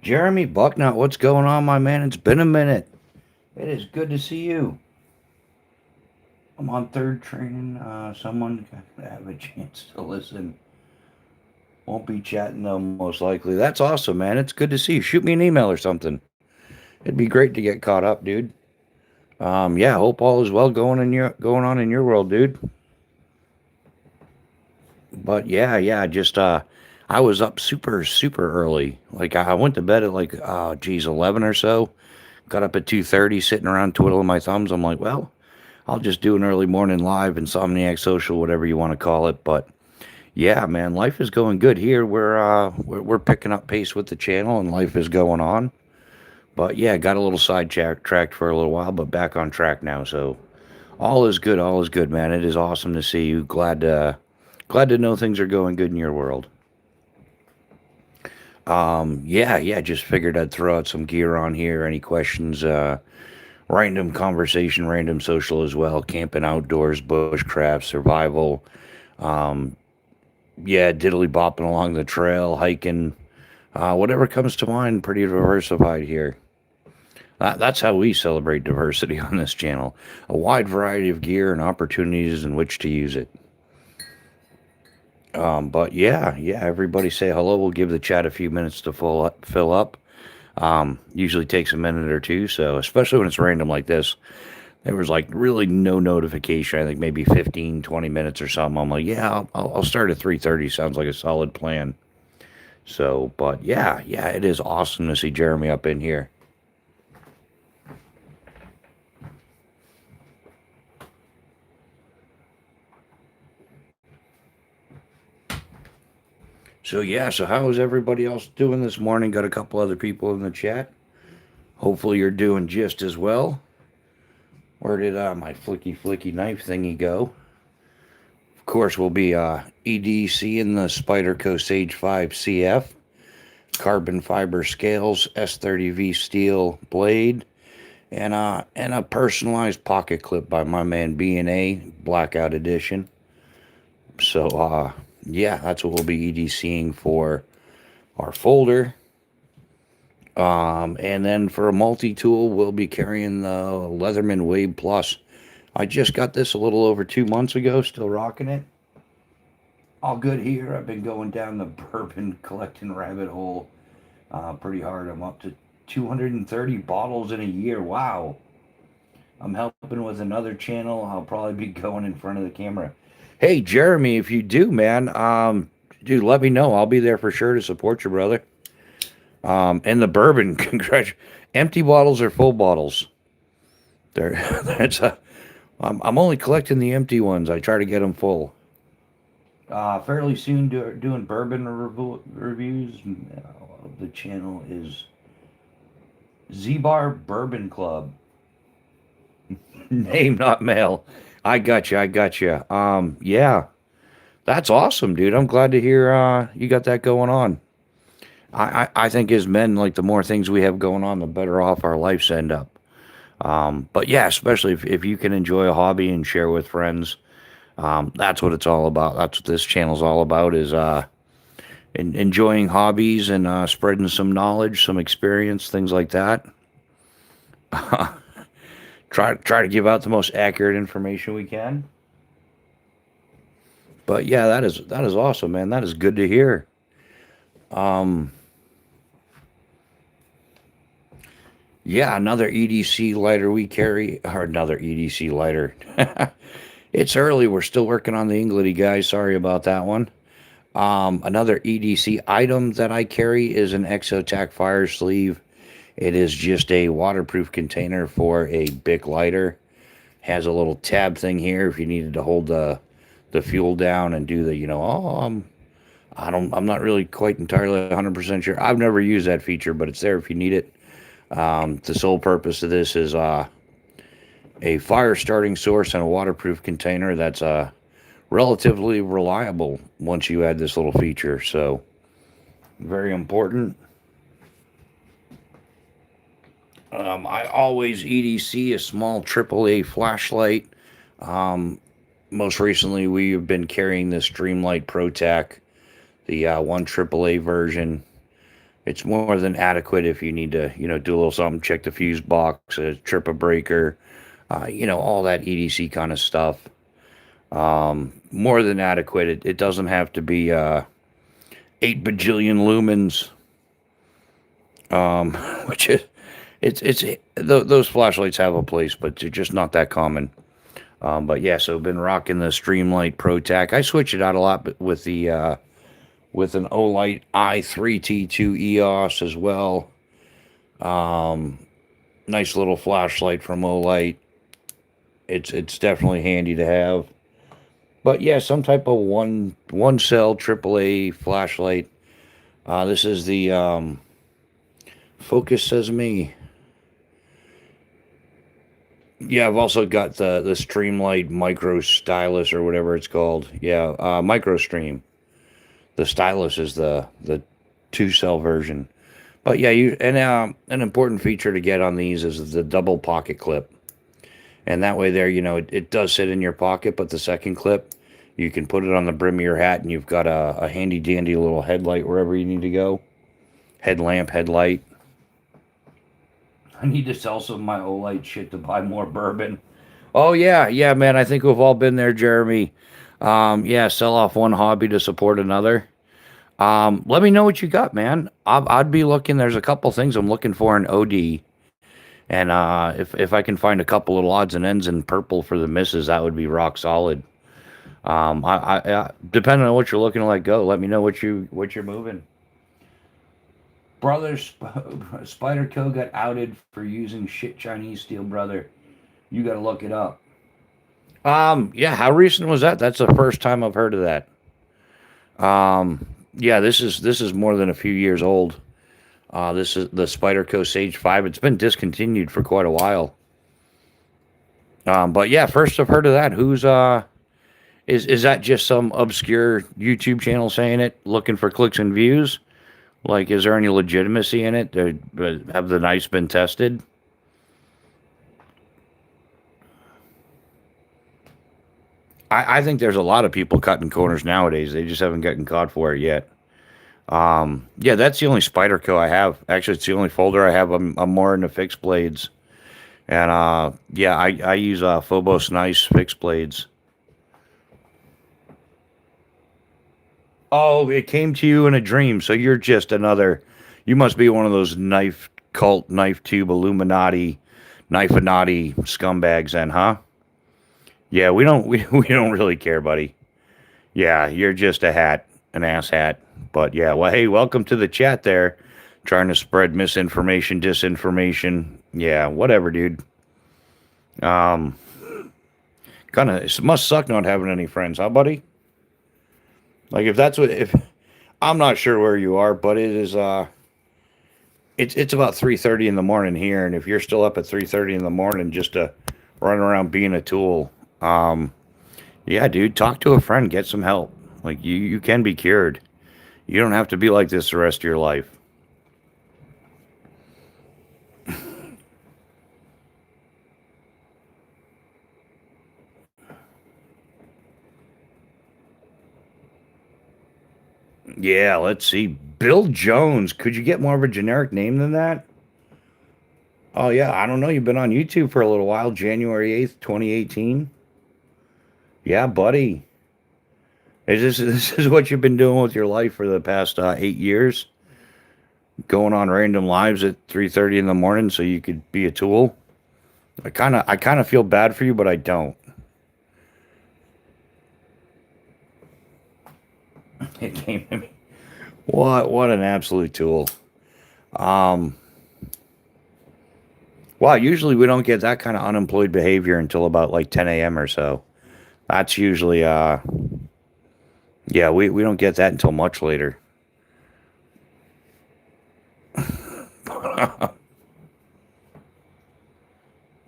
Jeremy Bucknut, what's going on, my man? It's been a minute. It is good to see you. I'm on third training. Someone can have a chance to listen. Won't be chatting though, most likely. That's awesome, man. It's good to see you. Shoot me an email or something. It'd be great to get caught up, dude. Yeah, hope all is well going on in your world, dude. But yeah, just I was up super early. Like I went to bed at like geez 11 or so. Got up at 2:30, sitting around twiddling my thumbs. I'm like, well, I'll just do an early morning live, Insomniac Social, whatever you want to call it. But yeah, man, life is going good here. We're picking up pace with the channel, and life is going on. But yeah, got a little sidetracked for a little while, but back on track now. So all is good, man. It is awesome to see you. Glad to know things are going good in your world. Yeah, just figured I'd throw out some gear on here. Any questions? Random conversation, random social as well. Camping outdoors, bushcraft, survival. Um, yeah, diddly bopping along the trail, hiking, whatever comes to mind. Pretty diversified here. That's how we celebrate diversity on this channel. A wide variety of gear and opportunities in which to use it. But yeah, everybody say hello. We'll give the chat a few minutes to fill up. Usually takes a minute or two, so especially when it's random like this. There was like really no notification. I think maybe 15, 20 minutes or something. I'm like, yeah, I'll start at 3:30. Sounds like a solid plan. So, but yeah, it is awesome to see Jeremy up in here. So how is everybody else doing this morning? Got a couple other people in the chat. Hopefully you're doing just as well. Where did my flicky knife thingy go? Of course, we'll be EDC in the Spyderco Sage 5 CF, carbon fiber scales, S30V steel blade, and a personalized pocket clip by my man B&A Blackout Edition. So yeah, that's what we'll be EDCing for our folder. And then for a multi-tool, we'll be carrying the Leatherman Wave Plus. I just got this a little over 2 months ago, still rocking it. All good here. I've been going down the bourbon collecting rabbit hole pretty hard. I'm up to 230 bottles in a year. Wow. I'm helping with another channel. I'll probably be going in front of the camera. Hey, Jeremy, if you do, man, dude, let me know. I'll be there for sure to support you, brother. And the bourbon, empty bottles or full bottles? There, that's a. I'm only collecting the empty ones. I try to get them full. Fairly soon, doing bourbon reviews. The channel is Z-Bar Bourbon Club. Name, not mail. I got you. Yeah, that's awesome, dude. I'm glad to hear you got that going on. I think as men, like the more things we have going on, the better off our lives end up. But yeah, especially if you can enjoy a hobby and share with friends, that's what it's all about. That's what this channel's all about is enjoying hobbies and spreading some knowledge, some experience, things like that. Try to give out the most accurate information we can. But yeah, that is awesome, man. That is good to hear. Yeah, another EDC lighter we carry, or another EDC lighter. It's early. We're still working on the Inglety, guys. Sorry about that one. Another EDC item that I carry is an Exotac fire sleeve. It is just a waterproof container for a Bic lighter. Has a little tab thing here if you needed to hold the fuel down and do the, I'm not really quite entirely 100% sure. I've never used that feature, but it's there if you need it. The sole purpose of this is a fire starting source and a waterproof container that's relatively reliable once you add this little feature. So very important. I always EDC a small AAA flashlight. Most recently, we have been carrying this Dreamlight ProTac, the one AAA version. It's more than adequate if you need to, do a little something, check the fuse box, trip a breaker, all that EDC kind of stuff. More than adequate. It doesn't have to be 8 bajillion lumens, which is those flashlights have a place, but they're just not that common. But yeah, so I've been rocking the Streamlight ProTac. I switch it out a lot with the with an Olight i3T2 EOS as well. Nice little flashlight from Olight. It's definitely handy to have. But yeah, some type of one cell AAA flashlight. This is the Focus Says Me. Yeah, I've also got the Streamlight Micro Stylus or whatever it's called. Yeah, Micro Stream. The stylus is the 2-cell version. But yeah, an important feature to get on these is the double pocket clip. And that way there, it does sit in your pocket, but the second clip, you can put it on the brim of your hat and you've got a handy dandy little headlight wherever you need to go. Headlamp, headlight. I need to sell some of my Olight shit to buy more bourbon. Oh yeah, man. I think we've all been there, Jeremy. Yeah, sell off one hobby to support another. Let me know what you got, man. I'd be looking. There's a couple things I'm looking for in OD, and if I can find a couple little odds and ends in purple for the misses, that would be rock solid. Depending on what you're looking to let go, let me know what you're moving. Brother Spyderco got outed for using shit Chinese steel, brother. You got to look it up. Yeah, how recent was that? That's the first time I've heard of that. Yeah, this is more than a few years old. This is the Spyderco Sage 5. It's been discontinued for quite a while. But yeah, first I've heard of that. Who's is that just some obscure YouTube channel saying it, looking for clicks and views? Like, is there any legitimacy in it? Have the knives been tested? I think there's a lot of people cutting corners nowadays. They just haven't gotten caught for it yet. Yeah, that's the only Spyderco I have. Actually, it's the only folder I have. I'm more into fixed blades. And yeah, I use Phobos Nice fixed blades. Oh, it came to you in a dream. So you're just another. You must be one of those knife cult, knife tube, Illuminati, knifeinati scumbags, then, huh? Yeah, we don't really care, buddy. Yeah, you're just a hat, an ass hat. But yeah, well, hey, welcome to the chat there. Trying to spread misinformation, disinformation. Yeah, whatever, dude. Kind of, it must suck not having any friends, huh, buddy? Like, if I'm not sure where you are, but it is it's about 3:30 in the morning here, and if you're still up at 3:30 in the morning just to run around being a tool, yeah, dude, talk to a friend, get some help. Like, you can be cured. You don't have to be like this the rest of your life. Yeah, let's see. Bill Jones. Could you get more of a generic name than that? Oh yeah, I don't know. You've been on YouTube for a little while. January 8th, 2018. Yeah, buddy. This is what you've been doing with your life for the past 8 years? Going on random lives at 3:30 in the morning so you could be a tool? I kind of feel bad for you, but I don't. It came to me. What an absolute tool. Um wow, usually we don't get that kind of unemployed behavior until about like 10 a.m. or so. That's usually yeah, we don't get that until much later.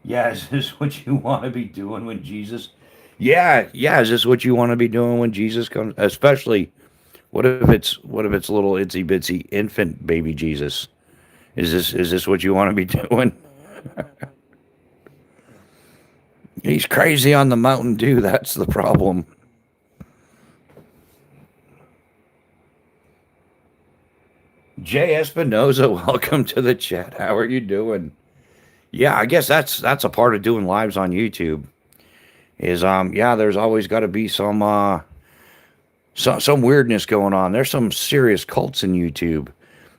Yeah, is this what you want to be doing when Jesus? Yeah, is this what you want to be doing when Jesus comes? Especially, what if it's little itsy bitsy infant baby Jesus? Is this what you want to be doing? He's crazy on the Mountain Dew. That's the problem. Jay Espinoza, welcome to the chat. How are you doing? Yeah, I guess that's a part of doing lives on YouTube. Is yeah, there's always got to be some weirdness going on. There's some serious cults in YouTube.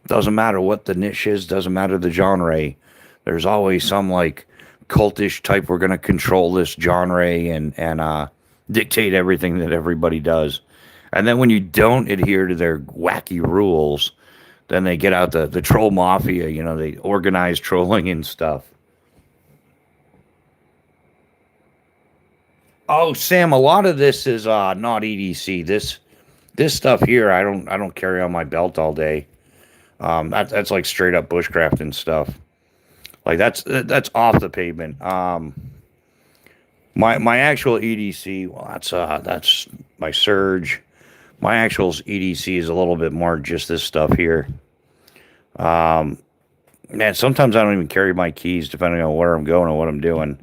Doesn't matter what the niche is, doesn't matter the genre. There's always some like cultish type. We're gonna control this genre and dictate everything that everybody does. And then when you don't adhere to their wacky rules, then they get out the troll mafia. You know, they organize trolling and stuff. Oh, Sam, a lot of this is not EDC. This stuff here, I don't carry on my belt all day. That's like straight up bushcraft and stuff. Like that's off the pavement. My actual EDC, well, that's my surge. My actual EDC is a little bit more just this stuff here. Um, Man, sometimes I don't even carry my keys depending on where I'm going and what I'm doing.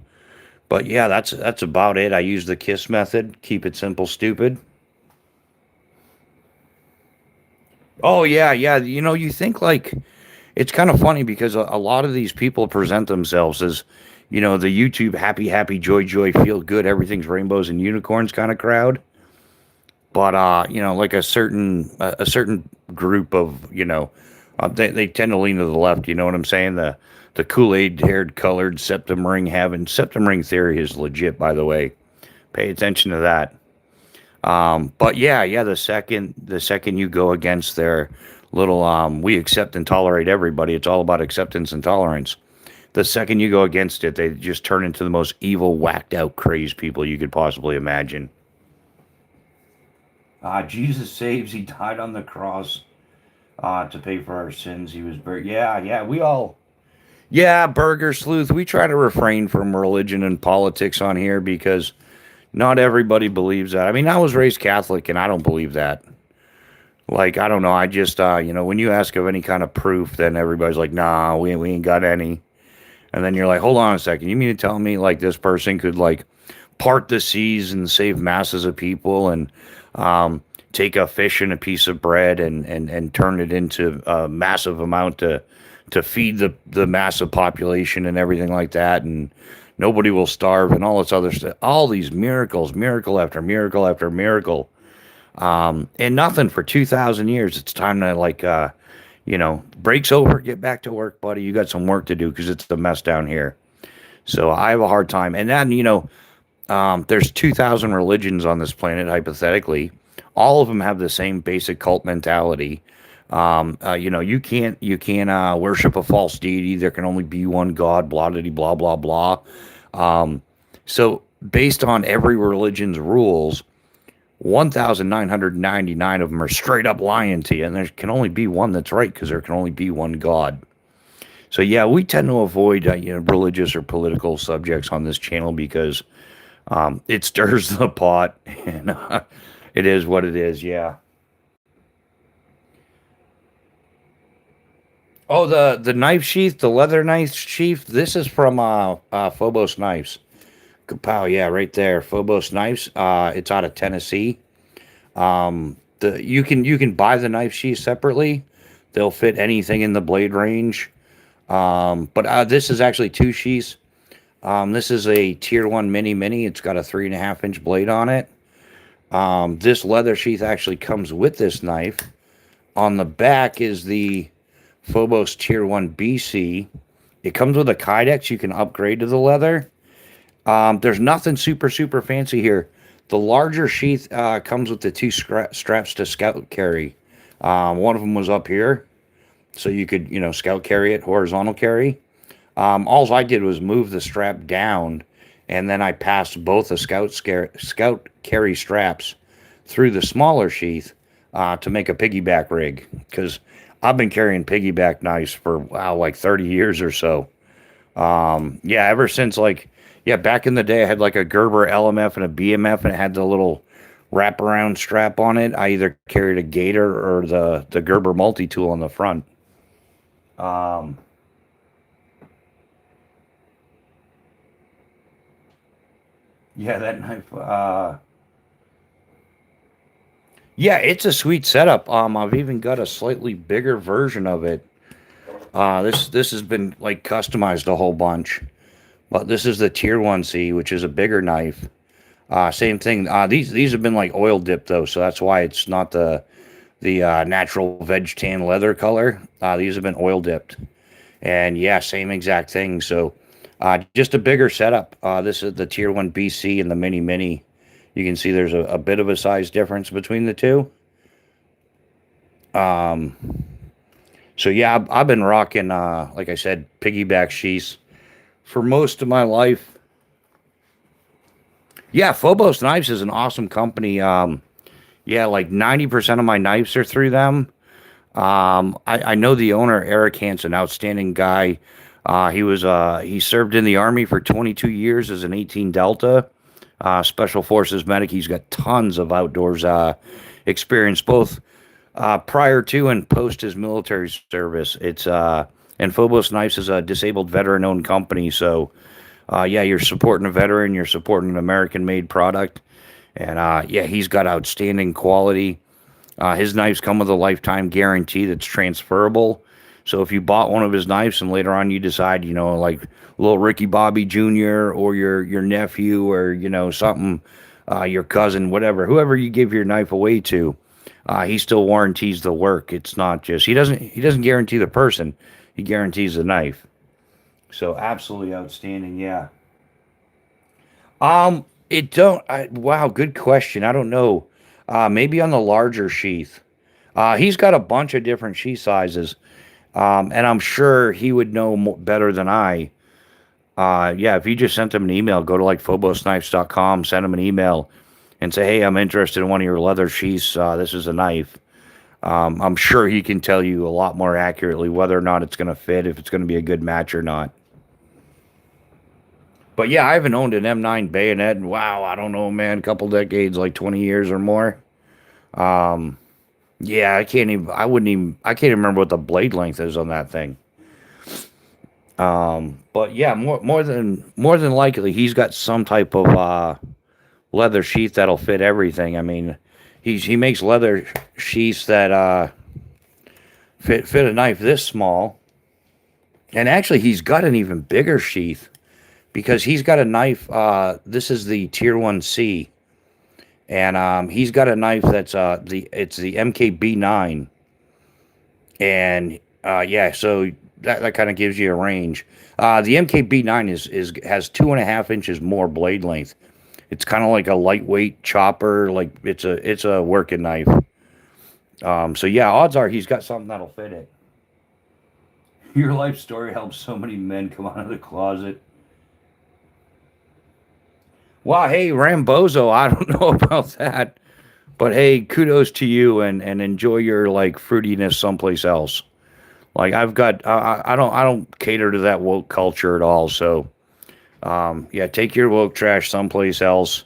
But yeah, that's about it. I use the KISS method. Keep it simple, stupid. Oh yeah, yeah. You know, you think like it's kind of funny because a lot of these people present themselves as, you know, the YouTube happy, happy, joy, joy, feel good, everything's rainbows and unicorns kind of crowd. But you know, like a certain group of, you know, they tend to lean to the left. You know what I'm saying? The Kool-Aid haired colored septum ring having septum ring theory is legit, by the way. Pay attention to that. But yeah, yeah, the second you go against their little we accept and tolerate everybody, it's all about acceptance and tolerance. The second you go against it, they just turn into the most evil, whacked out, crazed people you could possibly imagine. Jesus saves. He died on the cross to pay for our sins. He was buried. Yeah, yeah, we all. Yeah, Burger Sleuth. We try to refrain from religion and politics on here because not everybody believes that. I mean, I was raised Catholic and I don't believe that. Like, I don't know. I just, you know, when you ask of any kind of proof, then everybody's like, nah, we ain't got any. And then you're like, hold on a second. You mean to tell me, like, this person could, like, part the seas and save masses of people and um, take a fish and a piece of bread and turn it into a massive amount to feed the massive population and everything like that. And nobody will starve and all this other stuff. All these miracles, miracle after miracle after miracle. And nothing for 2,000 years. It's time to like, you know, break's over. Get back to work, buddy. You got some work to do because it's a mess down here. So I have a hard time. And then, you know, there's 2,000 religions on this planet, hypothetically. All of them have the same basic cult mentality. You know, you can't worship a false deity. There can only be one God. Blah blah blah blah. Um, so based on every religion's rules, 1,999 of them are straight up lying to you, and there can only be one that's right because there can only be one God. So yeah, we tend to avoid you know, religious or political subjects on this channel because it stirs the pot, and it is what it is. Yeah. Oh, the knife sheath, the leather knife sheath. This is from Phobos Knives. Kapow, yeah, right there. Phobos Knives. It's out of Tennessee. The you can buy the knife sheath separately. They'll fit anything in the blade range. But this is actually two sheaths. This is a tier one mini mini. It's got a 3.5 inch blade on it. This leather sheath actually comes with this knife. On the back is the Phobos Tier 1 BC. It comes with a Kydex. You can upgrade to the leather. There's nothing super, super fancy here. The larger sheath comes with the two straps to scout carry. One of them was up here, so you could, you know, scout carry it, horizontal carry. All I did was move the strap down, and then I passed both the scout carry straps through the smaller sheath to make a piggyback rig. Because I've been carrying piggyback knives for wow, like 30 years or so. Yeah, ever since like yeah, back in the day, I had like a Gerber LMF and a BMF, and it had the little wraparound strap on it. I either carried a Gator or the Gerber multi tool on the front. Um, yeah, that knife. Yeah, it's a sweet setup. I've even got a slightly bigger version of it. This has been like customized a whole bunch, but this is the Tier 1C, which is a bigger knife. Same thing. These have been like oil dipped though, so that's why it's not the natural veg tan leather color. These have been oil dipped, and yeah, same exact thing. So just a bigger setup. This is the Tier 1 BC and the Mini Mini. You can see there's a bit of a size difference between the two. Um, so yeah, I've been rocking, like I said, piggyback sheaths for most of my life. Yeah, Phobos Knives is an awesome company. Yeah, like 90% of my knives are through them. I know the owner, Eric Hansen, outstanding guy. He served in the Army for 22 years as an 18 Delta Special Forces medic. He's got tons of outdoors experience, both prior to and post his military service. And Phobos Knives is a disabled veteran-owned company, so yeah, you're supporting a veteran, you're supporting an American-made product, and yeah, he's got outstanding quality. His knives come with a lifetime guarantee that's transferable. So if you bought one of his knives and later on you decide, like little Ricky Bobby Jr. or your nephew or something, your cousin, whatever, whoever you give your knife away to, he still warranties the work. It's not just he doesn't guarantee the person, he guarantees the knife. So absolutely outstanding, yeah. It don't. Wow, good question. I don't know. Maybe on the larger sheath. He's got a bunch of different sheath sizes, and I'm sure he would know better than I. Yeah, if you just sent him an email, go to like phobosnifes.com, send him an email, and say, "Hey, I'm interested in one of your leather sheaths. This is a knife." I'm sure he can tell you a lot more accurately whether or not it's going to fit, if it's going to be a good match or not. But yeah, I haven't owned an M9 bayonet in, wow, I don't know, man, a couple decades, like 20 years or more. Um, yeah, I can't even remember what the blade length is on that thing. But yeah, more than likely, he's got some type of leather sheath that'll fit everything. I mean, he makes leather sheaths that fit a knife this small, and actually, he's got an even bigger sheath because he's got a knife. This is the Tier 1C, and he's got a knife that's it's the MKB9, and yeah, so that kind of gives you a range. The MKB9 is has 2.5 inches more blade length. It's kind of like a lightweight chopper, like it's a working knife. So yeah, odds are he's got something that'll fit it. Your life story helps so many men come out of the closet. Wow, hey Rambozo, I don't know about that, but hey, kudos to you and enjoy your like fruitiness someplace else. Like I don't cater to that woke culture at all. So yeah, take your woke trash someplace else.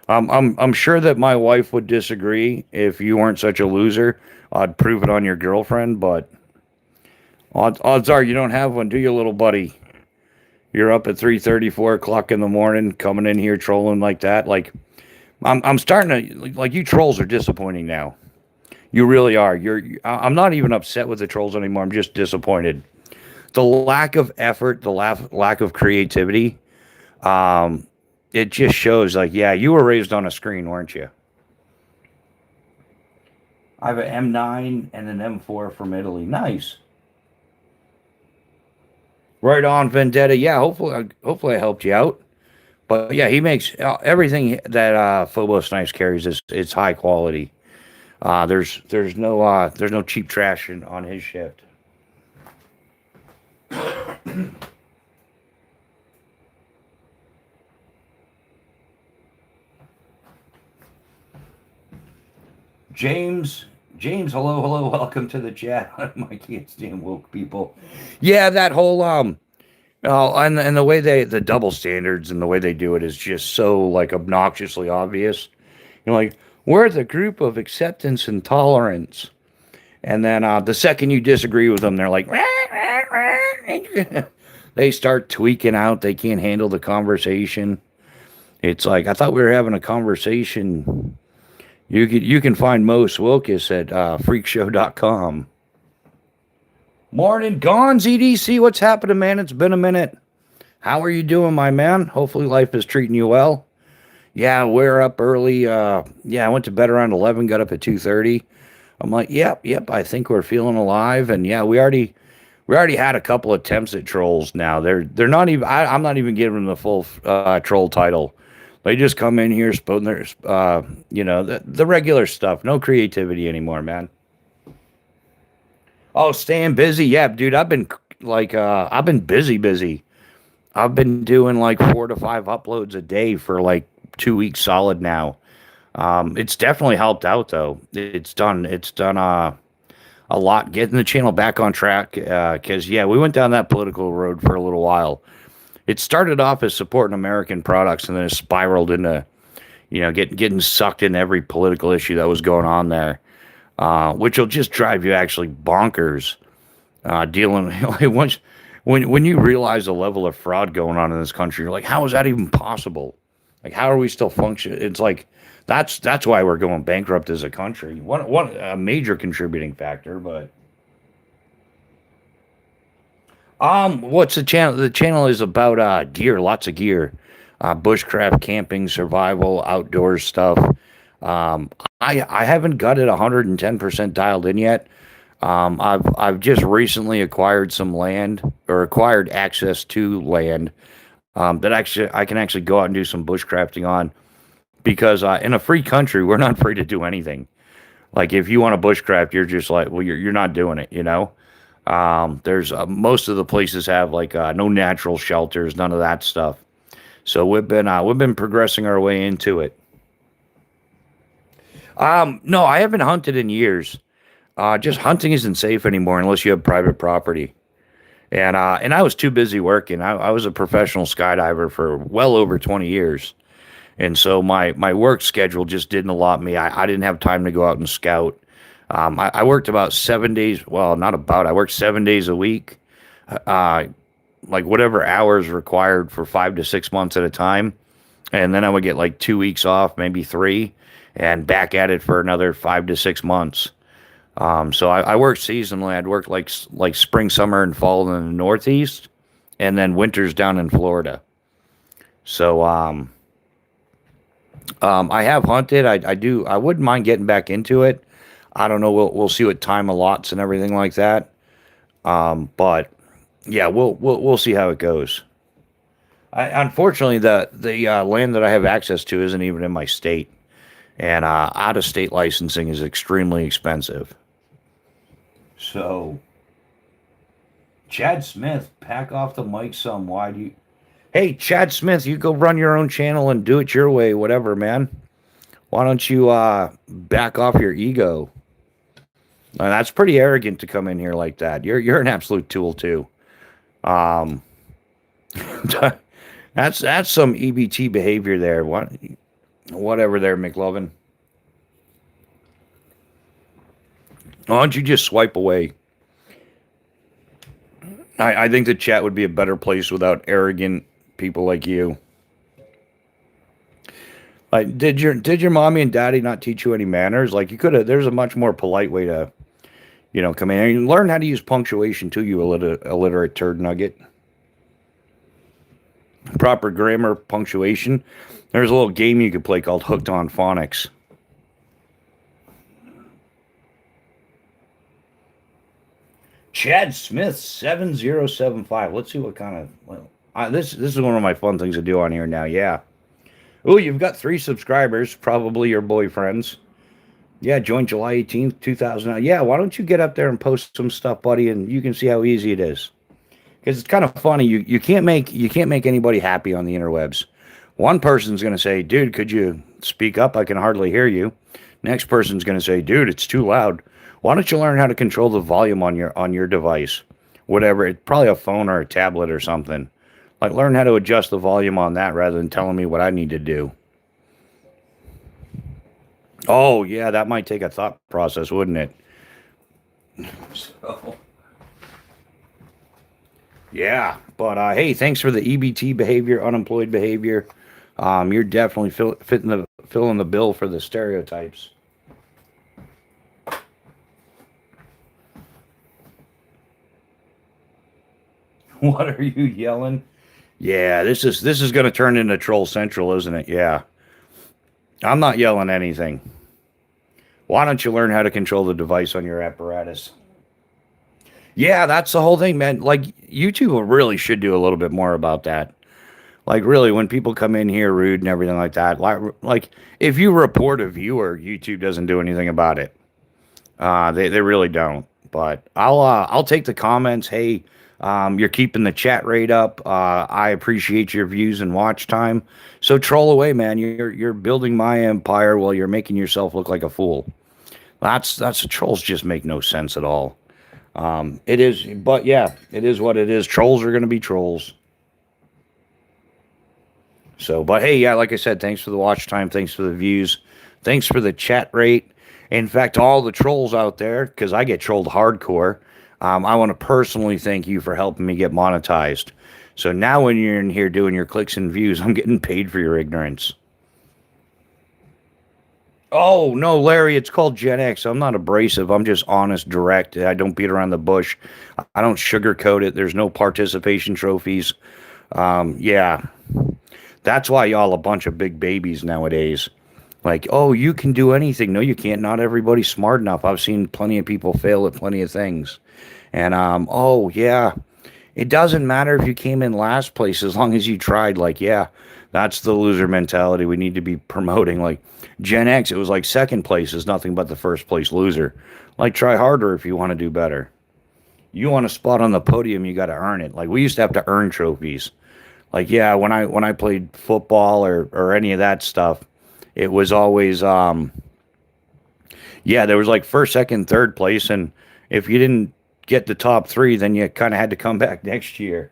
I'm sure that my wife would disagree if you weren't such a loser. I'd prove it on your girlfriend, but odds are you don't have one, do you, little buddy? You're up at 3:30, 4 o'clock in the morning, coming in here trolling like that. Like I'm starting to like you trolls are disappointing now. You really are. I'm not even upset with the trolls anymore. I'm just disappointed. The lack of effort, the lack of creativity. Um, it just shows. Like, yeah, you were raised on a screen, weren't you? I have an M9 and an M4 from Italy. Nice. Right on, Vendetta. Yeah, hopefully I helped you out. But yeah, he makes everything that Phobos Knives carries is it's high quality. There's no cheap trash on his shift. James, James, hello, welcome to the chat. I can't stand woke people. Yeah, that whole and the way the double standards and the way they do it is just so like obnoxiously obvious. Like we're the group of acceptance and tolerance, and then the second you disagree with them, they're like, they start tweaking out. They can't handle the conversation. It's like I thought we were having a conversation. You can find Mo Swilkus at freakshow.com. Morning, Gons EDC. What's happening, man? It's been a minute. How are you doing, my man? Hopefully, life is treating you well. Yeah, we're up early. Yeah, I went to bed around 11. Got up at 2:30. I'm like, yep. I think we're feeling alive. And yeah, we already had a couple attempts at trolls. Now they're not even. I'm not even giving them the full troll title. They just come in here, spoon their, the regular stuff. No creativity anymore, man. Oh, staying busy. Yeah, dude. I've been busy. I've been doing like 4 to 5 uploads a day for like 2 weeks solid now. It's definitely helped out though. It's done a lot getting the channel back on track. Because yeah, we went down that political road for a little while. It started off as supporting American products, and then it spiraled into getting sucked into every political issue that was going on there, which will just drive you actually bonkers. Dealing like once when you realize the level of fraud going on in this country, you're like, how is that even possible? Like, how are we still functioning? It's like that's why we're going bankrupt as a country. One a major contributing factor, but what's the channel? The channel is about gear, lots of gear, bushcraft, camping, survival, outdoors stuff. Um, I haven't got it 110% dialed in yet. I've just recently acquired some land or acquired access to land that actually I can actually go out and do some bushcrafting on because in a free country we're not free to do anything. Like if you want to bushcraft, you're just like, well, you're not doing it, you know. There's most of the places have like no natural shelters, none of that stuff. So we've been progressing our way into it. No, I haven't hunted in years. Just hunting isn't safe anymore unless you have private property. And I was too busy working. I was a professional skydiver for well over 20 years. And so my work schedule just didn't allot me. I didn't have time to go out and scout. I worked about 7 days. Well, not about. I worked 7 days a week, uh, like whatever hours required for 5 to 6 months at a time. And then I would get like 2 weeks off, maybe three, and back at it for another 5 to 6 months. So I worked seasonally. I'd work like spring, summer, and fall in the Northeast, and then winters down in Florida. So I have hunted. I do. I wouldn't mind getting back into it. I don't know. We'll see what time allots and everything like that. But yeah, we'll see how it goes. Unfortunately, the land that I have access to isn't even in my state, and out of state licensing is extremely expensive. So, Chad Smith, pack off the mic some. Why do you? Hey, Chad Smith, you go run your own channel and do it your way, whatever, man. Why don't you back off your ego? That's pretty arrogant to come in here like that. You're an absolute tool too. Um, that's some EBT behavior there. Whatever there, McLovin. Why don't you just swipe away? I think the chat would be a better place without arrogant people like you. Like, did your mommy and daddy not teach you any manners? Like, you could have. There's a much more polite way to, come in and learn how to use punctuation too. You illiterate turd nugget. Proper grammar, punctuation. There's a little game you could play called Hooked on Phonics. Chad Smith 7075. Let's see what kind of. Well, this is one of my fun things to do on here now. Yeah. Oh, you've got 3 subscribers, probably your boyfriends. Yeah, join July 18th, 2000. Yeah, why don't you get up there and post some stuff, buddy, and you can see how easy it is. Because it's kind of funny. You can't make anybody happy on the interwebs. One person's going to say, "Dude, could you speak up? I can hardly hear you." Next person's going to say, "Dude, it's too loud. Why don't you learn how to control the volume on your device, whatever? It's probably a phone or a tablet or something. Like learn how to adjust the volume on that rather than telling me what I need to do." Oh yeah, that might take a thought process, wouldn't it? So yeah, but hey, thanks for the EBT behavior, unemployed behavior. You're definitely filling the bill for the stereotypes. What are you yelling? Yeah, this is going to turn into Troll Central, isn't it? Yeah. I'm not yelling anything. Why don't you learn how to control the device on your apparatus? Yeah, that's the whole thing, man. Like YouTube really should do a little bit more about that. Like really, when people come in here rude and everything like that, like if you report a viewer, YouTube doesn't do anything about it. They really don't. But I'll take the comments. Hey, you're keeping the chat rate up. I appreciate your views and watch time. So troll away, man. You're building my empire while you're making yourself look like a fool. That's trolls just make no sense at all. It is, but yeah, it is what it is. Trolls are going to be trolls. So, but hey, yeah, like I said, thanks for the watch time. Thanks for the views. Thanks for the chat rate. In fact, all the trolls out there, because I get trolled hardcore, I want to personally thank you for helping me get monetized. So now when you're in here doing your clicks and views, I'm getting paid for your ignorance. Oh, no, Larry, it's called Gen X. I'm not abrasive. I'm just honest, direct. I don't beat around the bush. I don't sugarcoat it. There's no participation trophies. Yeah, that's why y'all a bunch of big babies nowadays. Like, oh, you can do anything. No, you can't. Not everybody's smart enough. I've seen plenty of people fail at plenty of things. And, oh, yeah, it doesn't matter if you came in last place as long as you tried. Like, yeah, that's the loser mentality we need to be promoting. Like, Gen X, it was like second place is nothing but the first place loser. Like, try harder if you want to do better. You want a spot on the podium, you got to earn it. Like, we used to have to earn trophies. Like, yeah, when I played football or any of that stuff, it was always yeah, there was like first, second, third place, and if you didn't get the top three, then you kind of had to come back next year.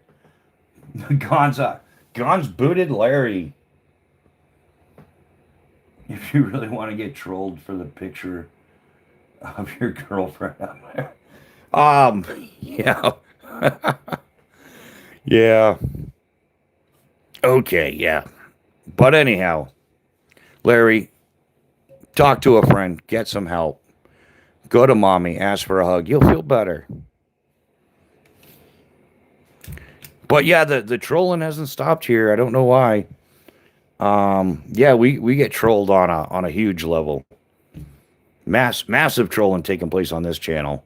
Gon's booted Larry. If you really want to get trolled for the picture of your girlfriend on there. Yeah. Yeah. Okay, yeah. But anyhow, Larry, talk to a friend, get some help. Go to mommy, ask for a hug. You'll feel better. But yeah, the trolling hasn't stopped here. I don't know why. Yeah, we get trolled on a huge level. Massive trolling taking place on this channel.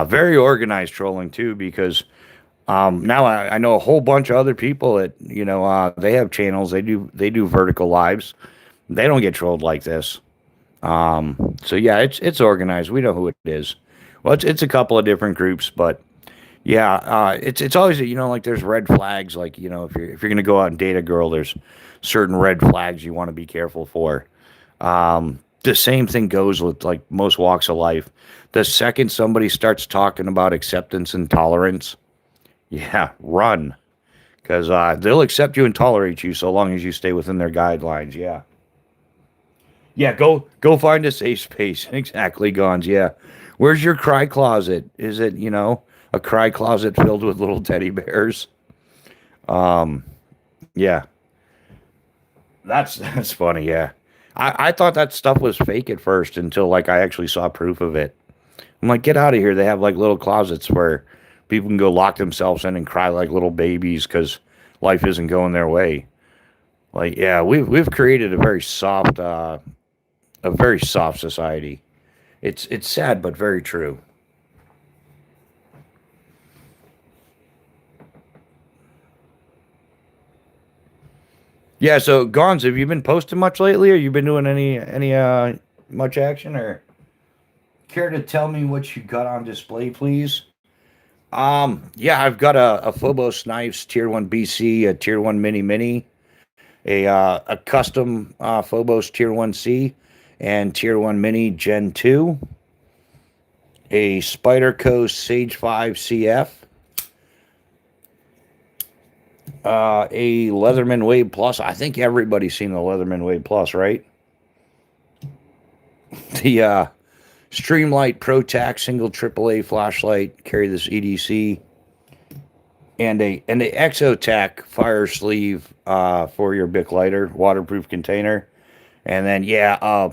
Very organized trolling too, because now I know a whole bunch of other people that they have channels. They do vertical lives. They don't get trolled like this. So yeah, it's organized. We know who it is. Well, it's a couple of different groups, but yeah, it's always like there's red flags. Like if you're gonna go out and date a girl, there's certain red flags you want to be careful for. The same thing goes with like most walks of life. The second somebody starts talking about acceptance and tolerance, yeah, run, because they'll accept you and tolerate you so long as you stay within their guidelines. Yeah. Yeah, go find a safe space. Exactly, Gons. Yeah. Where's your cry closet? Is it, a cry closet filled with little teddy bears? Um, yeah. That's funny, yeah. I thought that stuff was fake at first until like I actually saw proof of it. I'm like, get out of here. They have like little closets where people can go lock themselves in and cry like little babies because life isn't going their way. Like, yeah, we've created a very soft society. It's sad but very true. Yeah, so Gons, have you been posting much lately? Or you been doing any much action or care to tell me what you got on display, please? Yeah, I've got a Phobos Knives Tier 1 BC, a Tier 1 Mini, a custom Phobos Tier 1C, and Tier 1 Mini Gen 2, a Spider Coast Sage 5 CF, a Leatherman Wave Plus. I think everybody's seen the Leatherman Wave Plus, right? The Streamlight ProTac single AAA flashlight, carry this EDC, and a Exotac fire sleeve for your Bic lighter, waterproof container. And then yeah,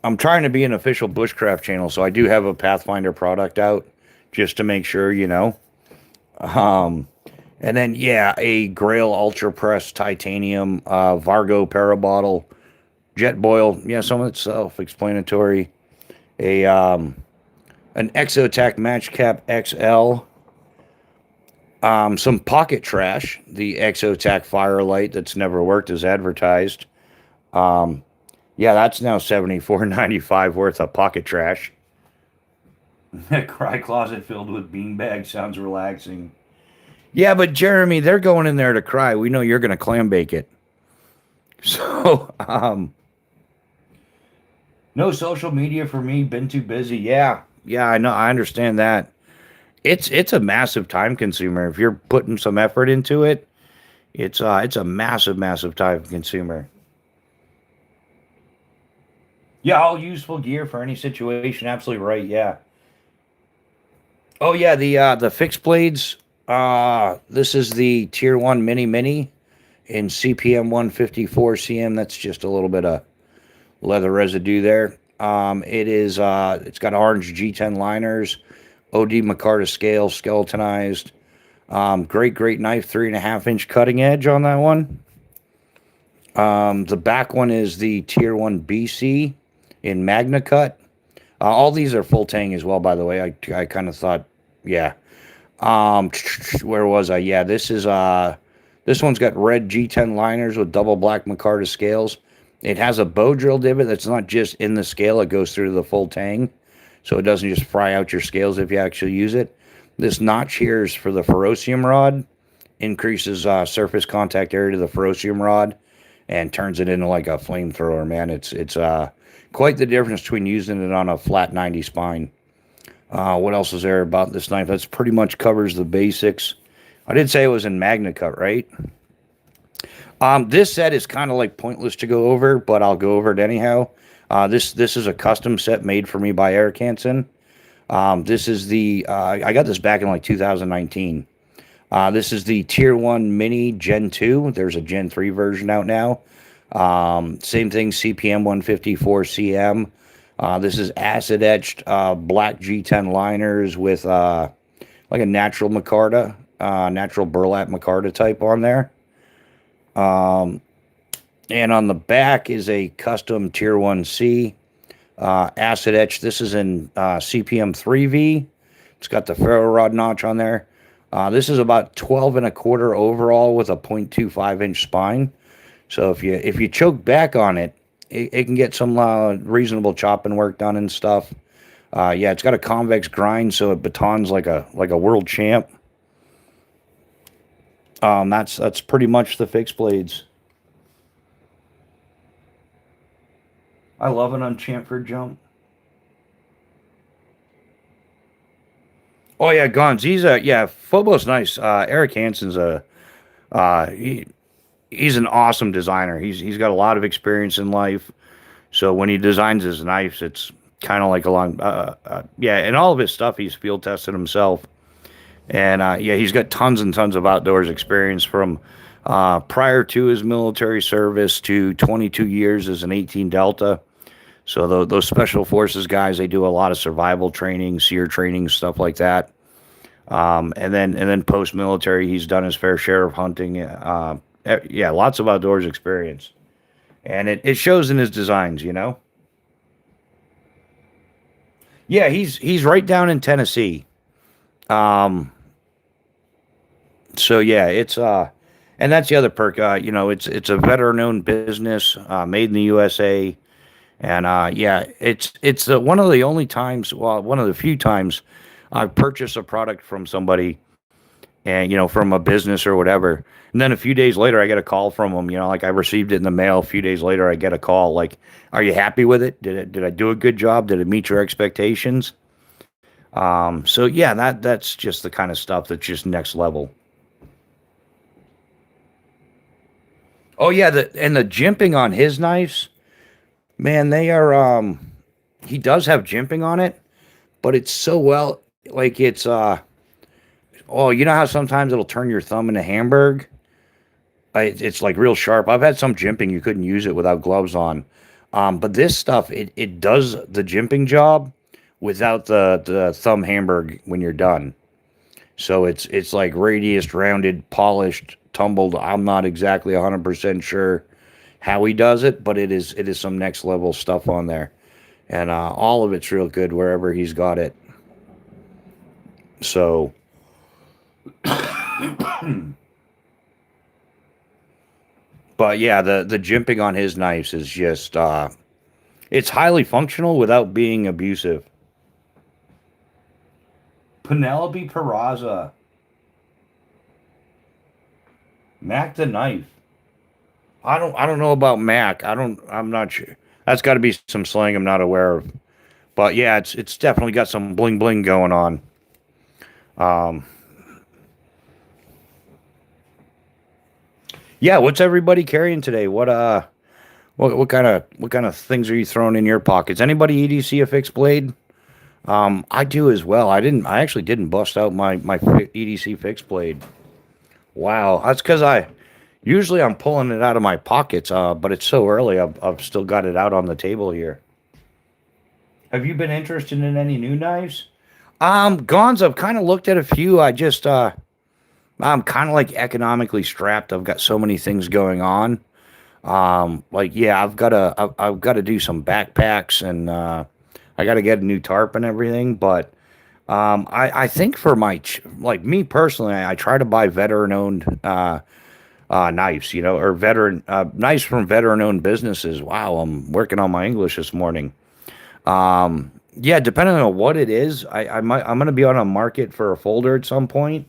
I'm trying to be an official bushcraft channel, so I do have a Pathfinder product out just to make sure. Um, and then yeah, a Grail Ultra Press Titanium Vargo Parabottle Jet Boil. Yeah, some of it's self-explanatory. A an Exotac Match Cap XL. Some pocket trash. The Exotac Firelight that's never worked as advertised. Um, yeah, that's now $74.95 worth of pocket trash. A cry closet filled with beanbags sounds relaxing. Yeah, but Jeremy, they're going in there to cry. We know you're going to clam bake it. So, no social media for me. Been too busy. Yeah, yeah, I know. I understand that. It's a massive time consumer. If you're putting some effort into it, it's a massive time consumer. Yeah, all useful gear for any situation. Absolutely right. Yeah. Oh yeah, the fixed blades. This is the Tier One Mini in CPM 154 CM. That's just a little bit of leather residue there. It's got orange G10 liners, OD Micarta scale, skeletonized. Great knife, 3.5 inch cutting edge on that one. The back one is the Tier 1 BC in Magna Cut. All these are full tang as well, by the way. I kind of thought, yeah. Um, where was I? Yeah, this one's got red G10 liners with double black micarta scales. It has a bow drill divot that's not just in the scale; it goes through the full tang, so it doesn't just fry out your scales if you actually use it. This notch here is for the ferrocium rod, increases surface contact area to the ferrocium rod, and turns it into like a flamethrower. Man, it's quite the difference between using it on a flat 90 spine. What else is there about this knife? That's pretty much covers the basics. I did say it was in Magna Cut, right? This set is kind of like pointless to go over, but I'll go over it anyhow. This is a custom set made for me by Eric Hansen. This is the I got this back in like 2019. This is the Tier 1 Mini Gen 2. There's a Gen 3 version out now. Same thing, CPM 154 CM. This is acid etched black G10 liners with like a natural micarta, natural burlap micarta type on there. Um, and on the back is a custom Tier 1C acid etched. This is in CPM 3V. It's got the ferro rod notch on there. This is about 12 1/4 overall with a 0.25 inch spine. So if you choke back on it, it can get some reasonable chopping work done and stuff. Yeah, it's got a convex grind, so it batons like a world champ. That's pretty much the fixed blades. I love an unchamfered jump. Oh yeah, Guns. Phobos nice. Eric Hansen's a uh, he, he's an awesome designer. He's got a lot of experience in life. So when he designs his knives, it's kind of like yeah, and all of his stuff he's field tested himself. And yeah, he's got tons and tons of outdoors experience from prior to his military service to 22 years as an 18 Delta. So those special forces guys, they do a lot of survival training, SEER training, stuff like that. And then post military, he's done his fair share of hunting. Yeah, lots of outdoors experience, and it shows in his designs. Yeah, he's right down in Tennessee. Um, so yeah, and that's the other perk. It's a veteran-owned business, made in the USA, and yeah, it's one of the only times, well, one of the few times I've purchased a product from somebody, and from a business or whatever, and then a few days later I get a call from them. Like I received it in the mail. A few days later I get a call like, "Are you happy with it? Did I do a good job? Did it meet your expectations?" So yeah, that's just the kind of stuff that's just next level. Oh yeah, the jimping on his knives, man, they are he does have jimping on it, but it's so well, like it's oh, you know how sometimes it'll turn your thumb into Hamburg? It's like real sharp. I've had some jimping you couldn't use it without gloves on. But this stuff, it does the jimping job without the thumb Hamburg when you're done. So it's like radius, rounded, polished, tumbled. I'm not exactly 100% sure how he does it, but it is some next level stuff on there, and all of it's real good wherever he's got it. So, but yeah, the jimping on his knives is just it's highly functional without being abusive. Penelope Peraza, Mac the knife. I don't know about Mac. I'm not sure. That's got to be some slang I'm not aware of. But yeah, it's definitely got some bling bling going on. Um, yeah, what's everybody carrying today? What kind of things are you throwing in your pockets? Anybody EDC a fixed blade? I do as well. I actually didn't bust out my EDC fixed blade. Wow, that's because I usually I'm pulling it out of my pockets. But it's so early. I've still got it out on the table here. Have you been interested in any new knives? Guns. I've kind of looked at a few. I'm kind of like economically strapped. I've got so many things going on. Like yeah, I've got to do some backpacks and I got to get a new tarp and everything. But I think for like me personally, I try to buy veteran owned knives, or veteran knives from veteran owned businesses. Wow, I'm working on my English this morning. Yeah, depending on what it is, I'm gonna be on a market for a folder at some point.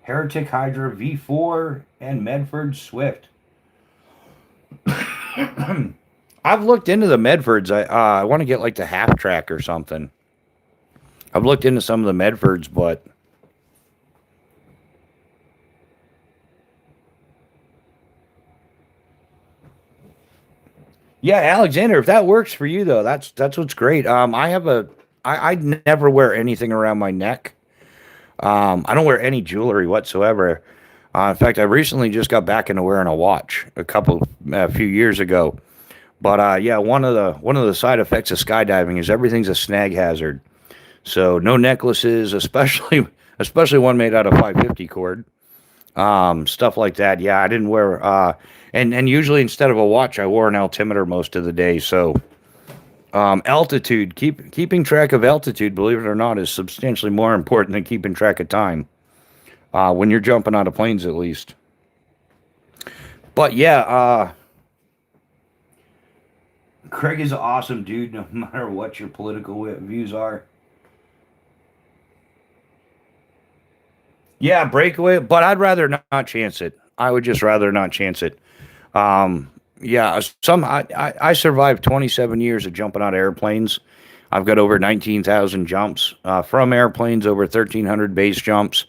Heretic Hydra V4 and Medford Swift. I've looked into the Medfords. I want to get like the half track or something. I've looked into some of the Medfords, but yeah, Alexander, if that works for you though, that's what's great. I never wear anything around my neck. I don't wear any jewelry whatsoever. In fact, I recently just got back into wearing a watch a few years ago. But yeah, one of the side effects of skydiving is everything's a snag hazard. So no necklaces, especially one made out of 550 cord, stuff like that. Yeah, I didn't wear and usually instead of a watch, I wore an altimeter most of the day. So altitude, keeping track of altitude, believe it or not, is substantially more important than keeping track of time. When you're jumping out of planes, at least. But yeah, Craig is an awesome dude, no matter what your political views are. Yeah, breakaway, but I'd rather not chance it. I would just rather not chance it. Yeah, I survived 27 years of jumping out of airplanes. I've got over 19,000 jumps from airplanes, over 1,300 base jumps.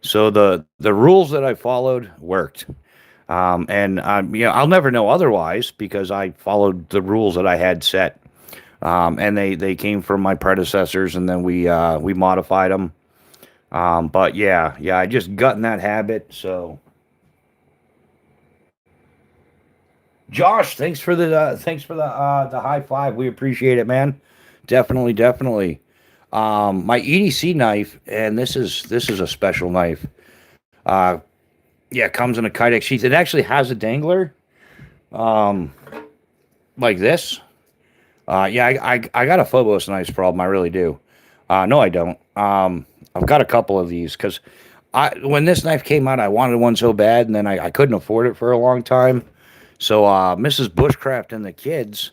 So the rules that I followed worked. And I'll never know otherwise because I followed the rules that I had set. And they came from my predecessors, and then we modified them. But yeah, I just got in that habit. So, Josh, thanks for the high five. We appreciate it, man. Definitely, definitely. My EDC knife, and this is a special knife. Uh, yeah, it comes in a Kydex sheath. It actually has a dangler, um, like this. Yeah, I got a Phobos knives problem. I really do. No, I don't. I've got a couple of these because when this knife came out, I wanted one so bad, and then I couldn't afford it for a long time. So Mrs. Bushcraft and the kids,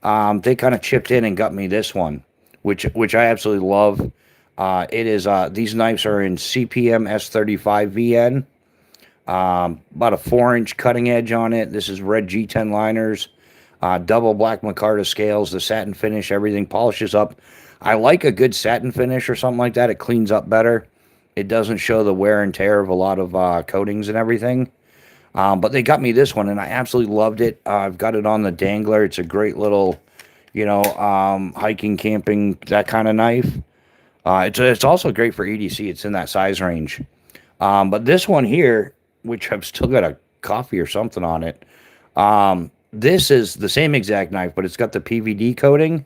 they kind of chipped in and got me this one, which I absolutely love. It is these knives are in CPM S35 VN. About a 4-inch cutting edge on it. This is red G10 liners, double black micarta scales, the satin finish, everything polishes up. I like a good satin finish or something like that. It cleans up better. It doesn't show the wear and tear of a lot of coatings and everything. But they got me this one, and I absolutely loved it. I've got it on the dangler. It's a great little, hiking, camping, that kind of knife. It's also great for EDC. It's in that size range. But this one here, which I've still got a coffee or something on it. This is the same exact knife, but it's got the PVD coating.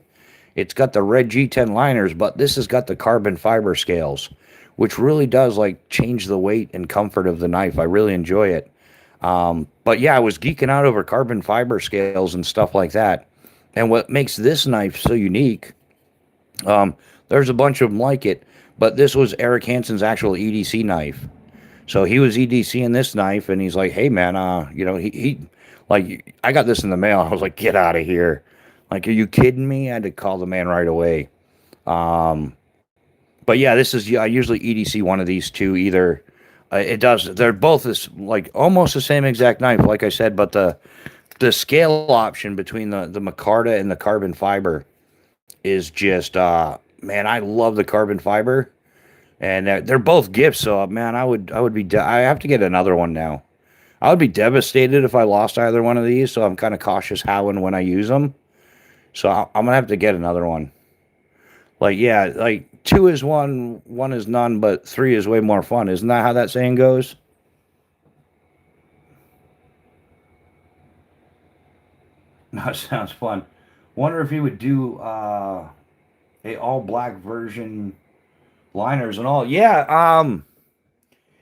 It's got the red G10 liners, but this has got the carbon fiber scales, which really does like change the weight and comfort of the knife. I really enjoy it. But yeah, I was geeking out over carbon fiber scales and stuff like that. And what makes this knife so unique, there's a bunch of them like it, but this was Eric Hansen's actual EDC knife. So he was EDCing this knife, and he's like, "Hey man, he like I got this in the mail." I was like, "Get out of here!" Like, are you kidding me? I had to call the man right away. Um, but yeah, this is, yeah, I usually EDC one of these two. Either it does. They're both this like almost the same exact knife, like I said, but the scale option between the micarta and the carbon fiber is just man, I love the carbon fiber, and they're both gifts. So man, I would be I have to get another one now. I would be devastated if I lost either one of these. So I'm kind of cautious how and when I use them. So I'm gonna have to get another one. Like, yeah, like two is one is none, but three is way more fun. Isn't that how that saying goes? That sounds fun. Wonder if he would do a all black version, liners and all. Yeah,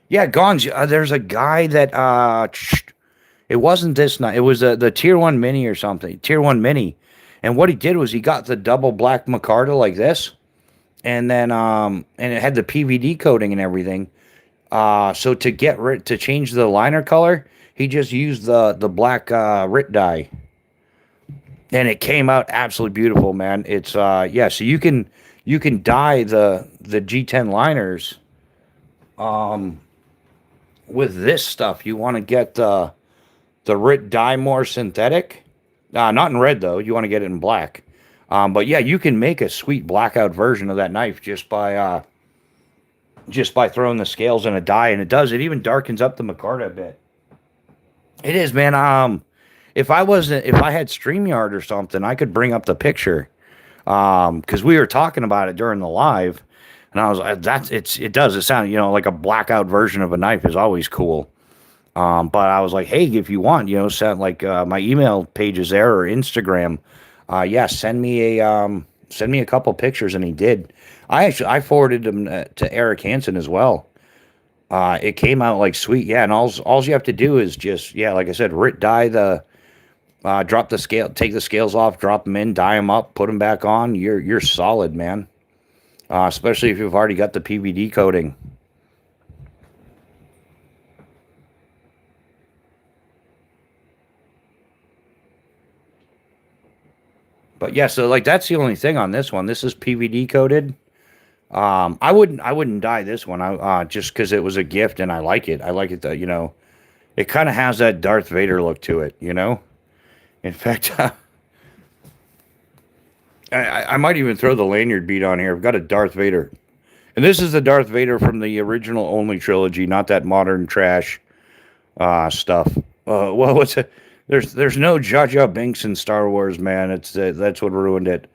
yeah, Gonz. There's a guy that it wasn't this night. It was the tier one mini or something. Tier one mini, and what he did was he got the double black micarta like this, and then and it had the PVD coating and everything. So to to change the liner color, he just used the black RIT dye, and it came out absolutely beautiful, man. It's yeah, so you can dye the G10 liners um with this stuff. You want to get the RIT dye more synthetic. Not in red though. You want to get it in black. But yeah, you can make a sweet blackout version of that knife just by throwing the scales in a dye, and it does. It even darkens up the micarta a bit. It is, man. If I had StreamYard or something, I could bring up the picture. Because we were talking about it during the live, and I was like, it does. It sound, like a blackout version of a knife is always cool. But I was like, hey, if you want, send like my email page is there or Instagram. Yeah, send me a couple pictures, and he did. I forwarded them to Eric Hansen as well. It came out like sweet, yeah. And all you have to do is just, yeah, like I said, dye the drop the scale, take the scales off, drop them in, dye them up, put them back on. You're solid, man. Especially if you've already got the PVD coating. But yeah, so like that's the only thing on this one. This is PVD coated. I wouldn't dye this one. I just because it was a gift and I like it. I like it that it kind of has that Darth Vader look to it. In fact, I might even throw the lanyard bead on here. I've got a Darth Vader, and this is the Darth Vader from the original only trilogy, not that modern trash stuff. Well, what's it? There's no Jar Jar Binks in Star Wars, man. That's what ruined it.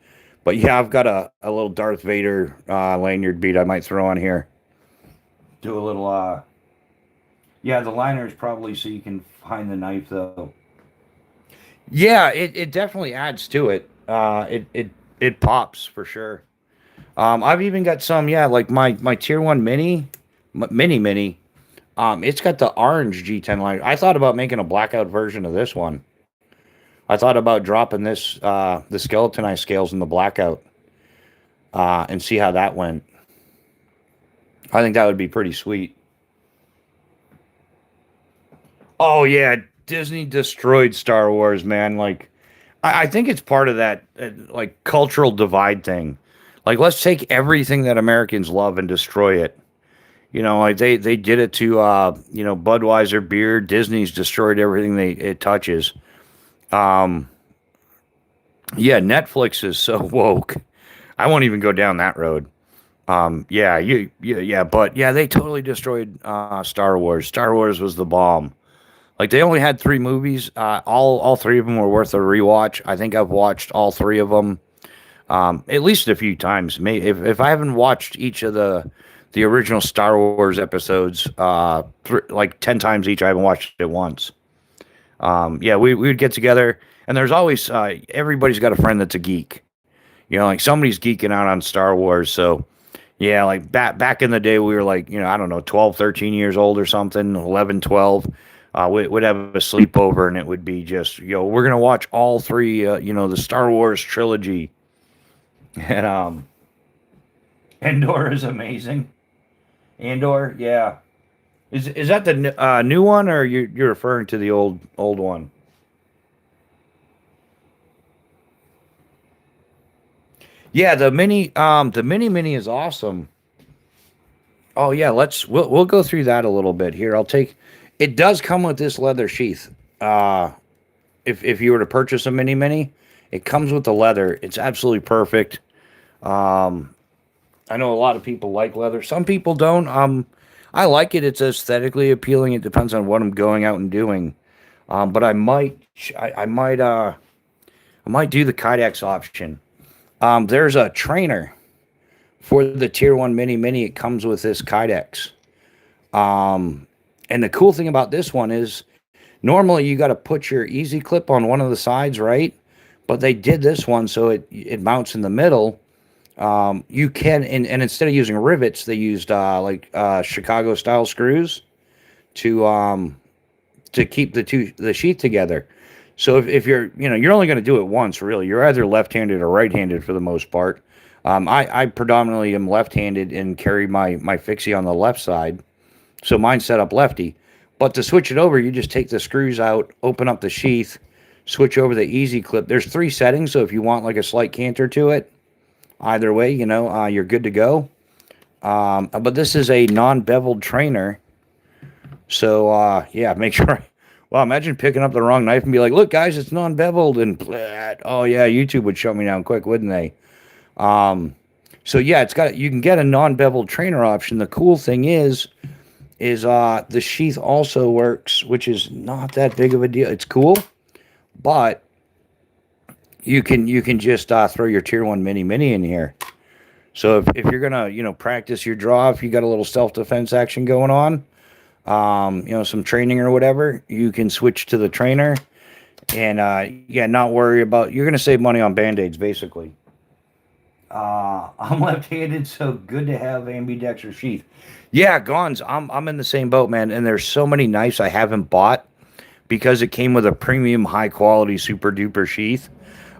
But yeah, I've got a little Darth Vader lanyard bead I might throw on here. Do a little yeah, the liner is probably so you can find the knife though. Yeah, it definitely adds to it. It pops for sure. I've even got some, yeah, like my tier one mini. It's got the orange G10 liner. I thought about making a blackout version of this one. I thought about dropping this the skeletonized scales in the blackout and see how that went. I think that would be pretty sweet. Oh yeah, Disney destroyed Star Wars, man. Like, I think it's part of that like cultural divide thing. Like, let's take everything that Americans love and destroy it. Like they did it to Budweiser beer. Disney's destroyed everything it touches. Um, yeah, Netflix is so woke. I won't even go down that road. Yeah, yeah, but yeah, they totally destroyed Star Wars. Star Wars was the bomb. Like they only had three movies. All three of them were worth a rewatch. I think I've watched all three of them at least a few times. Maybe if I haven't watched each of the original Star Wars episodes like 10 times each, I haven't watched it once. Yeah, we would get together, and there's always everybody's got a friend that's a geek. Like somebody's geeking out on Star Wars, so Yeah, like back in the day, we were like, I don't know, 12, 13 years old or something, 11, 12. We'd have a sleepover, and it would be just, we're gonna watch all three, the Star Wars trilogy, and Andor is amazing. Andor, yeah. Is that the new one, or you're referring to the old one? Yeah, the mini is awesome. Oh yeah, we'll go through that a little bit here. It does come with this leather sheath. Uh if you were to purchase a mini, it comes with the leather. It's absolutely perfect. Um I know a lot of people like leather. Some people don't. I like it. It's aesthetically appealing. It depends on what I'm going out and doing. But I might do the Kydex option. There's a trainer for the Tier 1 Mini. It comes with this Kydex. And the cool thing about this one is normally you got to put your easy clip on one of the sides, right? But they did this one so it mounts in the middle. You can, and instead of using rivets, they used Chicago style screws to keep the sheath together. So if you're only going to do it once, really. You're either left-handed or right-handed for the most part. I predominantly am left-handed and carry my fixie on the left side, so mine's set up lefty. But to switch it over, you just take the screws out, open up the sheath, switch over the easy clip. There's three settings, so if you want like a slight canter to it, either way, you're good to go. But this is a non-beveled trainer, so yeah, make sure. Well, imagine picking up the wrong knife and be like, "Look, guys, it's non-beveled," and oh yeah, YouTube would shut me down quick, wouldn't they? Um, so yeah, you can get a non-beveled trainer option. The cool thing is the sheath also works, which is not that big of a deal. It's cool, but you can just throw your Tier 1 Mini in here. So if you're gonna practice your draw, if you got a little self-defense action going on, some training or whatever, you can switch to the trainer and yeah, not worry about. You're gonna save money on band-aids basically. I'm left-handed, so good to have ambidextrous sheath. Yeah, Gons. I'm in the same boat, man. And there's so many knives I haven't bought because it came with a premium, high quality, super duper sheath.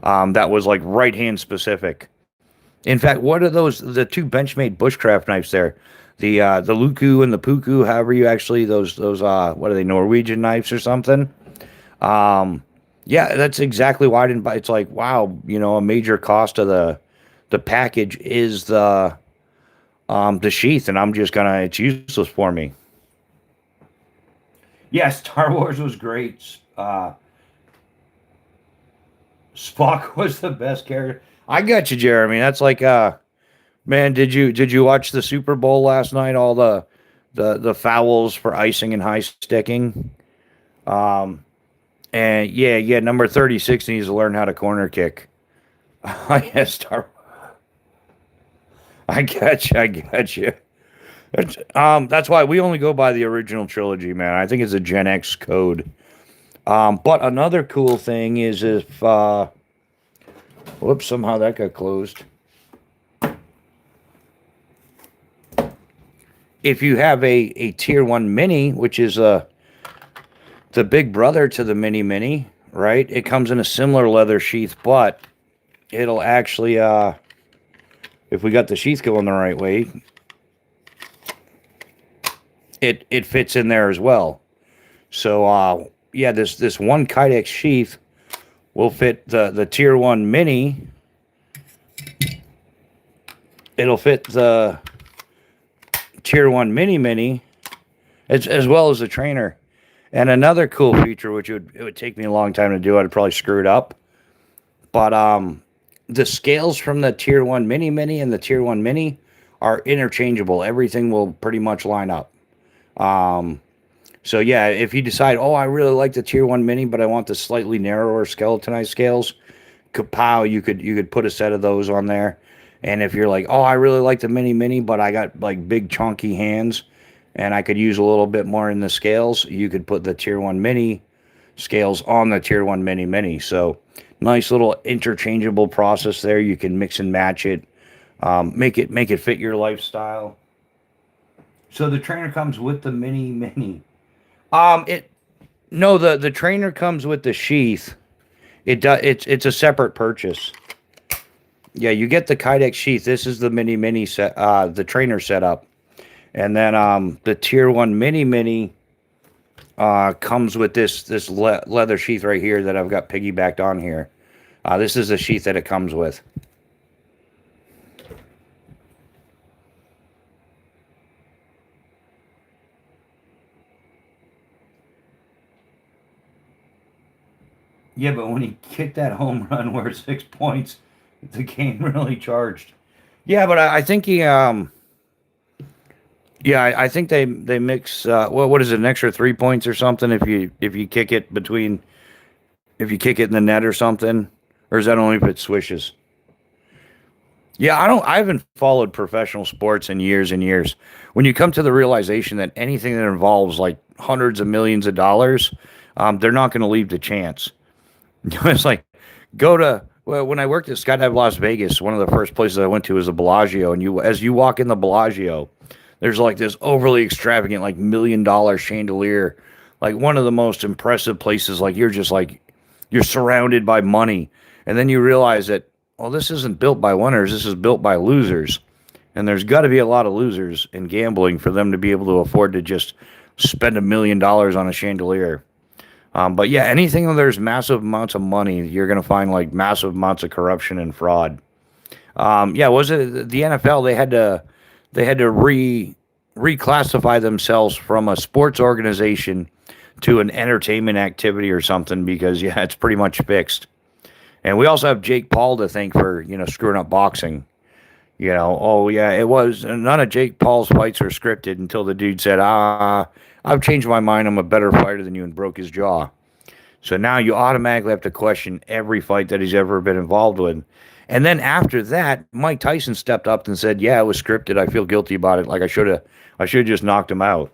That was like right hand specific. In fact, what are those? The two Benchmade bushcraft knives there, the Luku and the Puku. However, you actually those what are they, Norwegian knives or something? Yeah, that's exactly why I didn't buy. It's like wow, a major cost of the package is the sheath, and I'm just gonna it's useless for me. Yeah, Star Wars was great. Spock was the best character. I got you, Jeremy. That's like man, did you watch the Super Bowl last night? All the fouls for icing and high sticking. Um and yeah, number 36 needs to learn how to corner kick. Yeah, I got you. I got you. That's why we only go by the original trilogy, man. I think it's a Gen X code. But another cool thing is if whoops, somehow that got closed. If you have a Tier 1 Mini, which is the big brother to the Mini, right? It comes in a similar leather sheath, but it'll actually if we got the sheath going the right way, it fits in there as well. So yeah, this one Kydex sheath will fit the Tier 1 Mini. It'll fit the Tier 1 Mini as well as the trainer. And another cool feature, which it would take me a long time to do, I'd probably screw it up. But the scales from the Tier 1 Mini and the Tier 1 Mini are interchangeable. Everything will pretty much line up. So yeah, if you decide, oh, I really like the Tier 1 Mini, but I want the slightly narrower skeletonized scales, kapow, you could put a set of those on there. And if you're like, oh, I really like the Mini, but I got like big chunky hands and I could use a little bit more in the scales, you could put the Tier 1 Mini scales on the Tier 1 Mini. So nice little interchangeable process there. You can mix and match it. Make it fit your lifestyle. So the trainer comes with the mini. It no the trainer comes with the sheath. It's a separate purchase. Yeah, you get the Kydex sheath. This is the mini set, the trainer setup, and then the tier one mini comes with this leather sheath right here that I've got piggybacked on here. This is the sheath that it comes with. Yeah, but when he kicked that home run worth 6 points, the game really charged. Yeah, but I think he yeah, I think they mix what is it, an extra 3 points or something if you kick it between if you kick it in the net or something, or is that only if it swishes? Yeah, I haven't followed professional sports in years and years. When you come to the realization that anything that involves like hundreds of millions of dollars, they're not going to leave the chance. It's like go to well, when I worked at Skydive Las Vegas, one of the first places I went to was the Bellagio, and you as you walk in the Bellagio, there's like this overly extravagant, like $1 million chandelier, like one of the most impressive places. Like you're just like you're surrounded by money, and then you realize that well, this isn't built by winners. This is built by losers, and there's got to be a lot of losers in gambling for them to be able to afford to just spend $1 million on a chandelier. But yeah, anything where there's massive amounts of money, you're going to find like massive amounts of corruption and fraud. Yeah, was it the NFL? They had to reclassify themselves from a sports organization to an entertainment activity or something because yeah, it's pretty much fixed. And we also have Jake Paul to thank for screwing up boxing. Oh yeah, it was none of Jake Paul's fights were scripted until the dude said, I've changed my mind. I'm a better fighter than you, and broke his jaw. So now you automatically have to question every fight that he's ever been involved with. And then after that, Mike Tyson stepped up and said, "Yeah, it was scripted. I feel guilty about it. Like I should have just knocked him out."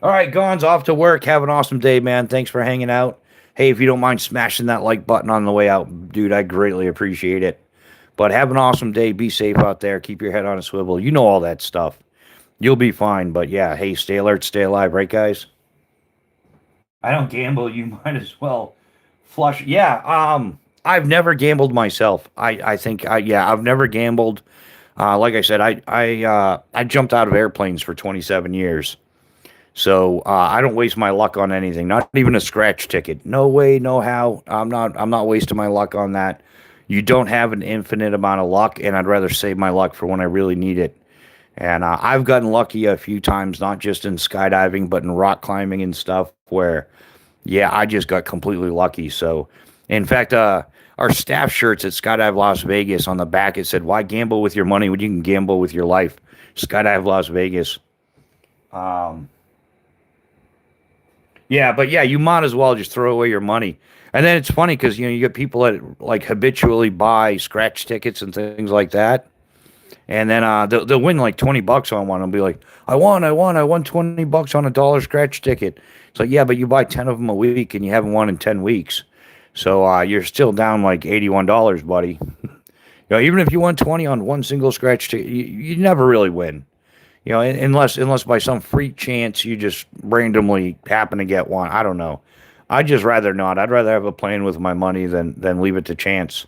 All right, Gon's off to work. Have an awesome day, man. Thanks for hanging out. Hey, if you don't mind smashing that like button on the way out, dude, I greatly appreciate it. But have an awesome day. Be safe out there. Keep your head on a swivel. You know all that stuff. You'll be fine. But yeah, hey, stay alert, stay alive, right, guys? I don't gamble. You might as well flush. Yeah. I've never gambled myself. I think yeah, I've never gambled. Like I said, I jumped out of airplanes for 27 years. So I don't waste my luck on anything, not even a scratch ticket. No way, no how. I'm not wasting my luck on that. You don't have an infinite amount of luck, and I'd rather save my luck for when I really need it. And I've gotten lucky a few times, not just in skydiving, but in rock climbing and stuff, where yeah, I just got completely lucky. So, in fact, our staff shirts at Skydive Las Vegas on the back it said, "Why gamble with your money when you can gamble with your life?" Skydive Las Vegas. Um, Yeah, but yeah, you might as well just throw away your money. And then it's funny because you get people that like habitually buy scratch tickets and things like that, and then they'll win like $20 on one and be like, I won $20 on a dollar scratch ticket. It's like yeah, but you buy 10 of them a week and you haven't won in 10 weeks, so you're still down like $81, buddy. Even if you won 20 on one single scratch ticket, you never really win. Unless by some freak chance you just randomly happen to get one. I don't know. I'd just rather not. I'd rather have a plan with my money than leave it to chance.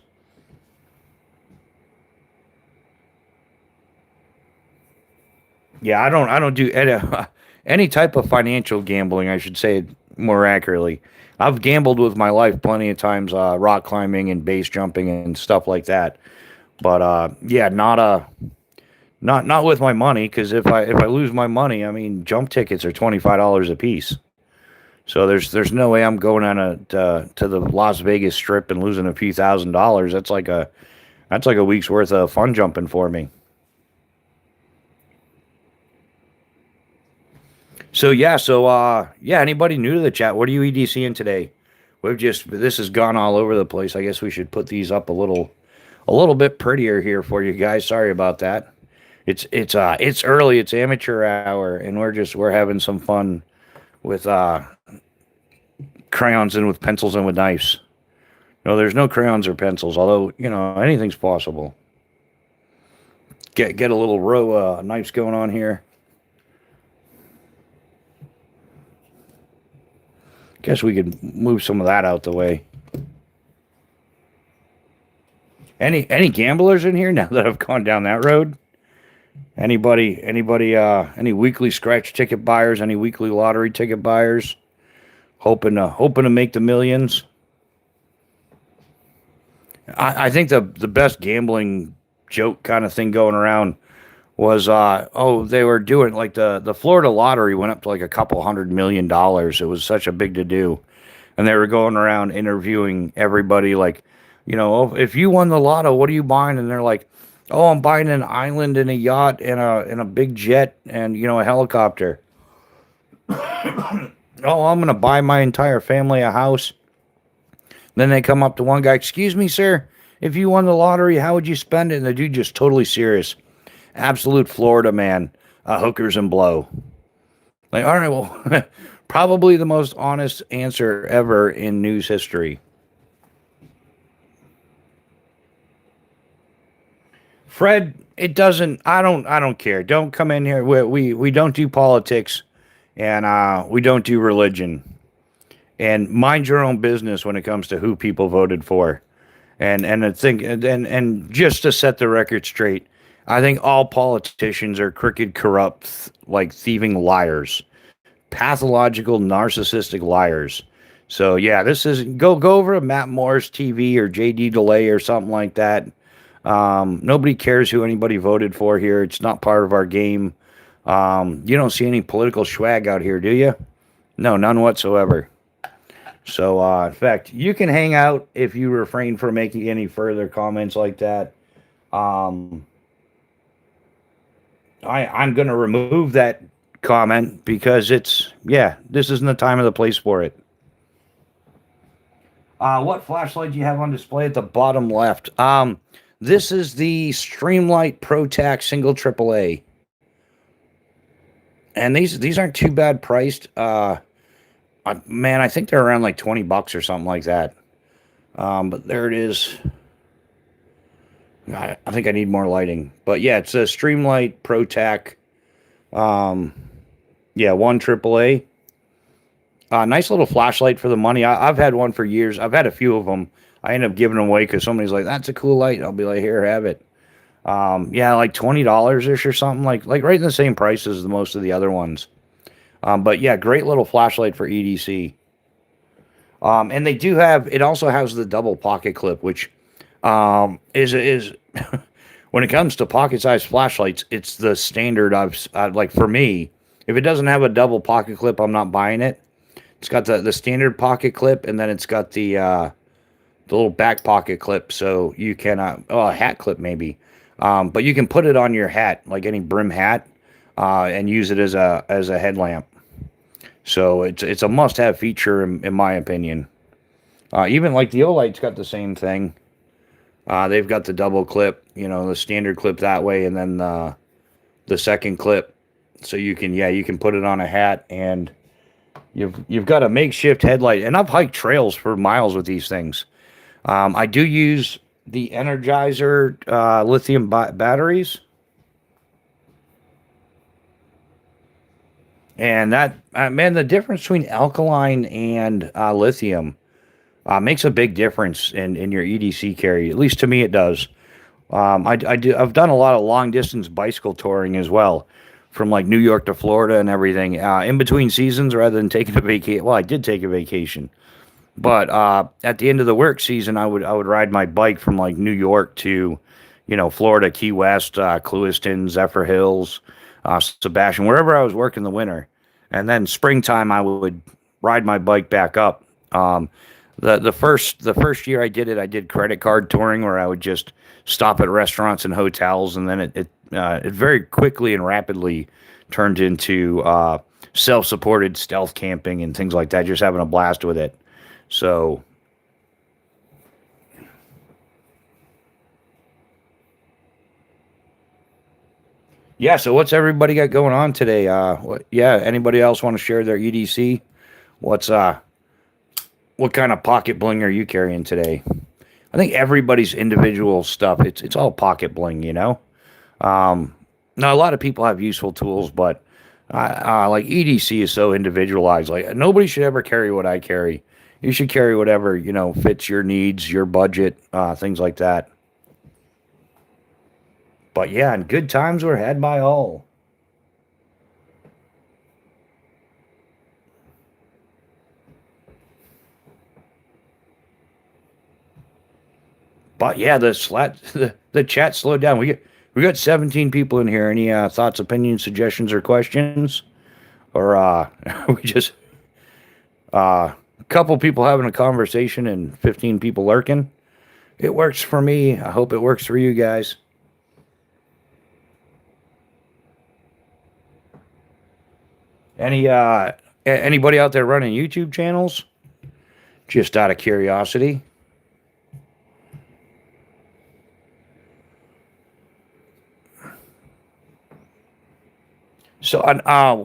Yeah, I don't do any type of financial gambling. I should say it more accurately. I've gambled with my life plenty of times, rock climbing and base jumping and stuff like that. But yeah, not with my money because if I lose my money, I mean jump tickets are $25 a piece. So there's no way I'm going on to the Las Vegas Strip and losing a few $1,000s. That's like a week's worth of fun jumping for me. So anybody new to the chat? What are you EDCing today? This has gone all over the place. I guess we should put these up a little bit prettier here for you guys. Sorry about that. It's early. It's amateur hour, and we're having some fun with crayons and with pencils and with knives. No, there's no crayons or pencils, although, anything's possible. Get a little row knives going on here. Guess we could move some of that out the way. Any gamblers in here now that I've gone down that road? Anybody, any weekly scratch ticket buyers, any weekly lottery ticket buyers, hoping to make the millions? I think the best gambling joke kind of thing going around was they were doing like the Florida lottery went up to like a couple $100 million. It was such a big to do, and they were going around interviewing everybody like, if you won the lotto, what are you buying? And they're like, oh, I'm buying an island and a yacht and a big jet and a helicopter. Oh, I'm gonna buy my entire family a house. Then they come up to one guy, excuse me, sir, if you won the lottery, how would you spend it? And the dude just totally serious. Absolute Florida man, hookers and blow. Like, all right, well, probably the most honest answer ever in news history. Fred, it doesn't. I don't care. Don't come in here. We don't do politics, and we don't do religion. And mind your own business when it comes to who people voted for. And I think and just to set the record straight, I think all politicians are crooked, corrupt, like thieving liars, pathological, narcissistic liars. So yeah, this is go over to Matt Moore's TV or JD Delay or something like that. Nobody cares who anybody voted for here. It's not part of our game. You don't see any political swag out here, do you? No, none whatsoever. So, in fact, you can hang out if you refrain from making any further comments like that. I'm going to remove that comment because this isn't the time or the place for it. What flashlight do you have on display at the bottom left? This is the Streamlight ProTac Single AAA. And these aren't too bad priced. Man, I think they're around like $20 or something like that. But there it is. I think I need more lighting. But yeah, it's a Streamlight ProTac. 1 AAA. Nice little flashlight for the money. I've had one for years. I've had a few of them. I end up giving them away because somebody's like, that's a cool light. I'll be like, here, have it. Like $20-ish or something. Like right in the same price as most of the other ones. But yeah, great little flashlight for EDC. And they do have, it also has the double pocket clip, which is when it comes to pocket-sized flashlights, it's the standard like for me. If it doesn't have a double pocket clip, I'm not buying it. It's got the standard pocket clip, and then it's got the little back pocket clip, so you can a hat clip maybe, but you can put it on your hat, like any brim hat, and use it as a headlamp. So it's a must-have feature in my opinion. Even like the Olight's got the same thing. They've got the double clip, the standard clip that way, and then the second clip, so you can put it on a hat, and you've got a makeshift headlight. And I've hiked trails for miles with these things. I do use the Energizer lithium batteries. And that, man, the difference between alkaline and lithium makes a big difference in your EDC carry. At least to me, it does. I've done a lot of long distance bicycle touring as well, from like New York to Florida and everything, in between seasons rather than taking a vacation. Well, I did take a vacation, but at the end of the work season, I would ride my bike from like New York to, Florida, Key West, Clewiston, Zephyr Hills, Sebastian, wherever I was working the winter. And then springtime, I would ride my bike back up. The first year I did credit card touring, where I would just stop at restaurants and hotels, and then it very quickly and rapidly turned into self-supported stealth camping and things like that, just having a blast with it. So yeah, so what's everybody got going on today? Anybody else want to share their EDC? What's what kind of pocket bling are you carrying today? I think everybody's individual stuff. It's all pocket bling, you know. Now a lot of people have useful tools, but like EDC is so individualized. Like nobody should ever carry what I carry. You should carry whatever fits your needs, your budget, things like that. But yeah, and good times were had by all. But yeah, the chat slowed down. We got 17 people in here. Any thoughts, opinions, suggestions, or questions? Or we just a couple people having a conversation and 15 people lurking? It works for me. I hope it works for you guys. Anybody out there running YouTube channels? Just out of curiosity. So,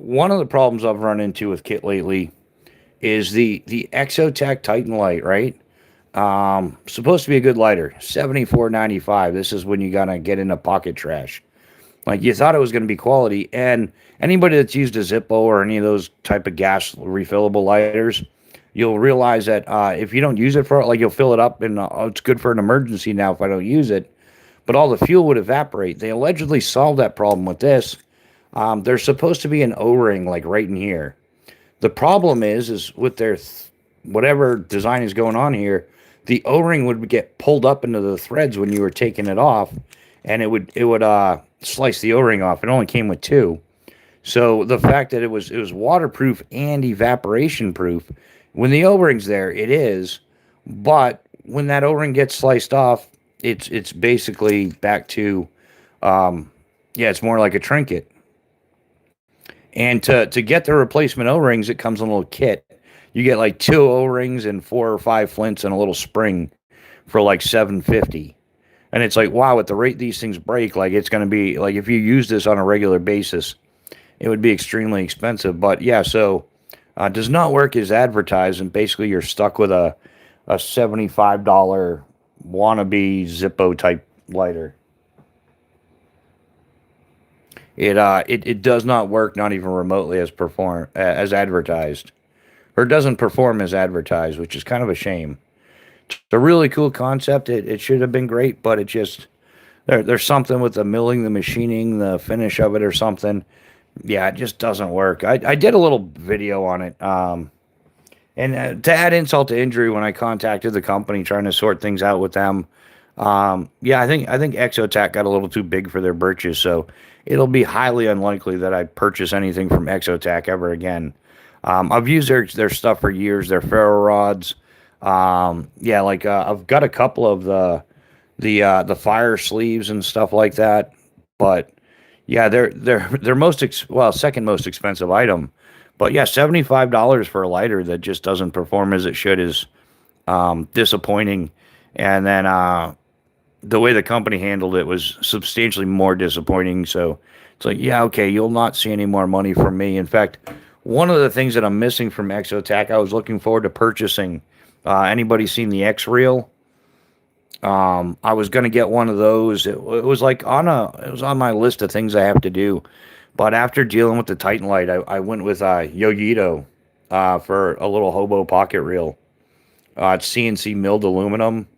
one of the problems I've run into with kit lately is the Exotech Titan light, right? Supposed to be a good lighter, 74.95. This is when you gotta get into pocket trash. Like you thought it was gonna be quality, and anybody that's used a Zippo or any of those type of gas refillable lighters, you'll realize that if you don't use it for like you'll fill it up and it's good for an emergency now if I don't use it, but all the fuel would evaporate. They allegedly solved that problem with this. There's supposed to be an O-ring like right in here. The problem is with their whatever design is going on here, the O-ring would get pulled up into the threads when you were taking it off, and it would slice the O-ring off. It only came with two, so the fact that it was waterproof and evaporation proof. When the O-ring's there, it is, but when that O-ring gets sliced off, it's basically back to, yeah, it's more like a trinket. And to get the replacement O-rings, it comes in a little kit. You get like two O-rings and 4 or 5 flints and a little spring for like 750. And it's like, wow, at the rate these things break, like it's going to be like if you use this on a regular basis, it would be extremely expensive. But yeah, so does not work as advertised, and basically you're stuck with a $75 wannabe Zippo type lighter. It does not work, not even remotely as advertised, or doesn't perform as advertised, which is kind of a shame. It's a really cool concept. It should have been great, but it just there's something with the milling, the machining, the finish of it, or something. Yeah, it just doesn't work. I did a little video on it, and to add insult to injury, when I contacted the company trying to sort things out with them, yeah, I think Exotech got a little too big for their britches, so it'll be highly unlikely that I purchase anything from Exotech ever again. I've used their stuff for years. Their ferro rods, yeah, like I've got a couple of the fire sleeves and stuff like that, but yeah, they're second most expensive item. But yeah, $75 for a lighter that just doesn't perform as it should is disappointing. And then the way the company handled it was substantially more disappointing. So it's like, yeah, okay, you'll not see any more money from me. In fact, one of the things that I'm missing from Exotech, I was looking forward to purchasing. Anybody seen the X Reel? I was gonna get one of those. It was like it was on my list of things I have to do. But after dealing with the Titan Light, I went with Yogito for a little hobo pocket reel. It's CNC milled aluminum.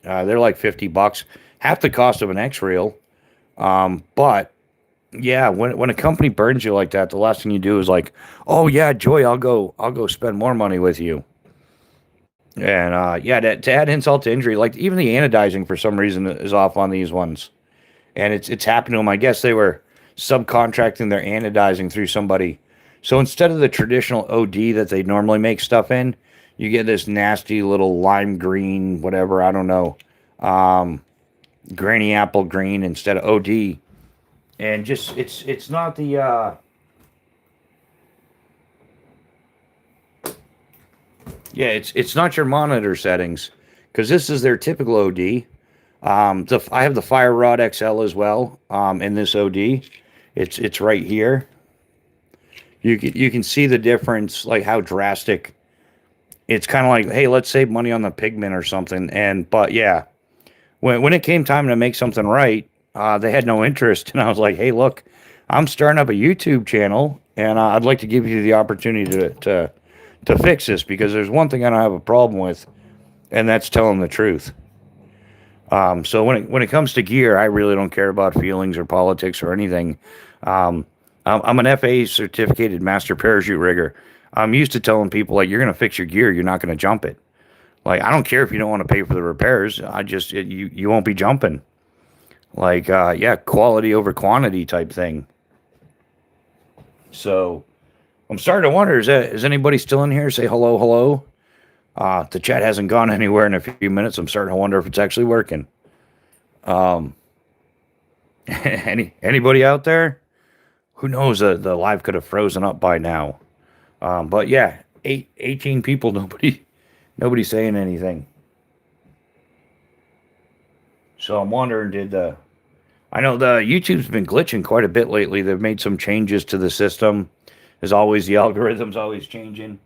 They're like $50, half the cost of an X Reel. But yeah, when a company burns you like that, the last thing you do is like, oh yeah, Joy, I'll go spend more money with you. And yeah, to add insult to injury, like even the anodizing for some reason is off on these ones, and it's happened to them. I guess they were subcontracting their anodizing through somebody. So instead of the traditional OD that they normally make stuff in, you get this nasty little lime green, whatever, I don't know, granny apple green instead of OD. And just it's not the yeah, it's not your monitor settings, because this is their typical OD. I have the Fire Rod XL as well. In this OD, it's right here. You can see the difference, like how drastic it's kind of like, hey, let's save money on the pigment or something. But yeah, when it came time to make something right, they had no interest. And I was like, hey, look, I'm starting up a YouTube channel, and I'd like to give you the opportunity to fix this, because there's one thing I don't have a problem with, and that's telling the truth. So when it comes to gear, I really don't care about feelings or politics or anything. I'm an FA certificated master parachute rigger. I'm used to telling people, like, you're going to fix your gear, you're not going to jump it. Like, I don't care if you don't want to pay for the repairs. You won't be jumping. Like, yeah, quality over quantity type thing. So I'm starting to wonder, is anybody still in here? Say hello, hello. The chat hasn't gone anywhere in a few minutes. I'm starting to wonder if it's actually working. Anybody out there? Who knows? The live could have frozen up by now. But yeah, 18 people. Nobody saying anything. So I'm wondering, I know the YouTube's been glitching quite a bit lately. They've made some changes to the system. As always, the algorithm's always changing.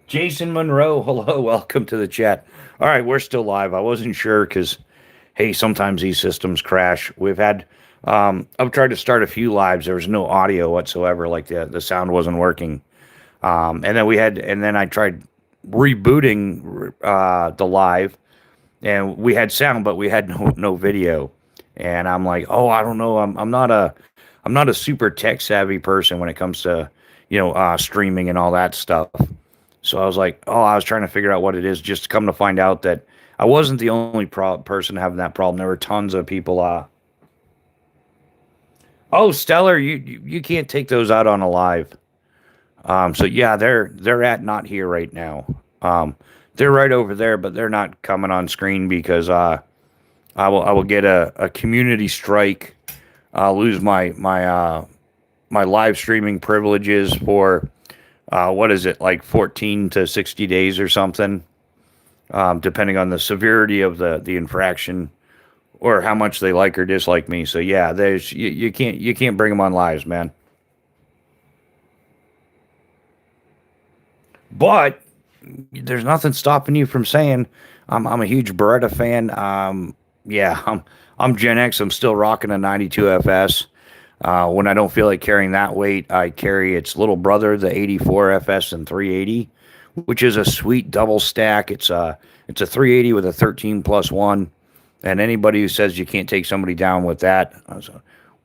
Jason Monroe, hello, welcome to the chat. All right, we're still live. I wasn't sure because, hey, sometimes these systems crash. I've tried to start a few lives. There was no audio whatsoever. Like the sound wasn't working. And then I tried rebooting the live, and we had sound, but we had no video. And I'm like, oh, I don't know. I'm not a super tech savvy person when it comes to streaming and all that stuff. So I was like, I was trying to figure out what it is. Just to come to find out that I wasn't the only person having that problem. There were tons of people. Oh, Stellar, you can't take those out on a live. So yeah, they're at not here right now. They're right over there, but they're not coming on screen because I will get a community strike. I'll lose my live streaming privileges for what is it, like 14 to 60 days or something, depending on the severity of the infraction or how much they like or dislike me. So yeah, you can't bring them on lives, man. But there's nothing stopping you from saying I'm a huge Beretta fan. Yeah, I'm Gen X. I'm still rocking a 92 FS. When I don't feel like carrying that weight, I carry its little brother, the 84 FS and 380, which is a sweet double stack. It's a 380 with a 13+1. And anybody who says you can't take somebody down with that,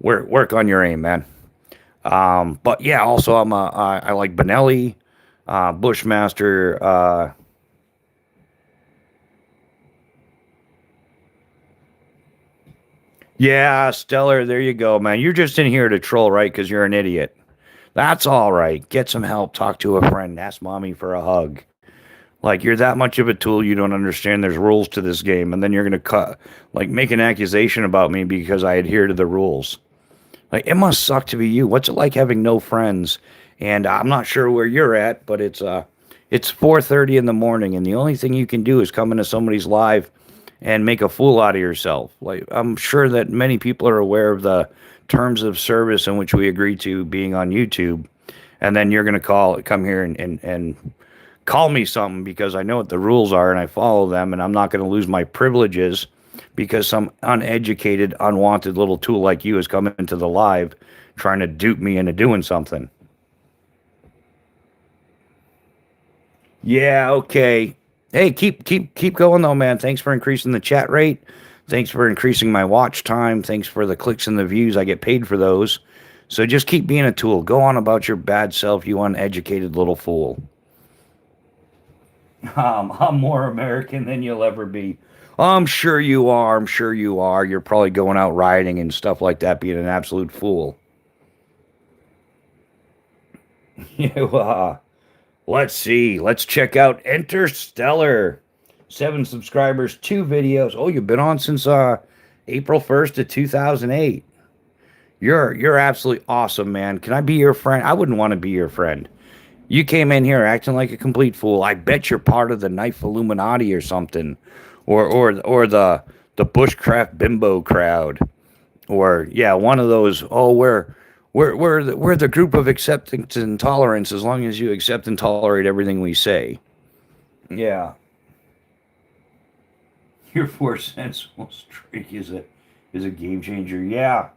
work on your aim, man. But yeah, also I like Benelli, Bushmaster. Yeah, Stellar, there you go, man. You're just in here to troll, right? Because you're an idiot. That's all right. Get some help. Talk to a friend. Ask mommy for a hug. Like, you're that much of a tool, you don't understand there's rules to this game, and then you're going to make an accusation about me because I adhere to the rules. Like, it must suck to be you. What's it like having no friends? And I'm not sure where you're at, but it's 4:30 in the morning, and the only thing you can do is come into somebody's live and make a fool out of yourself. Like, I'm sure that many people are aware of the terms of service in which we agree to being on YouTube, and then you're going to come here and call me something because I know what the rules are and I follow them, and I'm not going to lose my privileges because some uneducated, unwanted little tool like you has come into the live trying to dupe me into doing something. Yeah, okay. Hey, keep going though, man. Thanks for increasing the chat rate. Thanks for increasing my watch time. Thanks for the clicks and the views. I get paid for those. So just keep being a tool. Go on about your bad self, you uneducated little fool. I'm more American than you'll ever be. I'm sure you are. I'm sure you are. You're probably going out riding and stuff like that, being an absolute fool. Let's see. Let's check out Interstellar. 7 subscribers, 2 videos. Oh, you've been on since April 1st of 2008. You're absolutely awesome, man. Can I be your friend? I wouldn't want to be your friend. You came in here acting like a complete fool. I bet you're part of the Knife Illuminati or something, or the Bushcraft Bimbo crowd, or yeah, one of those. Oh, we're we're the group of acceptance and tolerance as long as you accept and tolerate everything we say. Yeah. Your 4 cents streak is a game changer. Yeah.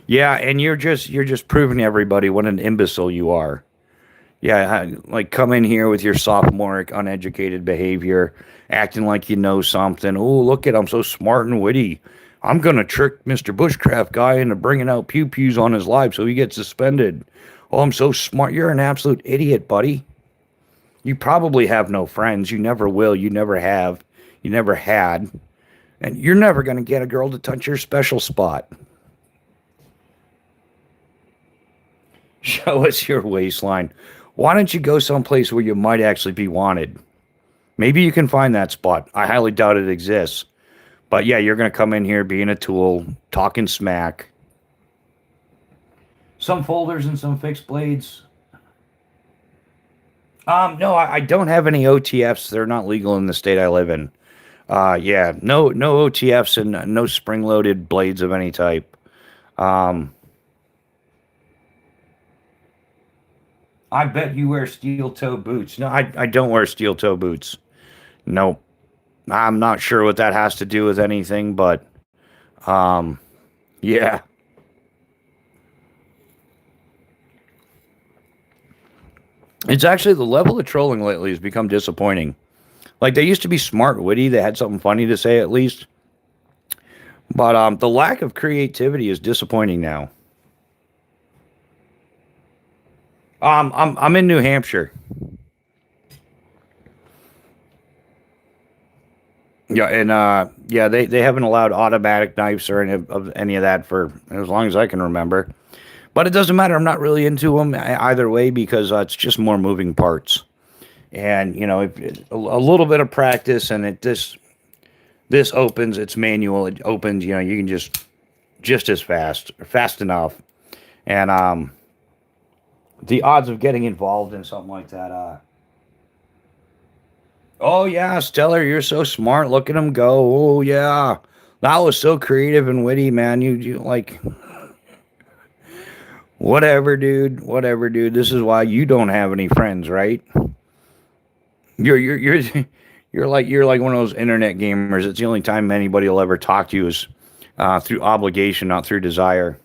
Yeah, and you're just proving to everybody what an imbecile you are. Yeah, like come in here with your sophomoric, uneducated behavior, acting like you know something. Oh, look at I'm so smart and witty. I'm gonna trick Mr. Bushcraft guy into bringing out pew pews on his live so he gets suspended. Oh, I'm so smart. You're an absolute idiot, buddy. You probably have no friends. You never will. You never have. You never had. And you're never gonna get a girl to touch your special spot. Show us your waistline. Why don't you go someplace where you might actually be wanted? Maybe you can find that spot. I highly doubt it exists. But yeah, you're going to come in here being a tool, talking smack. Some folders and some fixed blades. No, I don't have any OTFs. They're not legal in the state I live in. Yeah, no OTFs and no spring-loaded blades of any type. Um, I bet you wear steel toe boots. No, I don't wear steel toe boots. Nope. I'm not sure what that has to do with anything, but um, yeah. It's actually the level of trolling lately has become disappointing. Like they used to be smart, witty, they had something funny to say at least. But the lack of creativity is disappointing now. I'm in New Hampshire. Yeah, and yeah, they haven't allowed automatic knives or any of that for as long as I can remember. But it doesn't matter. I'm not really into them either way because it's just more moving parts. And you know, a little bit of practice, and this opens. It's manual. It opens. You know, you can just as fast enough. And the odds of getting involved in something like that. Oh yeah, Stellar, you're so smart. Look at him go. Oh yeah, that was so creative and witty, man. You like whatever, dude. Whatever, dude. This is why you don't have any friends, right? You're you're like one of those internet gamers. It's the only time anybody will ever talk to you is through obligation, not through desire.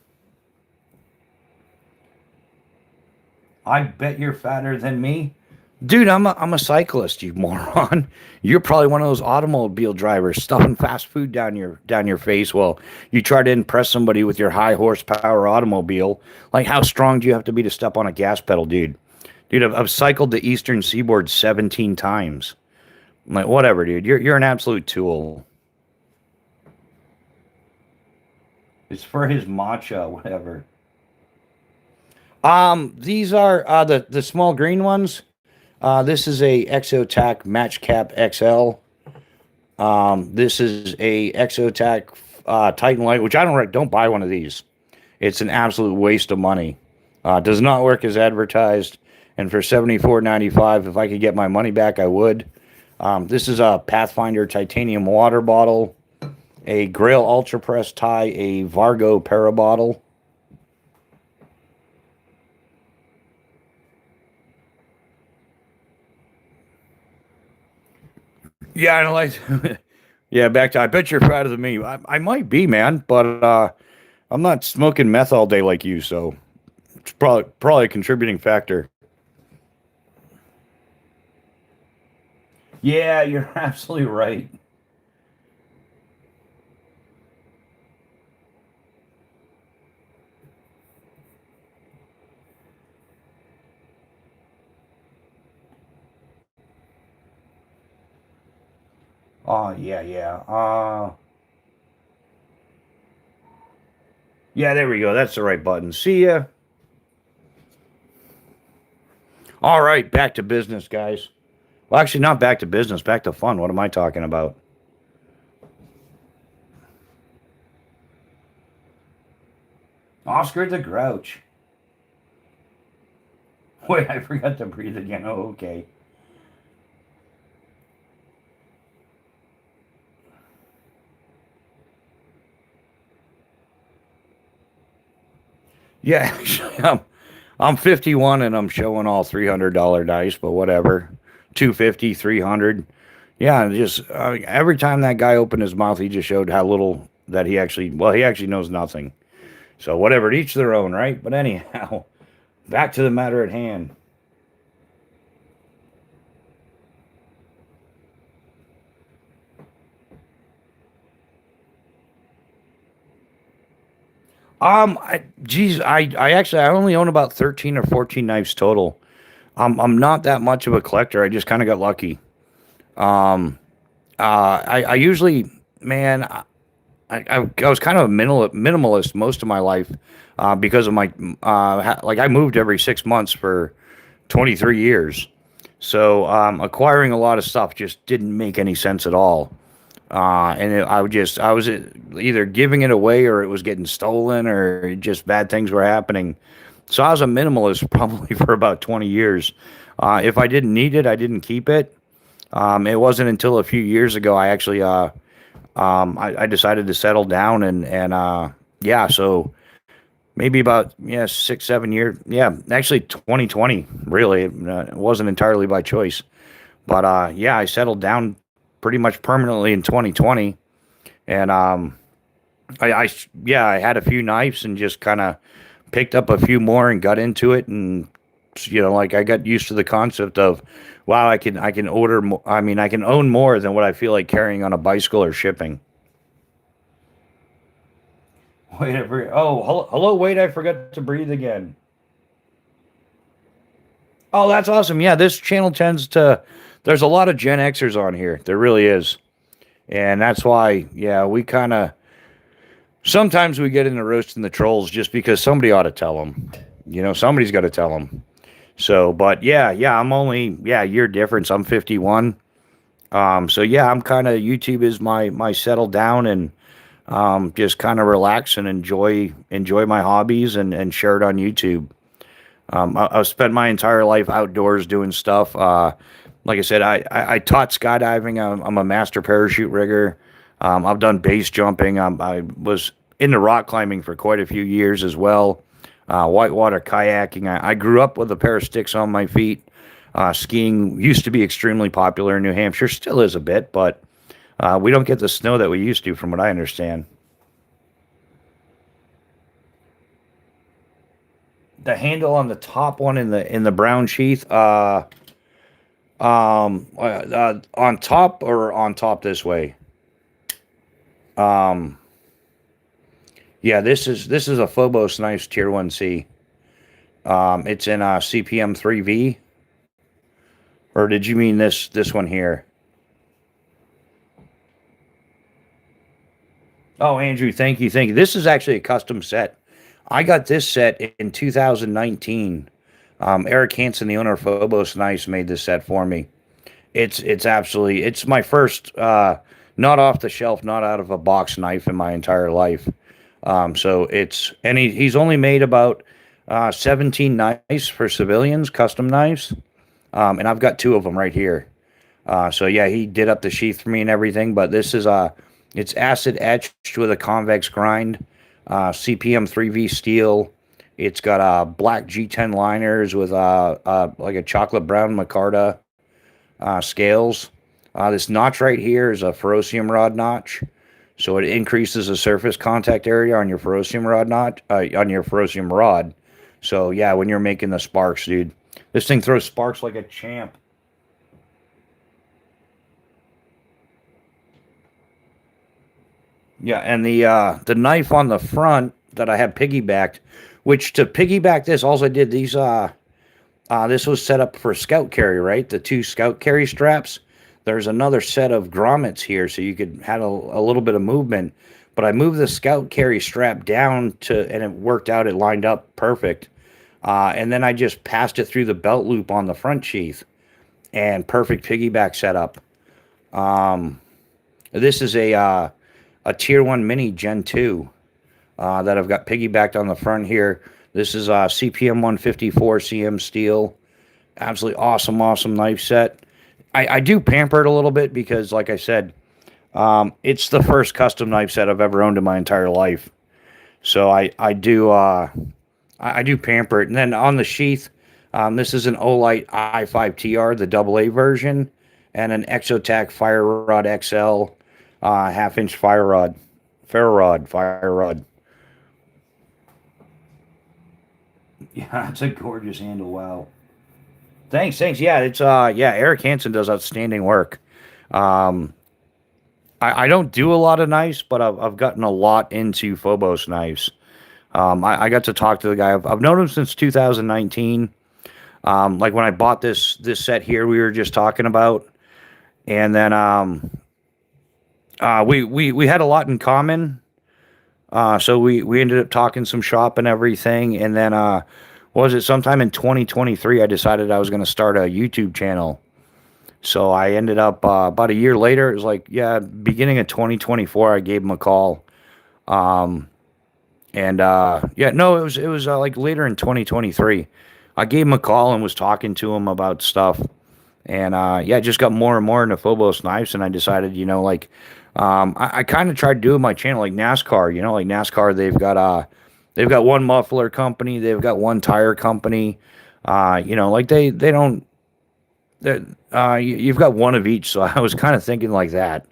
I bet you're fatter than me. Dude, I'm a cyclist, you moron. You're probably one of those automobile drivers stuffing fast food down your face while you try to impress somebody with your high horsepower automobile. Like, how strong do you have to be to step on a gas pedal, dude? Dude, I've cycled the Eastern Seaboard 17 times. I'm like, whatever, dude. You're an absolute tool. It's for his matcha, whatever. These are the small green ones. This is a Exotac Match Cap XL. This is a Exotac Titan Light, which I don't buy one of these. It's an absolute waste of money. Does not work as advertised. And for $74.95, if I could get my money back, I would. This is a Pathfinder titanium water bottle, a Grail Ultra Press tie, a Vargo Para bottle. Yeah, I don't like. Yeah, back to. I bet you're fatter than me. I might be, man, but I'm not smoking meth all day like you, so it's probably a contributing factor. Yeah, you're absolutely right. Oh yeah, yeah. Yeah, there we go. That's the right button. See ya. All right, back to business, guys. Well, actually, not back to business, back to fun. What am I talking about? Oscar the Grouch. Wait, I forgot to breathe again. Oh, okay. Yeah, actually, I'm 51 and I'm showing all $300 dice, but whatever. 250, 300. Yeah, just every time that guy opened his mouth, he just showed how little that he actually knows nothing. So whatever, to each their own, right? But anyhow, back to the matter at hand. I only own about 13 or 14 knives total. I'm not that much of a collector. I just kind of got lucky. Um, I usually, man, I was kind of a minimalist most of my life, because of my, like I moved every 6 months for 23 years. So, acquiring a lot of stuff just didn't make any sense at all. I was either giving it away or it was getting stolen or just bad things were happening. So I was a minimalist probably for about 20 years. If I didn't need it, I didn't keep it. It wasn't until a few years ago I actually I decided to settle down and yeah, so maybe about, yeah, 6 7 years, yeah, actually 2020, really. It wasn't entirely by choice, but yeah, I settled down pretty much permanently in 2020. And I yeah, I had a few knives and just kind of picked up a few more and got into it. And like I got used to the concept of, wow, I can order I mean, I can own more than what I feel like carrying on a bicycle or shipping. Wait, oh, hello, wait, I forgot to breathe again. Oh, that's awesome. Yeah, this channel tends to, there's a lot of Gen Xers on here. There really is. And that's why, yeah, we kind of, sometimes we get into roasting the trolls just because somebody ought to tell them. Somebody's got to tell them. So, but yeah, I'm only, yeah, year difference. I'm 51. So yeah, I'm kind of, YouTube is my settle down and just kind of relax and enjoy my hobbies and share it on YouTube. I've spent my entire life outdoors doing stuff. Like I said, I taught skydiving. I'm a master parachute rigger. I've done base jumping. I was into rock climbing for quite a few years as well. Whitewater kayaking. I grew up with a pair of sticks on my feet. Skiing used to be extremely popular in New Hampshire. Still is a bit, but we don't get the snow that we used to, from what I understand. The handle on the top one in the brown sheath, on top or on top this way. Um, yeah, this is a Phobos Knives Tier 1C. It's in CPM 3V, or did you mean this one here? Oh, Andrew, thank you, thank you. This is actually a custom set. I got this set in 2019. Eric Hansen, the owner of Phobos Knives, made this set for me. It's my first not off the shelf, not out of a box knife in my entire life. So he's only made about 17 knives for civilians, custom knives, and I've got two of them right here. So yeah, he did up the sheath for me and everything. But this is it's acid etched with a convex grind, CPM 3V steel. It's got black G10 liners with like a chocolate brown micarta scales. This notch right here is a ferrocium rod notch, so it increases the surface contact area on your ferrocium rod rod. So yeah, when you're making the sparks, dude, this thing throws sparks like a champ. Yeah, and the knife on the front that I have piggybacked, which to piggyback this, all I did this was set up for scout carry, right? The two scout carry straps. There's another set of grommets here, so you could have a little bit of movement. But I moved the scout carry strap down and it worked out. It lined up perfect. And then I just passed it through the belt loop on the front sheath, and perfect piggyback setup. Um, this is a Tier 1 Mini Gen 2 that I've got piggybacked on the front here. This is CPM 154 CM steel. Absolutely awesome knife set. I do pamper it a little bit because, like I said, it's the first custom knife set I've ever owned in my entire life. So I I do pamper it. And then on the sheath, this is an Olight i5TR, the AA version, and an Exotac Fire Rod XL, half-inch fire rod, fire rod. Yeah, it's a gorgeous handle. Wow. Thanks. Yeah, Eric Hansen does outstanding work. Um, I don't do a lot of knives, but I've gotten a lot into Phobos knives. I got to talk to the guy. I've known him since 2019. Like when I bought this set here, we were just talking about, and then we had a lot in common. So we ended up talking some shop and everything, and then was it sometime in 2023? I decided I was going to start a YouTube channel. So I ended up about a year later. It was like beginning of 2024. I gave him a call. And no, it was like later in 2023. I gave him a call and was talking to him about stuff. And I just got more and more into Phobos knives, and I decided, I kind of tried doing my channel like NASCAR. Like NASCAR, they've got one muffler company, they've got one tire company. Like they don't. You've got one of each. So I was kind of thinking like that.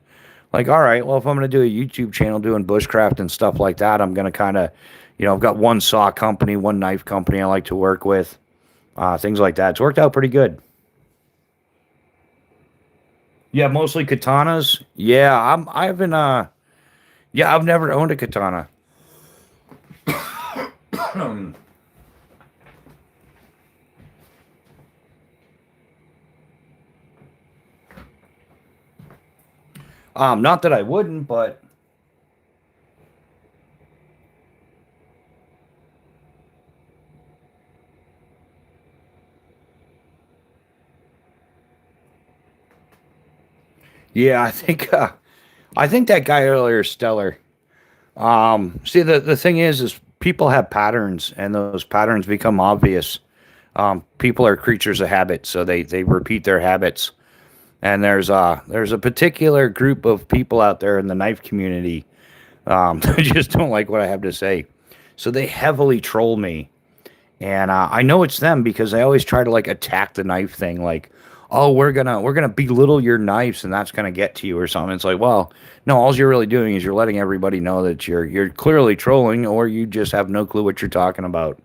Like, all right, well, if I'm going to do a YouTube channel doing bushcraft and stuff like that, I'm going to kind of, I've got one saw company, one knife company I like to work with, things like that. It's worked out pretty good. Yeah, mostly katanas. Yeah, I've never owned a katana. Not that I wouldn't, but yeah, I think that guy earlier is stellar. See, the thing is people have patterns, and those patterns become obvious. People are creatures of habit, so they repeat their habits. And there's a particular group of people out there in the knife community that just don't like what I have to say, so they heavily troll me. And I know it's them because they always try to like attack the knife thing, like, oh, we're gonna belittle your knives, and that's gonna get to you or something. It's like, well, no, all you're really doing is you're letting everybody know that you're clearly trolling, or you just have no clue what you're talking about.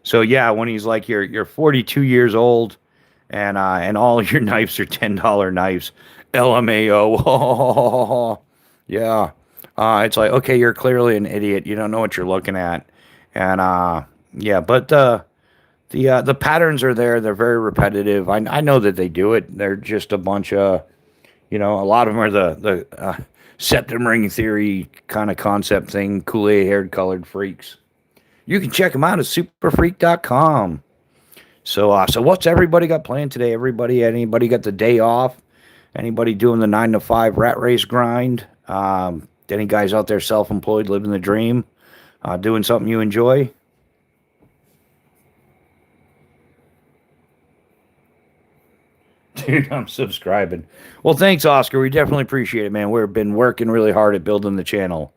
So yeah, when he's like, you're 42 years old, and all your knives are $10 knives, LMAO. Yeah, it's like, okay, you're clearly an idiot. You don't know what you're looking at, and yeah, but the patterns are there. They're very repetitive. I know that they do it. They're just a bunch of, a lot of them are the septum ring theory kind of concept thing, Kool-Aid haired colored freaks. You can check them out at superfreak.com. So what's everybody got planned today? Anybody got the day off? Anybody doing the 9 to 5 rat race grind? Any guys out there self-employed, living the dream, doing something you enjoy? Dude, I'm subscribing. Well, thanks, Oscar. We definitely appreciate it, man. We've been working really hard at building the channel,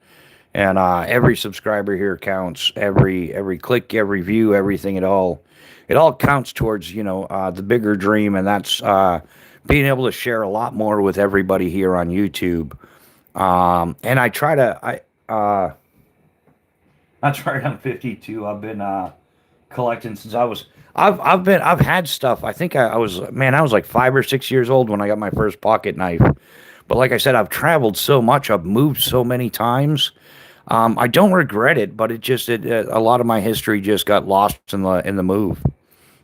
and every subscriber here counts. Every click, every view, everything. It all counts towards the bigger dream, and that's being able to share a lot more with everybody here on YouTube. And I try to that's right. I'm 52. I've been collecting since I've had stuff. I think I was like 5 or 6 years old when I got my first pocket knife. But like I said, I've traveled so much. I've moved so many times. I don't regret it, but a lot of my history just got lost in the move.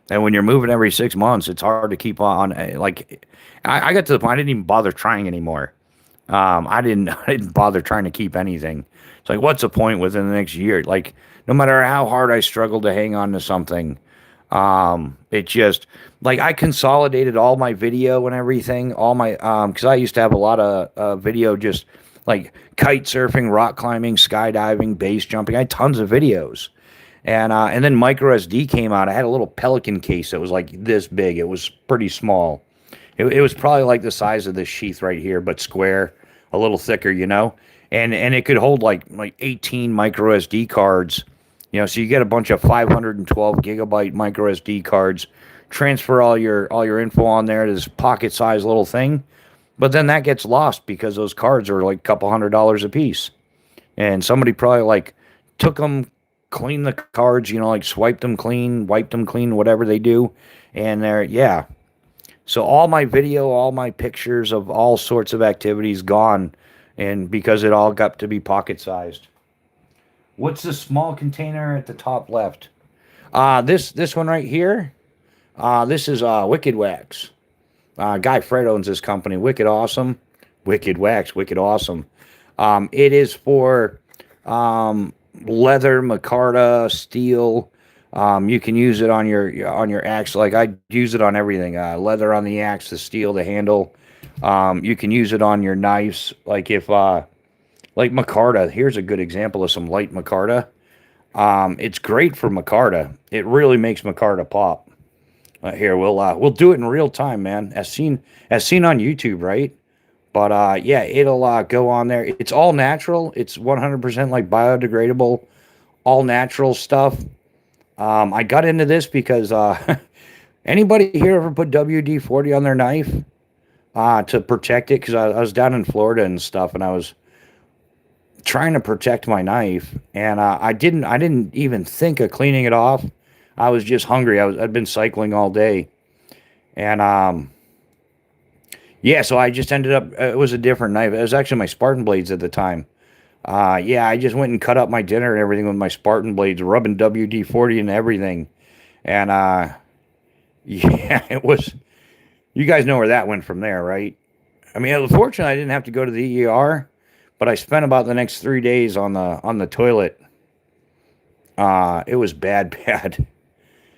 And when you're moving every 6 months, it's hard to keep on. Like, I got to the point I didn't even bother trying anymore. I didn't bother trying to keep anything. It's like, what's the point within the next year? Like, no matter how hard I struggled to hang on to something, it just, like, I consolidated all my video and everything, all my, because I used to have a lot of video, just like kite surfing, rock climbing, skydiving, base jumping. I had tons of videos. And then micro SD came out. I had a little Pelican case that was like this big. It was pretty small. It was probably like the size of this sheath right here, but square, a little thicker, and it could hold like 18 micro SD cards, So you get a bunch of 512 gigabyte micro SD cards, transfer all your info on there to this pocket sized little thing, but then that gets lost because those cards are like a couple $100 a piece, and somebody probably like took them, cleaned the cards, like swiped them clean, wiped them clean, whatever they do, and they're yeah. So all my video, all my pictures of all sorts of activities gone, and because it all got to be pocket sized. What's the small container at the top left? This one right here. This is Wicked Wax. Guy Fred owns this company. Wicked awesome. Wicked Wax. Wicked awesome. It is for leather, micarta, steel. You can use it on your axe. Like I use it on everything. Leather on the axe, the steel, the handle. You can use it on your knives. Like if like micarta. Here's a good example of some light micarta. It's great for micarta. It really makes micarta pop. Here we'll do it in real time, man. As seen on YouTube, right? But yeah, it'll go on there. It's all natural. It's 100% like biodegradable, all natural stuff. I got into this because anybody here ever put WD-40 on their knife to protect it? Because I was down in Florida and stuff, and I was trying to protect my knife, and I didn't even think of cleaning it off. I was just hungry. I'd been cycling all day, and yeah, so I just ended up. It was a different knife. It was actually my Spartan blades at the time. Yeah, I just went and cut up my dinner and everything with my Spartan blades, rubbing WD-40 and everything, and yeah, it was. You guys know where that went from there, right? I mean, unfortunately, I didn't have to go to the ER, but I spent about the next 3 days on the toilet. It was bad, bad.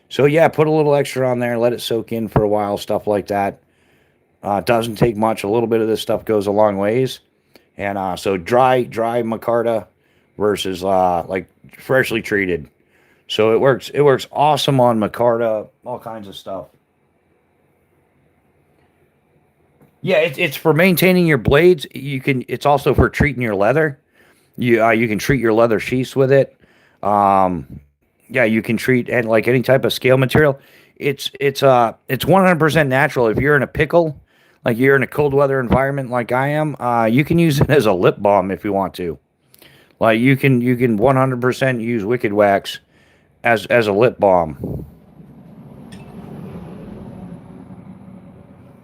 So yeah, put a little extra on there, let it soak in for a while, stuff like that. It doesn't take much. A little bit of this stuff goes a long ways. And so dry micarta versus like freshly treated. So it works awesome on micarta, all kinds of stuff. Yeah, it's for maintaining your blades. It's also for treating your leather. You can treat your leather sheaths with it. Yeah, you can treat and like any type of scale material. It's 100% natural. If you're in a pickle, like you're in a cold weather environment like I am, you can use it as a lip balm if you want to. Like you can 100% use Wicked Wax as a lip balm.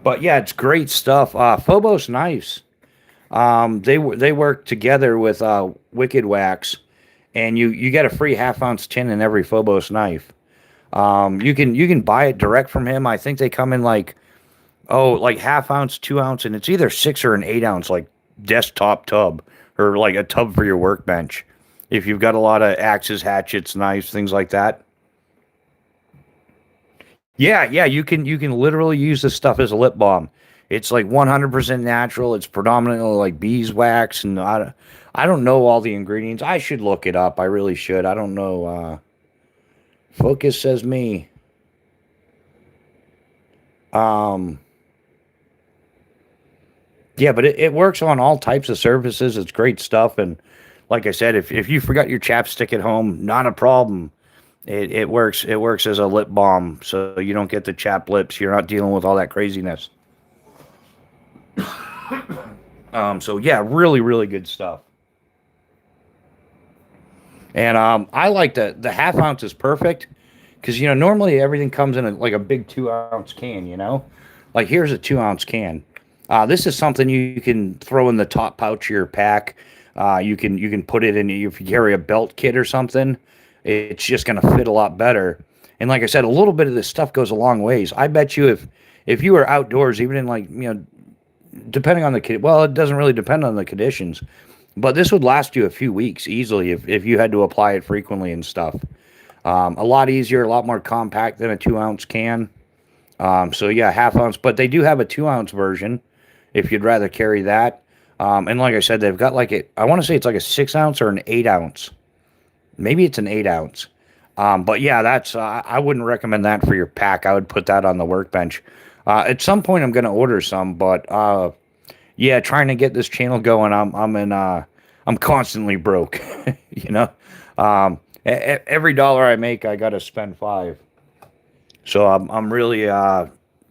But yeah, it's great stuff. Phobos knives. They work together with Wicked Wax, and you get a free half-ounce tin in every Phobos knife. You can buy it direct from him. I think they come in like half ounce, 2 ounce, and it's either 6 or an 8 ounce like desktop tub or like a tub for your workbench. If you've got a lot of axes, hatchets, knives, things like that. Yeah, you can literally use this stuff as a lip balm. It's like 100% natural. It's predominantly like beeswax, and I don't know all the ingredients. I should look it up. I really should. I don't know. Focus says me. Yeah, but it works on all types of surfaces. It's great stuff, and like I said, if you forgot your chapstick at home, not a problem. It works. It works as a lip balm, so you don't get the chapped lips. You're not dealing with all that craziness. So yeah, really, really good stuff. And I like the half ounce is perfect because normally everything comes in like a big 2 ounce can. Like here's a 2 ounce can. This is something you can throw in the top pouch of your pack. You can put it in if you carry a belt kit or something. It's just going to fit a lot better. And like I said, a little bit of this stuff goes a long ways. I bet you if you were outdoors, even in like, depending on well, it doesn't really depend on the conditions, but this would last you a few weeks easily if you had to apply it frequently and stuff. A lot easier, a lot more compact than a 2 ounce can. So yeah, half ounce, but they do have a 2 ounce version if you'd rather carry that. And like I said, they've got I want to say it's like a 6 ounce or an 8 ounce. Maybe it's an 8 ounce. But yeah, I wouldn't recommend that for your pack. I would put that on the workbench. At some point I'm going to order some, but yeah, trying to get this channel going, I'm constantly broke, and Every dollar I make, I got to spend five. So I'm really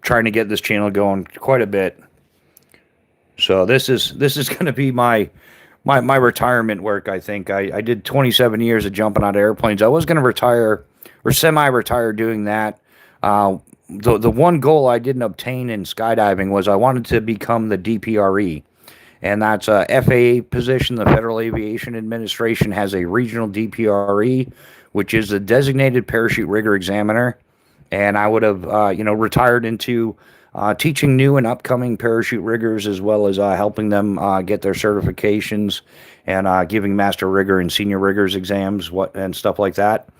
trying to get this channel going quite a bit. So this is going to be my retirement work. I think I did 27 years of jumping out of airplanes. I was going to retire or semi-retire doing that. Uh, the one goal I didn't obtain in skydiving was I wanted to become the DPRE, and that's a FAA position. The Federal Aviation Administration has a regional DPRE, which is a designated parachute rigger examiner, and I would have retired into teaching new and upcoming parachute riggers, as well as helping them get their certifications and giving master rigger and senior riggers exams and stuff like that.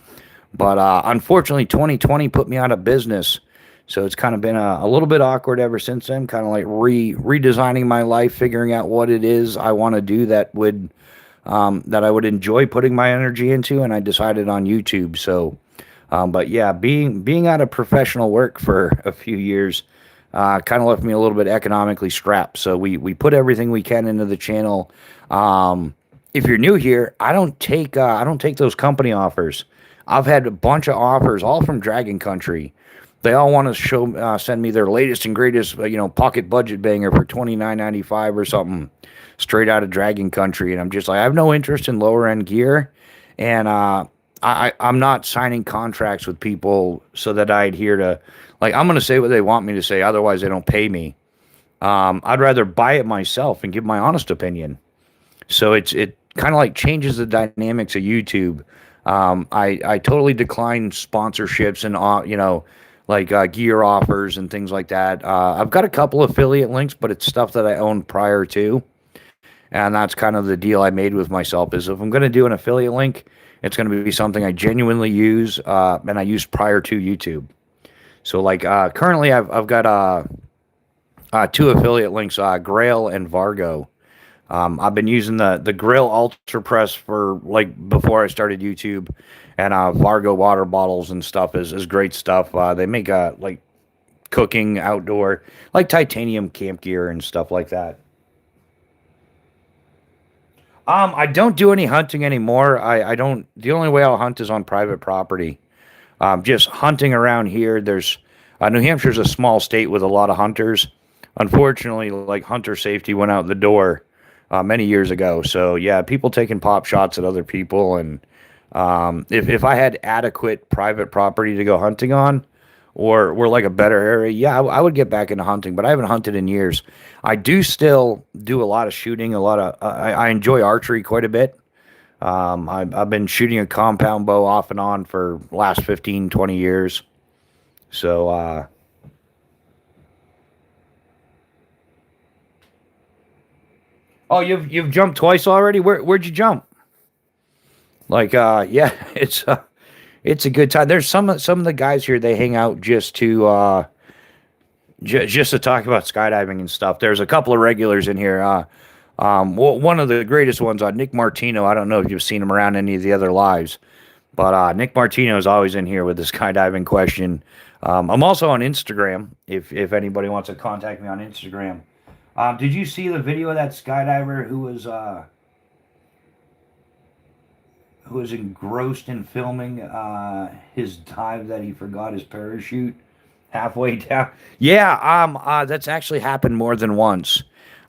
But unfortunately, 2020 put me out of business. So it's kind of been a little bit awkward ever since then, kind of like redesigning my life, figuring out what it is I want to do that I would enjoy putting my energy into, and I decided on YouTube. So, but yeah, being out of professional work for a few years kind of left me a little bit economically strapped. So we put everything we can into the channel. If you're new here, I don't take those company offers. I've had a bunch of offers, all from Dragon Country. They all want to send me their latest and greatest, pocket budget banger for $29.95 or something, straight out of Dragon Country. And I'm just like, I have no interest in lower end gear, and I'm not signing contracts with people so that I adhere to. Like, I'm going to say what they want me to say, otherwise they don't pay me. I'd rather buy it myself and give my honest opinion. So it kind of like changes the dynamics of YouTube. I totally decline sponsorships and gear offers and things like that. I've got a couple affiliate links, but it's stuff that I owned prior to, and that's kind of the deal I made with myself. Is if I'm going to do an affiliate link, it's going to be something I genuinely use and I used prior to YouTube. So like currently I've got two affiliate links, Grail and Vargo. I've been using the Grail Ultra Press for like before I started YouTube, and Vargo water bottles and stuff is great stuff. They make like cooking outdoor, like titanium camp gear and stuff like that. I don't do any hunting anymore. I don't. The only way I'll hunt is on private property. Just hunting around here. There's New Hampshire's a small state with a lot of hunters. Unfortunately, like hunter safety went out the door many years ago. So yeah, people taking pop shots at other people, and if I had adequate private property to go hunting on, or were like a better area, yeah, I would get back into hunting. But I haven't hunted in years. I do still do a lot of shooting. I enjoy archery quite a bit. I've been shooting a compound bow off and on for last 15, 20 years. So, oh, you've jumped twice already? Where'd you jump? Like, yeah, it's a good time. There's some of the guys here, they hang out just to talk about skydiving and stuff. There's a couple of regulars in here. One of the greatest ones, Nick Martino. I don't know if you've seen him around any of the other lives, but Nick Martino is always in here with the skydiving question. I'm also on Instagram. If anybody wants to contact me on Instagram. Did you see the video of that skydiver who was engrossed in filming his dive that he forgot his parachute halfway down? Yeah, that's actually happened more than once.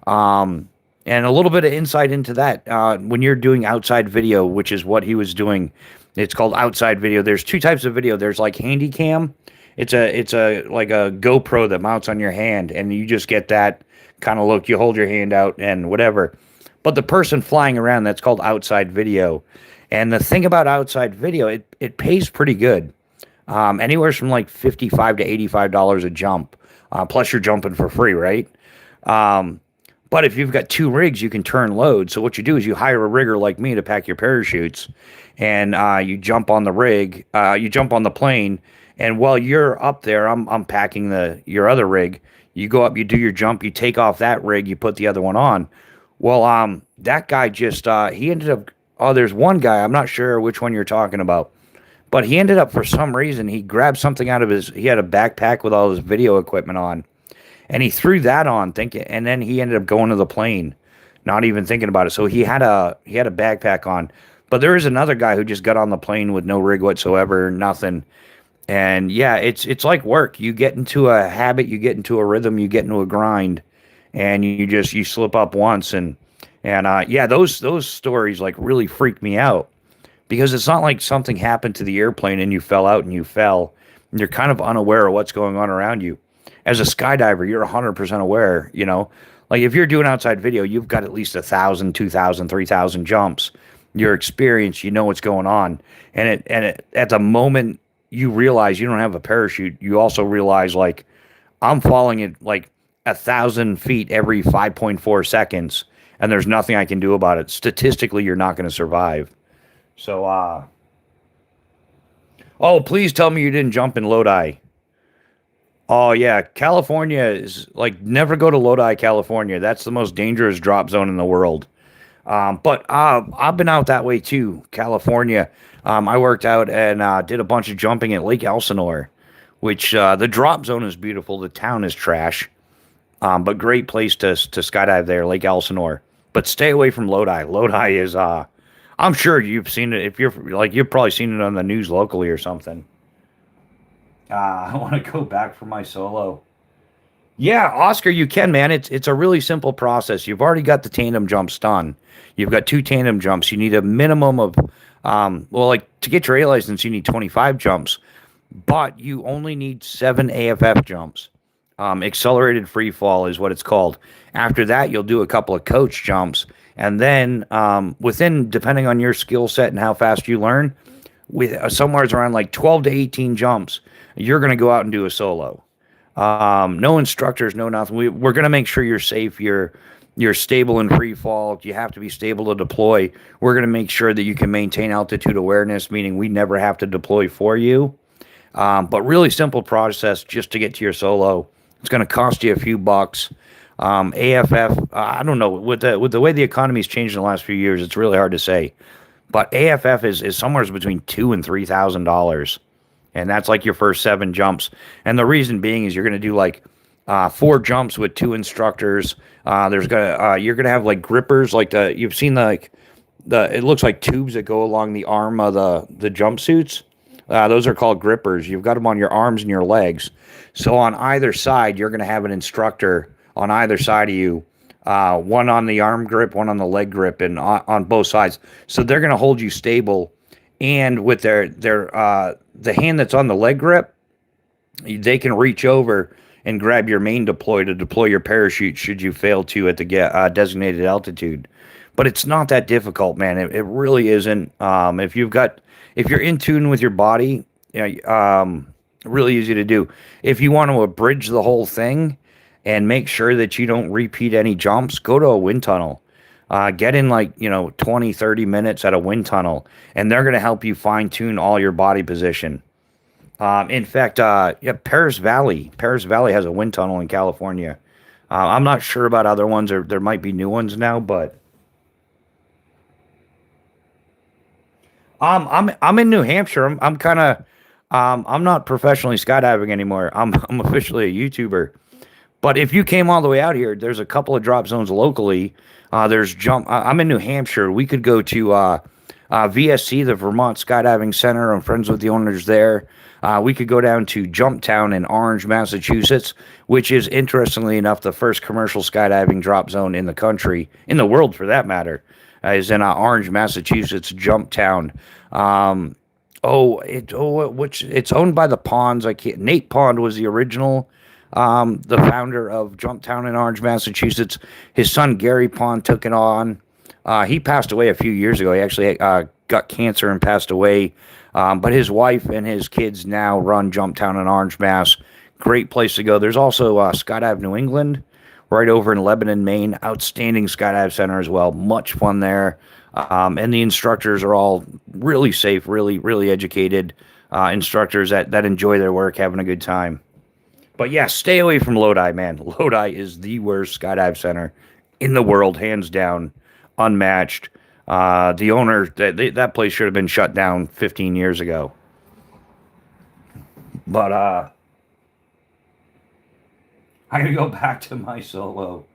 And a little bit of insight into that. When you're doing outside video, which is what he was doing, it's called outside video. There's two types of video. There's like handy cam. It's a like a GoPro that mounts on your hand, and you just get that kind of look. You hold your hand out and whatever. But the person flying around, that's called outside video. And the thing about outside video, it pays pretty good. Anywhere from like $55 to $85 a jump. Plus you're jumping for free, right? But if you've got two rigs, you can turn load. So what you do is you hire a rigger like me to pack your parachutes, and you jump on the rig, you jump on the plane, and while you're up there, I'm packing your other rig. You go up, you do your jump, you take off that rig, you put the other one on. Well, that guy just he ended up. Oh, there's one guy, I'm not sure which one you're talking about, but he ended up, for some reason, he grabbed something out of he had a backpack with all his video equipment on, and he threw that on, and then he ended up going to the plane, not even thinking about it. So he had a backpack on. But there is another guy who just got on the plane with no rig whatsoever, nothing. And yeah, it's like work. You get into a habit, you get into a rhythm, you get into a grind, and you slip up once, and yeah, those stories like really freak me out because it's not like something happened to the airplane and you fell out and you fell. You're kind of unaware of what's going on around you. As a skydiver, you're 100% aware, you know. Like if you're doing outside video, you've got at least 1,000, 2,000, 3,000 jumps. You're experienced, you know what's going on. And at the moment you realize you don't have a parachute, you also realize like I'm falling at like 1,000 feet every 5.4 seconds, and there's nothing I can do about it. Statistically, you're not going to survive. So, oh, please tell me you didn't jump in Lodi. Oh yeah, California is like never go to Lodi, California. That's the most dangerous drop zone in the world. But I've been out that way too, California. I worked out and did a bunch of jumping at Lake Elsinore, which the drop zone is beautiful. The town is trash, but great place to skydive there, Lake Elsinore. But stay away from Lodi. Lodi is I'm sure you've seen it. If you're like you've probably seen it on the news locally or something. I want to go back for my solo. Yeah, Oscar, you can, man. It's a really simple process. You've already got the tandem jumps done. You've got two tandem jumps. You need a minimum of, well, like to get your A license, you need 25 jumps, but you only need 7 AFF jumps. Accelerated free fall is what it's called. After that, you'll do a couple of coach jumps, and then within, depending on your skill set and how fast you learn, with somewhere around like 12 to 18 jumps, you're going to go out and do a solo. No instructors, no nothing. We're going to make sure you're safe. You're stable in free fall. You have to be stable to deploy. We're going to make sure that you can maintain altitude awareness, meaning we never have to deploy for you. But really simple process just to get to your solo. It's going to cost you a few bucks. AFF, I don't know, with the way the economy's changed in the last few years, it's really hard to say. But AFF is somewhere between $2,000 and $3,000, and that's like your first 7 jumps. And the reason being is you're going to do like 4 jumps with 2 instructors. You're gonna have like grippers, like you've seen the it looks like tubes that go along the arm of the jumpsuits. Those are called grippers. You've got them on your arms and your legs. So on either side, you're going to have an instructor on either side of you, one on the arm grip, one on the leg grip, and on both sides. So they're going to hold you stable. And with their the hand that's on the leg grip, they can reach over and grab your main deploy to deploy your parachute should you fail to at the designated altitude. But it's not that difficult, man. It really isn't. If you're in tune with your body, you know, really easy to do. If you want to abridge the whole thing and make sure that you don't repeat any jumps, go to a wind tunnel. Get in like, 20, 30 minutes at a wind tunnel, and they're going to help you fine tune all your body position. In fact, yeah, Paris Valley has a wind tunnel in California. I'm not sure about other ones, or there might be new ones now, but I'm in New Hampshire. I'm kind of I'm not professionally skydiving anymore. I'm officially a YouTuber. But if you came all the way out here, there's a couple of drop zones locally. There's jump. I'm in New Hampshire. We could go to VSC, the Vermont Skydiving Center. I'm friends with the owners there. We could go down to Jumptown in Orange, Massachusetts, which is, interestingly enough, the first commercial skydiving drop zone in the country, in the world for that matter, is in Orange, Massachusetts, Jumptown. Which it's owned by the Ponds. Nate Pond was the original, the founder of Jumptown in Orange, Massachusetts. His son Gary Pond took it on. He passed away a few years ago. He actually got cancer and passed away. But his wife and his kids now run Jumptown in Orange, Mass. Great place to go. There's also Skydive New England, right over in Lebanon, Maine. Outstanding skydive center as well. Much fun there. And the instructors are all really safe, really, really educated instructors that enjoy their work, having a good time. But yeah, stay away from Lodi, man. Lodi is the worst skydive center in the world, hands down, unmatched. The owner, that place should have been shut down 15 years ago. But I gotta go back to my solo.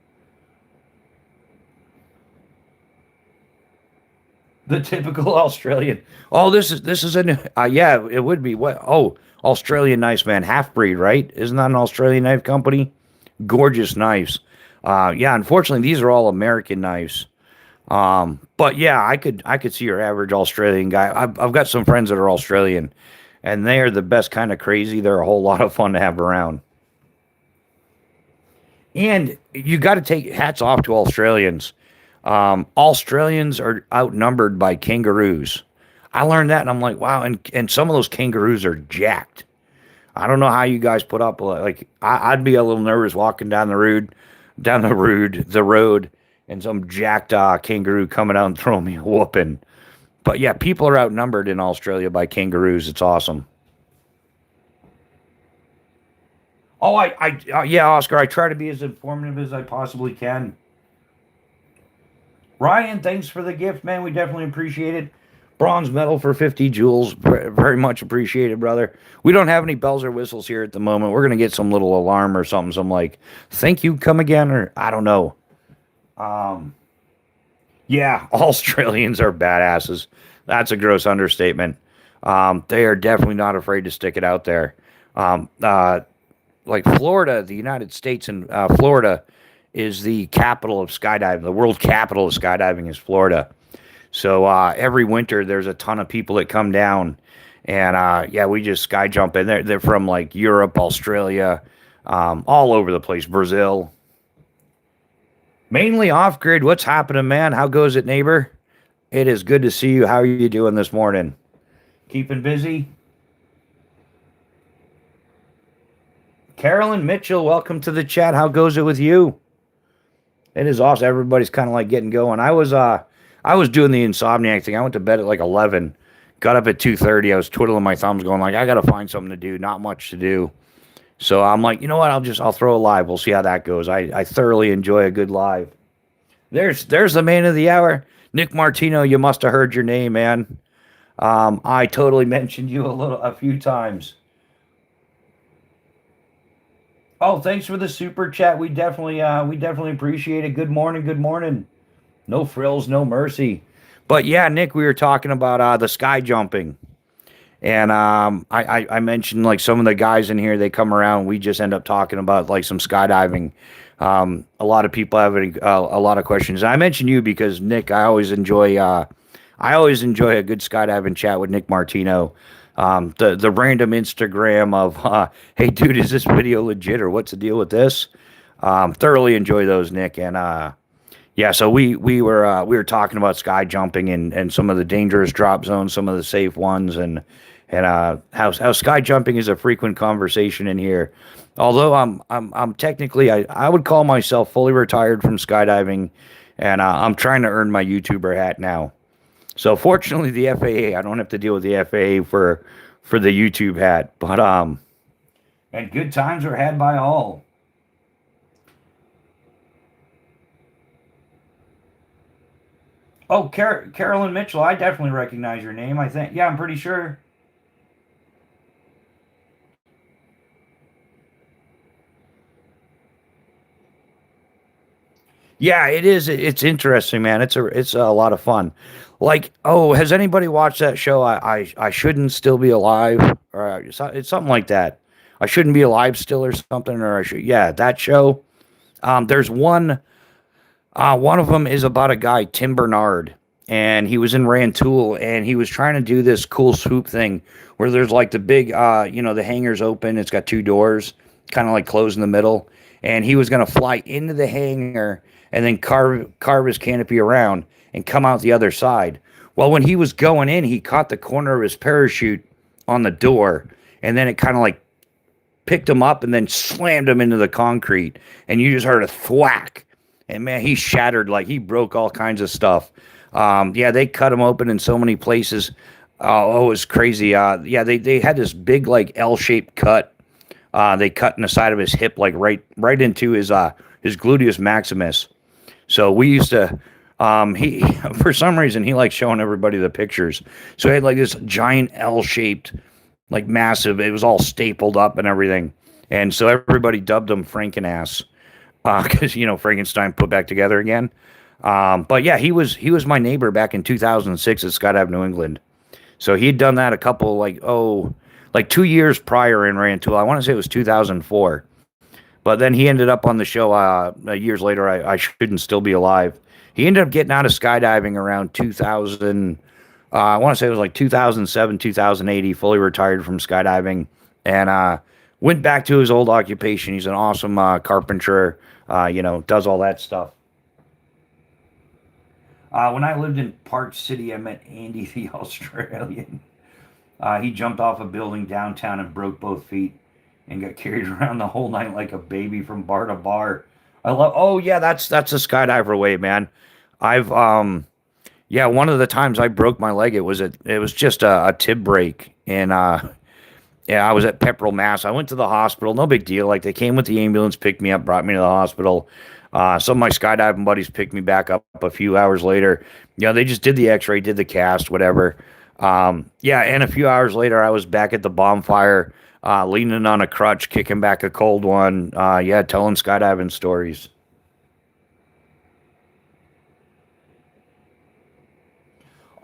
The typical Australian. Oh, this is a new, yeah, it would be what? Oh, Australian knives, man, half breed, right? Isn't that an Australian knife company? Gorgeous knives. Yeah, unfortunately, these are all American knives. But yeah, I could see your average Australian guy. I've got some friends that are Australian, and they are the best kind of crazy. They're a whole lot of fun to have around. And you got to take hats off to Australians. Australians are outnumbered by kangaroos. I learned that, and I'm like, wow. And some of those kangaroos are jacked. I don't know how you guys put up. Like, I'd be a little nervous walking down the road, and some jacked kangaroo coming out and throwing me a whooping. But yeah, people are outnumbered in Australia by kangaroos. It's awesome. Oh, yeah, Oscar. I try to be as informative as I possibly can. Ryan, thanks for the gift, man. We definitely appreciate it. Bronze medal for 50 jewels. Very much appreciated, brother. We don't have any bells or whistles here at the moment. We're going to get some little alarm or something. Some like, thank you, come again, or I don't know. Um, yeah, Australians are badasses. That's a gross understatement. They are definitely not afraid to stick it out there. Um, uh, like Florida, the United States, and Florida is the capital of skydiving. The world capital of skydiving is Florida. So every winter, there's a ton of people that come down, and yeah, we just sky jump in. They're from like Europe, Australia, all over the place, Brazil. Mainly off grid. What's happening, man? How goes it, neighbor? It is good to see you. How are you doing this morning? Keeping busy? Carolyn Mitchell, welcome to the chat. How goes it with you? It is awesome. Everybody's kind of like getting going. I was doing the insomniac thing. I went to bed at like 11. Got up at 2:30. I was twiddling my thumbs going like I got to find something to do. Not much to do. So I'm like, you know what? I'll throw a live. We'll see how that goes. I thoroughly enjoy a good live. There's the man of the hour. Nick Martino, you must have heard your name, man. I totally mentioned you a few times. Oh, thanks for the super chat. We definitely appreciate it. Good morning, good morning. No frills, no mercy. But yeah, Nick, we were talking about the sky jumping. And I mentioned like some of the guys in here, they come around. We just end up talking about like some skydiving. A lot of people have a lot of questions. I mentioned you because Nick, I always enjoy a good skydiving chat with Nick Martino. The random Instagram of, hey dude, is this video legit or what's the deal with this? Thoroughly enjoy those, Nick, and yeah, so we were talking about sky jumping and some of the dangerous drop zones, some of the safe ones, and how sky jumping is a frequent conversation in here. Although I'm technically I would call myself fully retired from skydiving, and I'm trying to earn my YouTuber hat now. So fortunately, the FAA, I don't have to deal with the FAA for the YouTube hat, but and good times are had by all. Oh, Carolyn Mitchell, I definitely recognize your name. I think, yeah, I'm pretty sure. Yeah, it is. It's interesting, man. It's a lot of fun. Like, oh, has anybody watched that show? I shouldn't still be alive, or it's something like that. I shouldn't be alive still, or something, or I should. Yeah, that show. There's one. One of them is about a guy, Tim Bernard, and he was in Rantoul, and he was trying to do this cool swoop thing where there's like the big, the hangar's open. It's got two doors, kind of like closed in the middle, and he was gonna fly into the hangar and then carve his canopy around and come out the other side. Well, when he was going in, he caught the corner of his parachute on the door, and then it kind of like picked him up and then slammed him into the concrete, and you just heard a thwack. And man, he shattered, like he broke all kinds of stuff. Yeah, they cut him open in so many places. Oh, it was crazy. Yeah, they had this big like L-shaped cut. They cut in the side of his hip, like right into his gluteus maximus. So we used to. He for some reason he likes showing everybody the pictures. So he had like this giant L-shaped, like massive. It was all stapled up and everything. And so everybody dubbed him Frankenass, because Frankenstein put back together again. But yeah, he was my neighbor back in 2006 at Skydive New England. So he'd done that a couple like 2 years prior in Rantoul. I want to say it was 2004. But then he ended up on the show years later. I shouldn't still be alive. He ended up getting out of skydiving around 2000. I want to say it was like 2007, 2008. He fully retired from skydiving and went back to his old occupation. He's an awesome carpenter, does all that stuff. When I lived in Park City, I met Andy the Australian. He jumped off a building downtown and broke both feet and got carried around the whole night like a baby from bar to bar. I love. Oh yeah, that's a skydiver way, man. I've yeah, one of the times I broke my leg, it was just a tib break, and yeah, I was at Pepperell, Mass. I went to the hospital. No big deal. Like they came with the ambulance, picked me up, brought me to the hospital. Some of my skydiving buddies picked me back up a few hours later. They just did the X-ray, did the cast, whatever. Yeah, and a few hours later, I was back at the bonfire, leaning on a crutch, kicking back a cold one. Yeah, telling skydiving stories.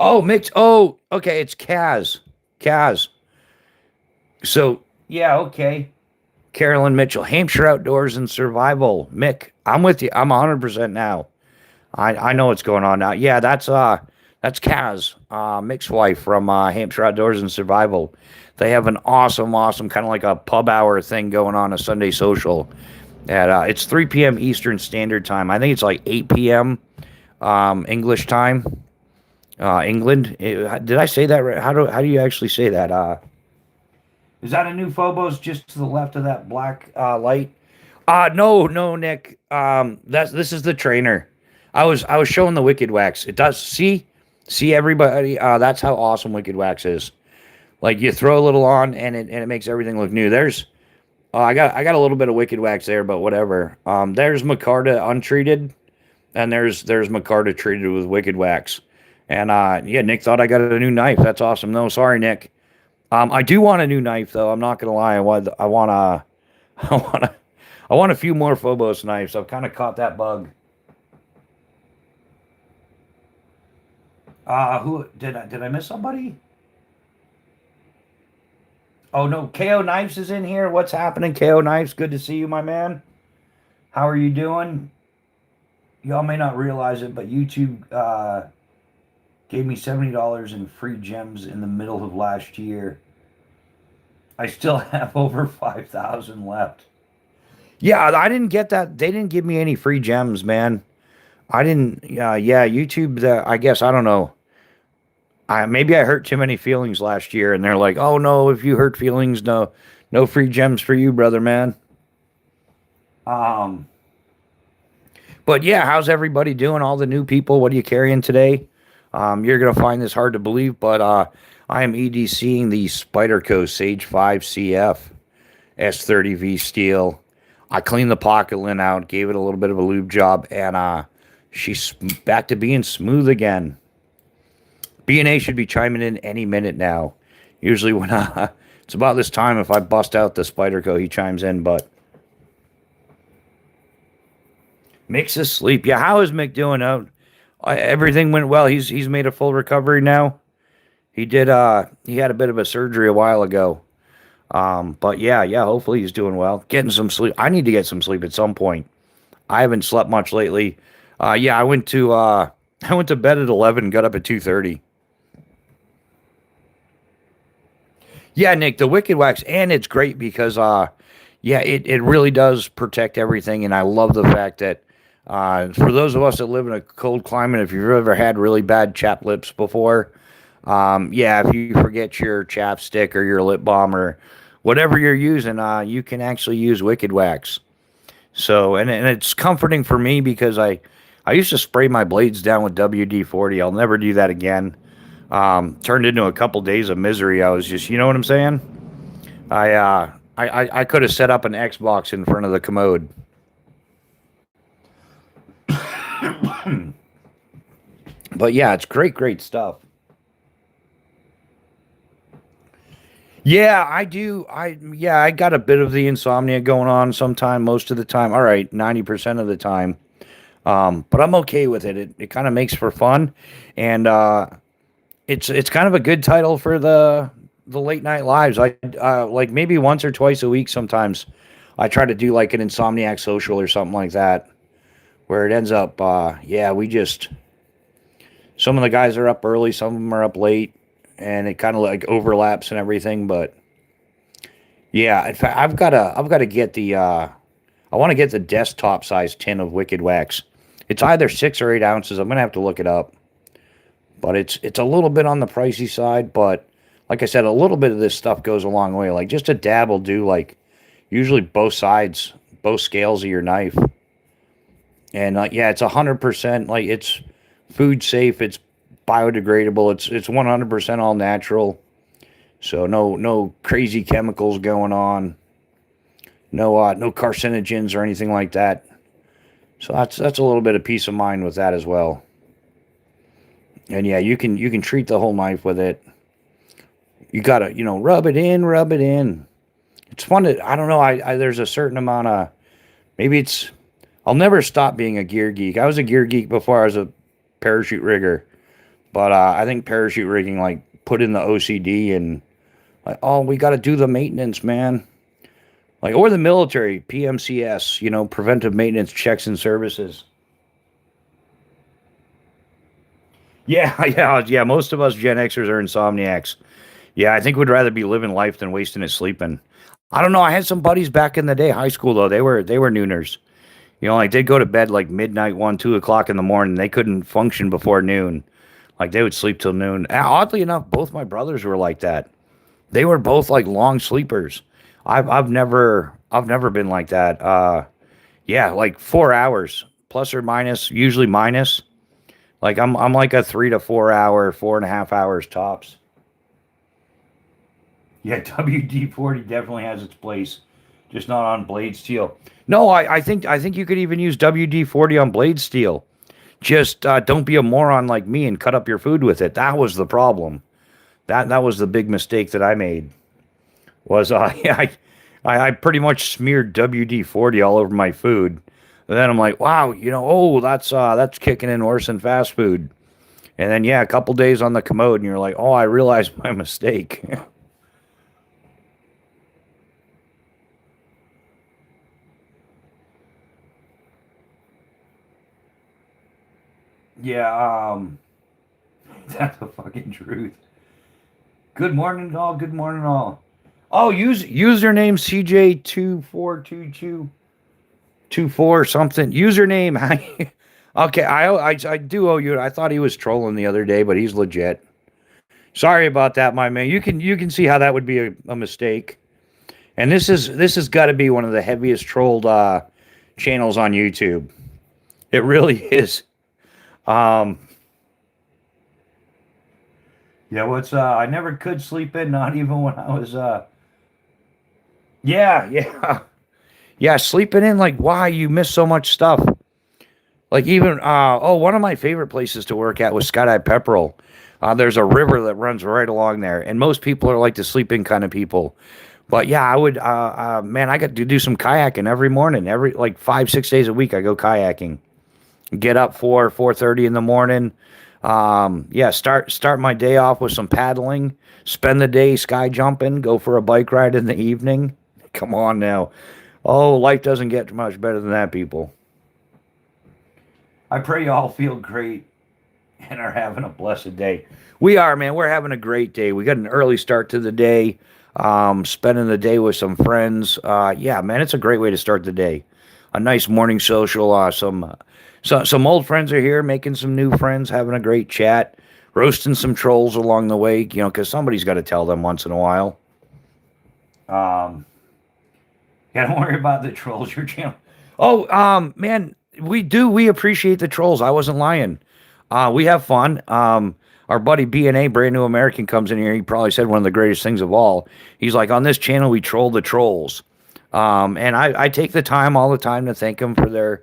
Oh, mix. Oh, okay. It's Kaz. Kaz. So yeah, okay. Carolyn Mitchell, Hampshire Outdoors and Survival. Mick, I'm with you. I'm 100% now. I know what's going on now. Yeah, that's Kaz, Mick's wife from Hampshire Outdoors and Survival. They have an awesome kind of like a pub hour thing going on, a Sunday social. At it's 3 p.m. Eastern Standard Time. I think it's like 8 p.m. English time. England. Did I say that right? How do you actually say that? Is that a new Phobos just to the left of that black light? No, Nick. This is the trainer. I was showing the Wicked Wax. It does see everybody. That's how awesome Wicked Wax is. Like you throw a little on and it makes everything look new. There's I got a little bit of Wicked Wax there, but whatever. There's Micarta untreated, and there's Micarta treated with Wicked Wax. And yeah, Nick thought I got a new knife. That's awesome. No, sorry, Nick. I do want a new knife though. I'm not gonna lie. I want a, I want a few more Phobos knives. I've kind of caught that bug. Who did I miss somebody? Oh no, KO Knives is in here. What's happening, KO Knives? Good to see you, my man. How are you doing? Y'all may not realize it, but YouTube gave me $70 in free gems in the middle of last year. I still have over 5,000 left. Yeah, I didn't get that. They didn't give me any free gems, man. I didn't. Yeah, YouTube. I guess I don't know. Maybe I hurt too many feelings last year, and they're like, "Oh no, if you hurt feelings, no free gems for you, brother, man." Um, but yeah, how's everybody doing? All the new people, what are you carrying today? You're gonna find this hard to believe, but I am EDCing the Spyderco Sage 5 CF S30V steel. I cleaned the pocket lint out, gave it a little bit of a lube job, and she's back to being smooth again. B&A should be chiming in any minute now. Usually when it's about this time, if I bust out the Spyderco, he chimes in, but Mick's asleep. Yeah, how is Mick doing out? Everything went well. He's made a full recovery now. He had a bit of a surgery a while ago. But yeah, hopefully he's doing well. Getting some sleep. I need to get some sleep at some point. I haven't slept much lately. Yeah, I went to bed at 11, got up at 2:30. Yeah, Nick, the Wicked Wax, and it's great because yeah, it really does protect everything, and I love the fact that for those of us that live in a cold climate, if you've ever had really bad chapped lips before, yeah, if you forget your chapstick or your lip balm or whatever you're using, you can actually use Wicked Wax. So, and it's comforting for me because I used to spray my blades down with WD-40. I'll never do that again. Turned into a couple days of misery. I was just, you know what I'm saying? I could have set up an Xbox in front of the commode. But yeah, it's great stuff. Yeah, I do. I got a bit of the insomnia going on sometime, most of the time. All right, 90% of the time. But I'm okay with it. It kind of makes for fun, and it's kind of a good title for the late night lives. I like maybe once or twice a week. Sometimes I try to do like an Insomniac social or something like that, where it ends up. Yeah, we just some of the guys are up early, some of them are up late, and it kind of like overlaps and everything. But yeah, in fact, I've got to get the I want to get the desktop size tin of Wicked Wax. It's either 6 or 8 ounces. I'm gonna have to look it up, but it's a little bit on the pricey side. But like I said, a little bit of this stuff goes a long way. Like just a dab will do. Like usually both sides, both scales of your knife, and yeah, it's 100%. Like it's food safe. It's biodegradable. It's 100% all natural. So no crazy chemicals going on. No carcinogens or anything like that. So that's a little bit of peace of mind with that as well. And yeah, you can treat the whole knife with it. You gotta rub it in, rub it in. It's fun to I don't know I there's a certain amount of maybe it's I'll never stop being a gear geek. I was a gear geek before I was a parachute rigger, but I think parachute rigging like put in the OCD and like oh we got to do the maintenance man. Like, or the military, PMCS, preventive maintenance checks and services. Yeah, yeah. Most of us Gen Xers are insomniacs. Yeah, I think we'd rather be living life than wasting it sleeping. I don't know. I had some buddies back in the day, high school though. They were nooners. Like they'd go to bed like midnight, 1, 2 o'clock in the morning. They couldn't function before noon. Like they would sleep till noon. And oddly enough, both my brothers were like that. They were both like long sleepers. I've never been like that. Yeah, like 4 hours plus or minus, usually minus. Like I'm like a 3 to 4 hour, 4.5 hours tops. Yeah, WD-40 definitely has its place, just not on blade steel. No, I think you could even use WD-40 on blade steel. Just don't be a moron like me and cut up your food with it. That was the problem. That was the big mistake that I made. Was yeah, I pretty much smeared WD-40 all over my food. And then I'm like, wow, oh, that's kicking in worse than fast food. And then yeah, a couple days on the commode, and you're like, oh, I realized my mistake. Yeah, that's the fucking truth. Good morning, all. Good morning, all. Oh, use username CJ242224 something. Username. Okay, I do owe you. I thought he was trolling the other day, but he's legit. Sorry about that, my man. You can see how that would be a mistake. And this has got to be one of the heaviest trolled channels on YouTube. It really is. Um, yeah, what's I never could sleep in, not even when I was yeah, yeah. Yeah, sleeping in like why you miss so much stuff. Like even oh, one of my favorite places to work at was Skydive Pepperell. There's a river that runs right along there, and most people are like the sleeping kind of people. But yeah, I would man, I got to do some kayaking every morning, every like 5, 6 days a week. I go kayaking. Get up 4:30 in the morning. Yeah, start my day off with some paddling. Spend the day sky jumping. Go for a bike ride in the evening. Come on now. Oh, life doesn't get much better than that, people. I pray you all feel great and are having a blessed day. We are, man. We're having a great day. We got an early start to the day. Spending the day with some friends. Yeah, man, it's a great way to start the day. A nice morning social. Some old friends are here, making some new friends, having a great chat, roasting some trolls along the way. Because somebody's got to tell them once in a while. Um, yeah, don't worry about the trolls. Your channel. Oh, man, we appreciate the trolls. I wasn't lying. We have fun. Our buddy B&A, Brand New American, comes in here. He probably said one of the greatest things of all. He's like, on this channel, we troll the trolls. And I take the time all the time to thank them for their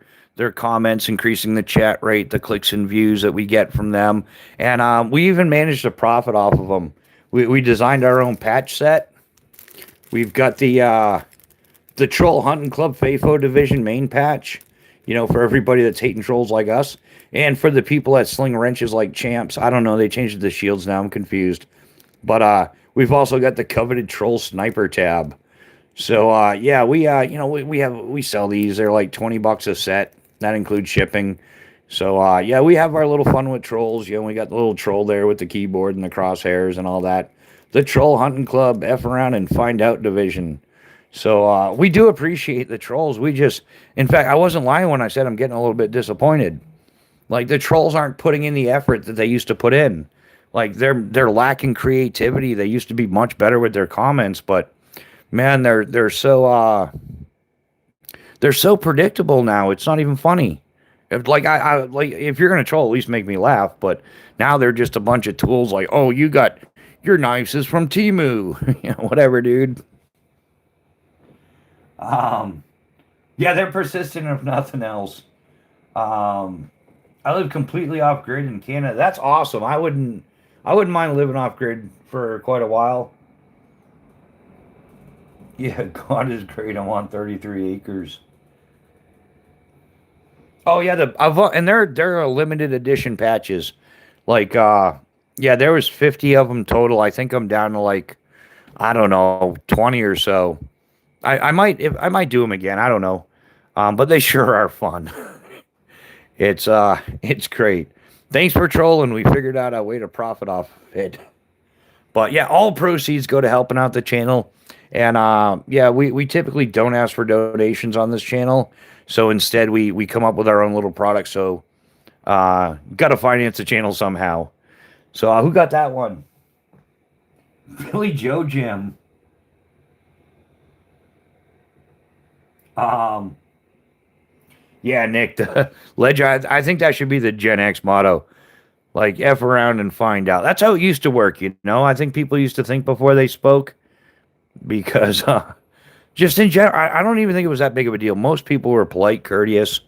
comments, increasing the chat rate, the clicks and views that we get from them. And we even managed to profit off of them. We designed our own patch set. We've got the Troll Hunting Club FAFO Division main patch. for everybody that's hating trolls like us, and for the people that sling wrenches like champs. I don't know. They changed the shields now. I'm confused. But we've also got the coveted troll sniper tab. So yeah, we sell these. They're like $20 a set. That includes shipping. So yeah, we have our little fun with trolls. We got the little troll there with the keyboard and the crosshairs and all that. The Troll Hunting Club F around and find out division. So we do appreciate the trolls. In fact, I wasn't lying when I said I'm getting a little bit disappointed. Like the trolls aren't putting in the effort that they used to put in. Like they're lacking creativity. They used to be much better with their comments, but man, they're so predictable now. It's not even funny. If you're gonna troll, at least make me laugh. But now they're just a bunch of tools. Like, oh, you got your knives is from Timu, whatever, dude. Um, yeah, they're persistent if nothing else. Um, I live completely off grid in Canada. That's awesome. I wouldn't mind living off grid for quite a while. Yeah, God is great. I'm on 33 acres. Oh yeah, and they're a limited edition patches. Like yeah, there was 50 of them total. I think I'm down to like I don't know, 20 or so. I might do them again. I don't know. But they sure are fun. It's great. Thanks for trolling. We figured out a way to profit off it. But yeah, all proceeds go to helping out the channel. And yeah, we typically don't ask for donations on this channel. So instead we come up with our own little product. So gotta finance the channel somehow. So who got that one? Billy Joe Jim. Um yeah, Nick, the ledger. I think that should be the Gen X motto. Like F around and find out. That's how it used to work. I think people used to think before they spoke because just in general, I don't even think it was that big of a deal. Most people were polite, courteous,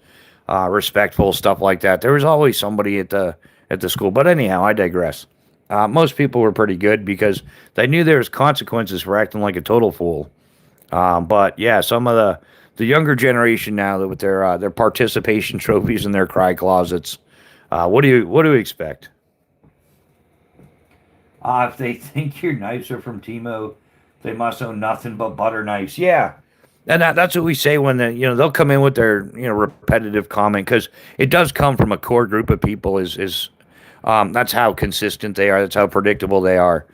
respectful, stuff like that. There was always somebody at the school. But anyhow, I digress. Most people were pretty good because they knew there was consequences for acting like a total fool. But yeah, some of the younger generation now that with their participation trophies and their cry closets, what do you expect? If they think your knives are from Timo, they must own nothing but butter knives. Yeah, and that's what we say when they'll come in with their repetitive comment because it does come from a core group of people. That's how consistent they are. That's how predictable they are.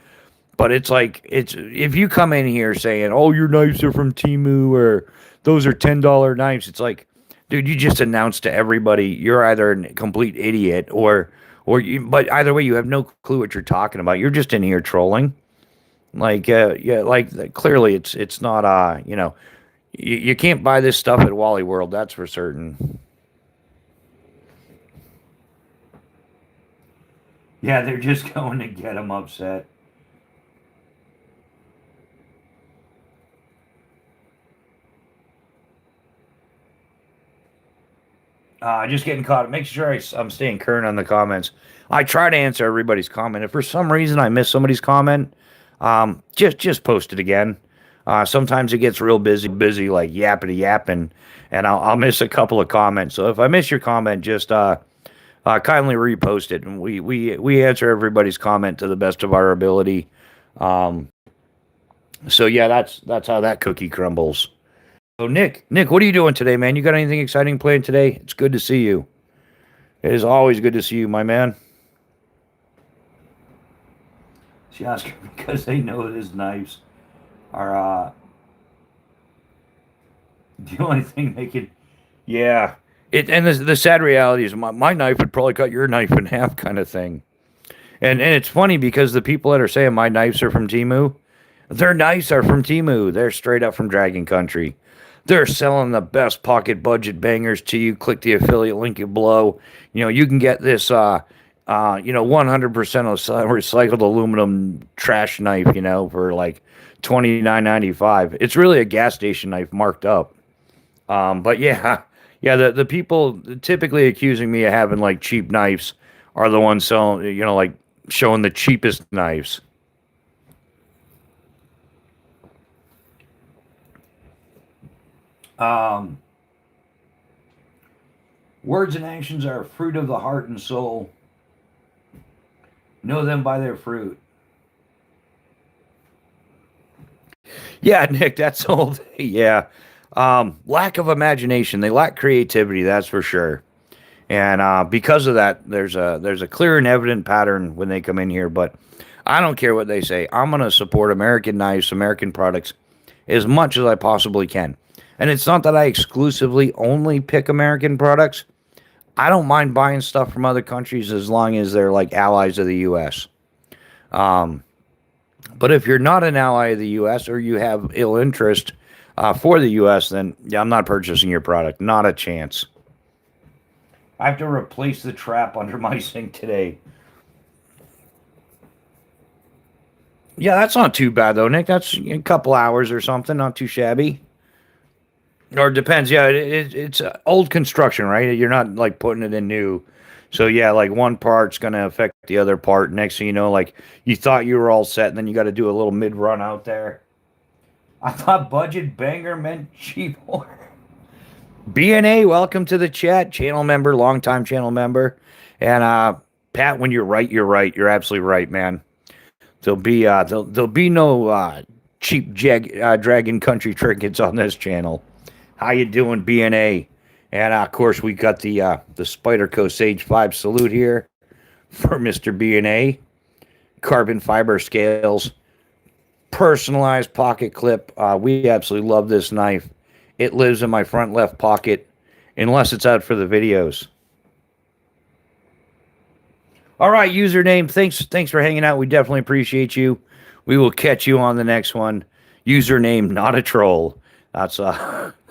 But it's like it's if you come in here saying, "Oh, your knives are from Timu," or "Those are $10 knives," it's like, dude, you just announced to everybody you're either a complete idiot but either way, you have no clue what you're talking about. You're just in here trolling. Like, yeah, like clearly it's not you can't buy this stuff at Wally World. That's for certain. Yeah, they're just going to get them upset. Just getting caught. Make sure I'm staying current on the comments. I try to answer everybody's comment. If for some reason I miss somebody's comment, just post it again. Sometimes it gets real busy like yappity yapping, and I'll miss a couple of comments. So if I miss your comment, just kindly repost it, and we answer everybody's comment to the best of our ability. Um, so yeah, that's how that cookie crumbles. So Nick, what are you doing today, man? You got anything exciting planned today? It's good to see you. It is always good to see you, my man. She asked because they know his knives are the only thing they can. Yeah, the sad reality is my knife would probably cut your knife in half, kind of thing. And it's funny because the people that are saying my knives are from Timu, their knives are from Timu. They're straight up from Dragon Country. They're selling the best pocket budget bangers to you. Click the affiliate link below. You can get this 100% recycled aluminum trash knife, for like $29.95. It's really a gas station knife marked up. But yeah, yeah, the people typically accusing me of having like cheap knives are the ones selling, like showing the cheapest knives. Um, Words and actions are a fruit of the heart and soul. Know them by their fruit. Yeah, Nick, that's old. Yeah. Lack of imagination. They lack creativity, that's for sure. And because of that, there's a clear and evident pattern when they come in here. But I don't care what they say. I'm going to support American knives, American products, as much as I possibly can. And it's not that I exclusively only pick American products. I don't mind buying stuff from other countries as long as they're like allies of the U.S. Um, but if you're not an ally of the U.S. or you have ill interest for the U.S., then yeah, I'm not purchasing your product. Not a chance. I have to replace the trap under my sink today. Yeah, that's not too bad though, Nick. That's a couple hours or something. Not too shabby. Or it depends. Yeah, it's old construction, right? You're not like putting it in new. So yeah, like one part's gonna affect the other part. Next thing you know, like you thought you were all set, and then you got to do a little mid run out there. I thought budget banger meant cheap. BNA, welcome to the chat. Channel member, longtime channel member. And Pat, when you're right, you're right. You're absolutely right, man. There'll be no cheap Dragon Country trinkets on this channel. How you doing, BNA? And of course, we got the Spyderco Sage 5 salute here for Mr. BNA. Carbon fiber scales, personalized pocket clip. We absolutely love this knife. It lives in my front left pocket, unless it's out for the videos. All right, username. Thanks for hanging out. We definitely appreciate you. We will catch you on the next one. Username, not a troll. That's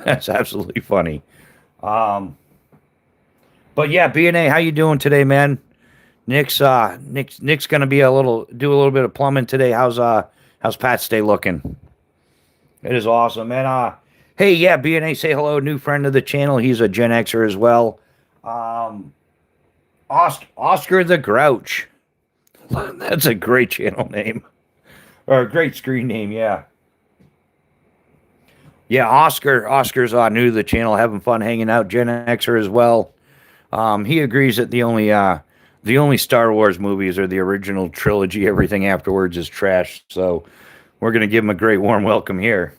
that's absolutely funny. But yeah, BNA, how you doing today, man? Nick's gonna be do a little bit of plumbing today. How's Pat's day looking? It is awesome, man. Hey, yeah, BNA, say hello, new friend of the channel. He's a Gen Xer as well. Oscar the Grouch. That's a great channel name. Or a great screen name, yeah. Yeah, Oscar's new to the channel, having fun hanging out. Gen Xer as well. He agrees that the only Star Wars movies are the original trilogy. Everything afterwards is trash. So we're gonna give him a great warm welcome here.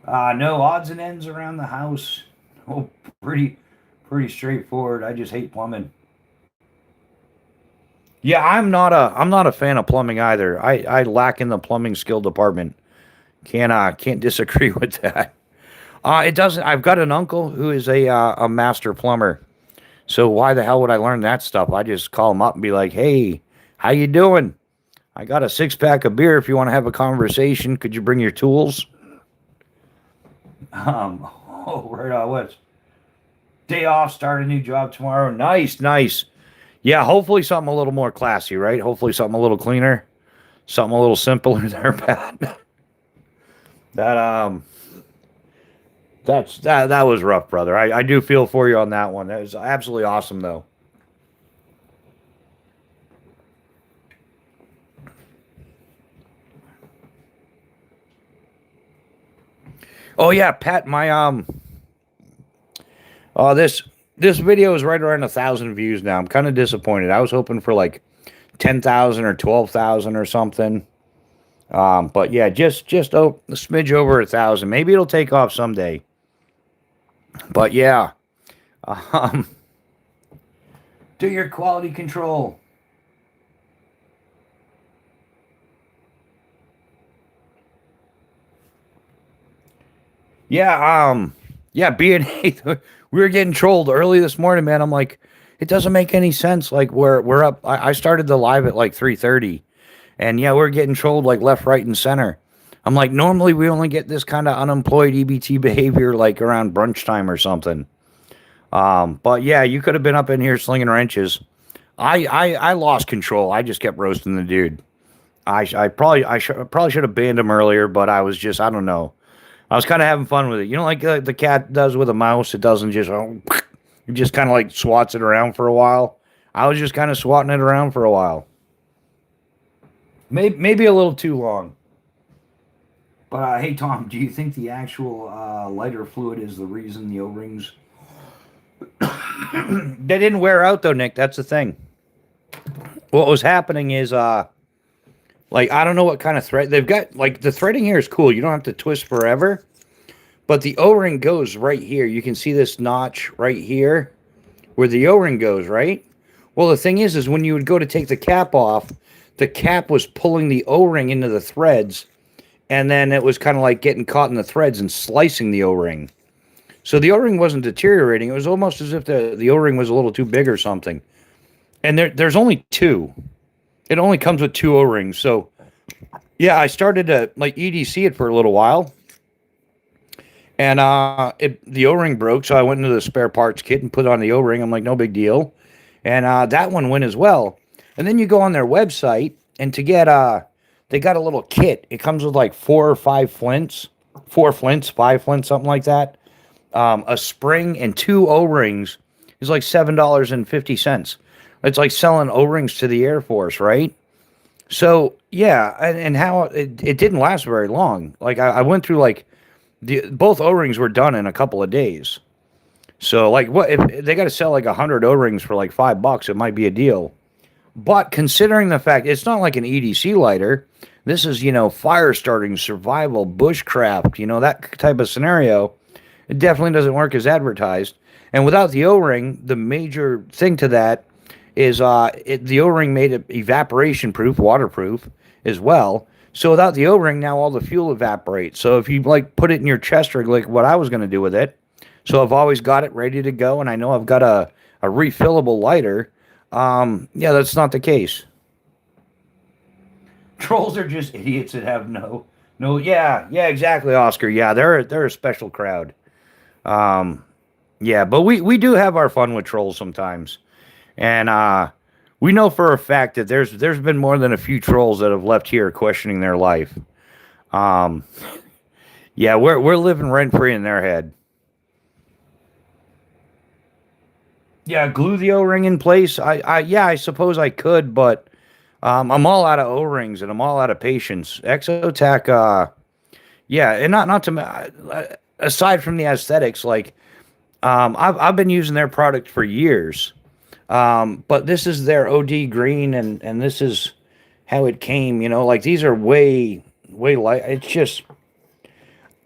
No odds and ends around the house. Oh, pretty straightforward. I just hate plumbing. Yeah, I'm not a fan of plumbing either. I lack in the plumbing skill department. Can't disagree with that. It doesn't. I've got an uncle who is a master plumber. So why the hell would I learn that stuff? I just call him up and be like, "Hey, how you doing? I got a 6-pack of beer. If you want to have a conversation, could you bring your tools?" What's day off? Start a new job tomorrow. Nice. Yeah, hopefully something a little more classy, right? Hopefully something a little cleaner, something a little simpler there, Pat. That was rough, brother. I do feel for you on that one. That was absolutely awesome, though. Oh yeah, Pat, this video is right around 1,000 views now. I'm kind of disappointed. I was hoping for like 10,000 or 12,000 or something. But yeah, just a smidge over 1,000. Maybe it'll take off someday. But yeah, do your quality control. Yeah, B&A, we were getting trolled early this morning, man. I'm like, it doesn't make any sense. Like we're up. I started the live at like 3:30, and yeah, we're getting trolled like left, right, and center. I'm like, normally we only get this kind of unemployed EBT behavior like around brunch time or something. But yeah, you could have been up in here slinging wrenches. I lost control. I just kept roasting the dude. I probably should have banned him earlier, but I don't know. I was kind of having fun with it. You know, like the cat does with a mouse. It doesn't just, it just kind of like swats it around for a while. I was just kind of swatting it around for a while. Maybe a little too long. But hey, Tom, do you think the actual lighter fluid is the reason the O-rings They didn't wear out though, Nick. That's the thing. What was happening is, like I don't know what kind of thread they've got. Like the threading here is cool. You don't have to twist forever, but the O-ring goes right here. You can see this notch right here where the O-ring goes, right? Well, the thing is when you would go to take the cap off, the cap was pulling the O-ring into the threads, and then it was kind of like getting caught in the threads and slicing the O-ring. So the O-ring wasn't deteriorating. It was almost as if the O-ring was a little too big or something. And there's only two. It only comes with two O-rings. So, yeah, I started to like EDC it for a little while. And the O-ring broke, so I went into the spare parts kit and put on the O-ring. I'm like, no big deal. And that one went as well. And then you go on their website, and to get they got a little kit. It comes with like 4 or 5 flints, 4 flints, 5 flints, something like that. A spring and 2 O-rings is like $7.50. It's like selling O-rings to the Air Force, right? So yeah, and how it didn't last very long. Like I went through like both O-rings were done in a couple of days. So like what if they got to sell like 100 O-rings for like $5? It might be a deal. But considering the fact it's not like an EDC lighter, this is fire starting, survival, bushcraft, that type of scenario. It definitely doesn't work as advertised. And without the O-ring, the major thing to that is the O-ring made it evaporation proof, waterproof as well. So without the O-ring, now all the fuel evaporates. So if you like put it in your chest rig, like what I was going to do with it, so I've always got it ready to go, and I know I've got a refillable lighter. Yeah, that's not the case. Trolls are just idiots that have no. Yeah, exactly, Oscar. Yeah, they're a special crowd. Yeah, but we do have our fun with trolls sometimes, and we know for a fact that there's been more than a few trolls that have left here questioning their life. Um, yeah, we're living rent free in their head. Yeah, glue the O-ring in place. I suppose I could, but I'm all out of O-rings and I'm all out of patience. Exotac, yeah, and not to aside from the aesthetics, like I've been using their product for years. But this is their OD green, and this is how it came. Like these are way light. It's just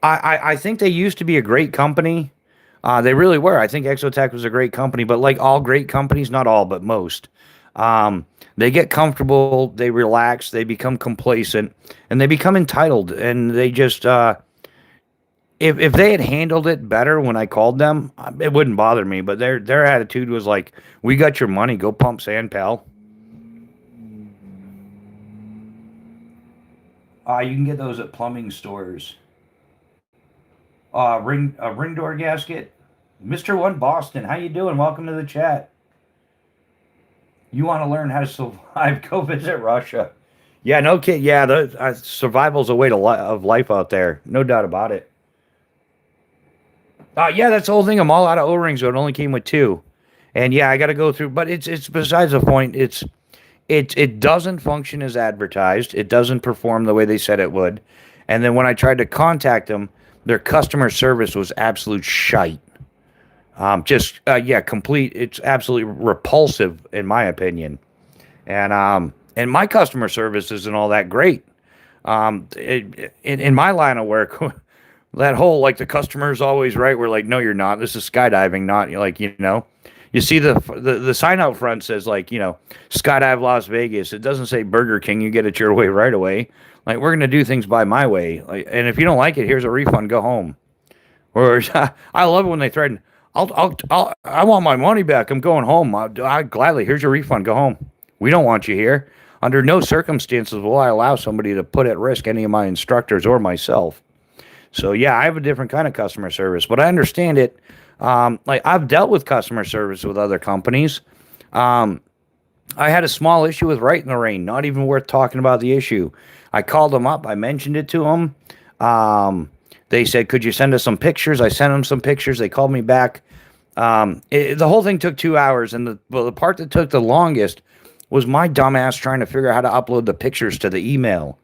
I think they used to be a great company. They really were. I think Exotech was a great company, but like all great companies, not all, but most, they get comfortable, they relax, they become complacent, and they become entitled. And they just, if they had handled it better when I called them, it wouldn't bother me. But their attitude was like, "We got your money. Go pump sand, pal." You can get those at plumbing stores. Ring door gasket. Mr. One Boston, how you doing? Welcome to the chat. You want to learn how to survive? Go visit Russia. Yeah, no kid. Yeah, survival's a way of life out there. No doubt about it. Yeah, that's the whole thing. I'm all out of O-rings, so it only came with 2. And yeah, I got to go through. But it's besides the point. It doesn't function as advertised. It doesn't perform the way they said it would. And then when I tried to contact them, their customer service was absolute shite. Complete. It's absolutely repulsive in my opinion. And my customer service isn't all that great. In my line of work, that whole like the customer's always right. We're like, no, you're not. This is skydiving, not like You see the sign out front says like Skydive Las Vegas. It doesn't say Burger King. You get it your way right away. Like we're gonna do things by my way. Like, and if you don't like it, here's a refund. Go home. Or I love it when they threaten. I want my money back. I'm going home. I gladly. Here's your refund. Go home. We don't want you here. Under no circumstances will I allow somebody to put at risk any of my instructors or myself. So yeah, I have a different kind of customer service, but I understand it. Like I've dealt with customer service with other companies. I had a small issue with Right in the Rain. Not even worth talking about the issue. I called them up. I mentioned it to them. They said, "Could you send us some pictures?" I sent them some pictures. They called me back. The whole thing took 2 hours, and the part that took the longest was my dumbass trying to figure out how to upload the pictures to the email.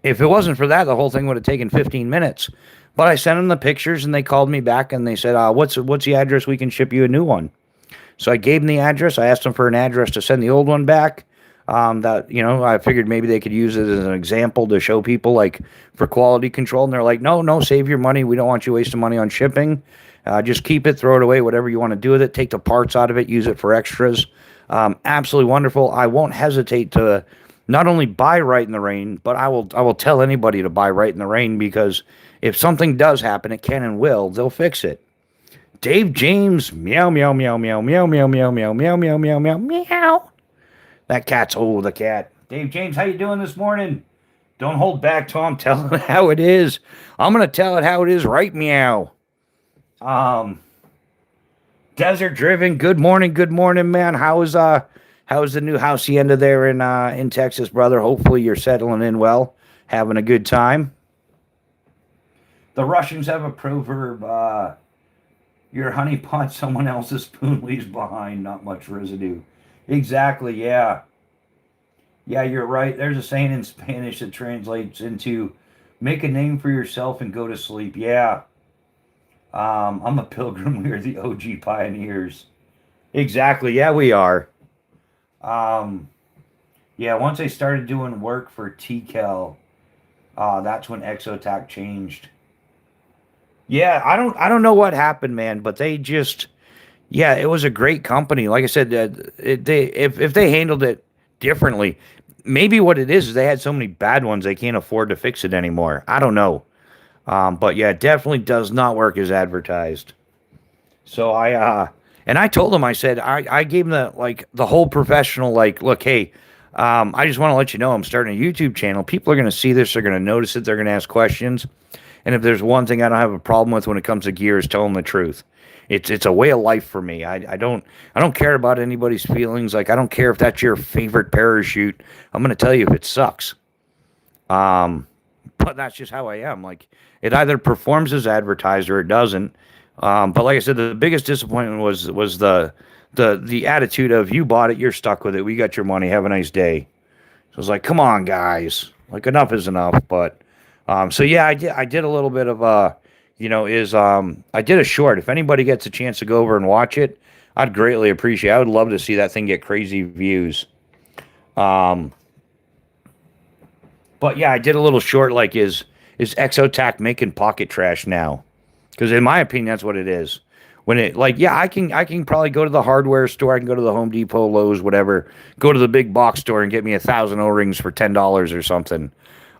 If it wasn't for that, the whole thing would have taken 15 minutes. But I sent them the pictures, and they called me back, and they said, what's the address we can ship you a new one? So I gave them the address. I asked them for an address to send the old one back. That I figured maybe they could use it as an example to show people, like, for quality control. And they're like, no, no, save your money. We don't want you wasting money on shipping. Just keep it, throw it away, whatever you want to do with it. Take the parts out of it, use it for extras. Absolutely wonderful. I won't hesitate to not only buy Right in the Rain, but I will tell anybody to buy Right in the Rain, because if something does happen, it can and will, they'll fix it. Dave James, meow, meow, meow, meow, meow, meow, meow, meow, meow, meow, meow, meow, meow. That cat's, the cat. Dave James, how you doing this morning? Don't hold back, Tom. Tell it how it is. I'm going to tell it how it is right meow. Desert Driven, good morning, man. How's the new hacienda there in Texas, brother? Hopefully you're settling in well, having a good time. The Russians have a proverb, your honey pot, someone else's spoon leaves behind, not much residue. Exactly, yeah. Yeah, you're right. There's a saying in Spanish that translates into make a name for yourself and go to sleep. Yeah. I'm a pilgrim. We are the OG pioneers. Exactly. Yeah, we are. Yeah, once I started doing work for TCal, that's when Exotac changed. Yeah, I don't know what happened, man, but they just, yeah, it was a great company. Like I said, if they handled it differently, maybe what it is they had so many bad ones they can't afford to fix it anymore. I don't know. But yeah, it definitely does not work as advertised. So and I told them, I said, I gave them the whole professional, like, look, hey, I just want to let you know I'm starting a YouTube channel. People are going to see this. They're going to notice it. They're going to ask questions. And if there's one thing I don't have a problem with when it comes to gear, is telling the truth. It's a way of life for me. I don't care about anybody's feelings. Like, I don't care if that's your favorite parachute. I'm going to tell you if it sucks. But that's just how I am. Like, it either performs as advertised or it doesn't. But like I said, the biggest disappointment was the attitude of, you bought it, you're stuck with it. We got your money. Have a nice day. So I was like, come on, guys. Like, enough is enough. But so yeah, I did a little bit of I did a short. If anybody gets a chance to go over and watch it, I'd greatly appreciate it. I would love to see that thing get crazy views. But yeah, I did a little short, like, is Exotac making pocket trash now? Because in my opinion, that's what it is. When it, like, yeah, I can probably go to the hardware store, I can go to the Home Depot, Lowe's, whatever, go to the big box store and get me 1,000 O-rings for $10 or something.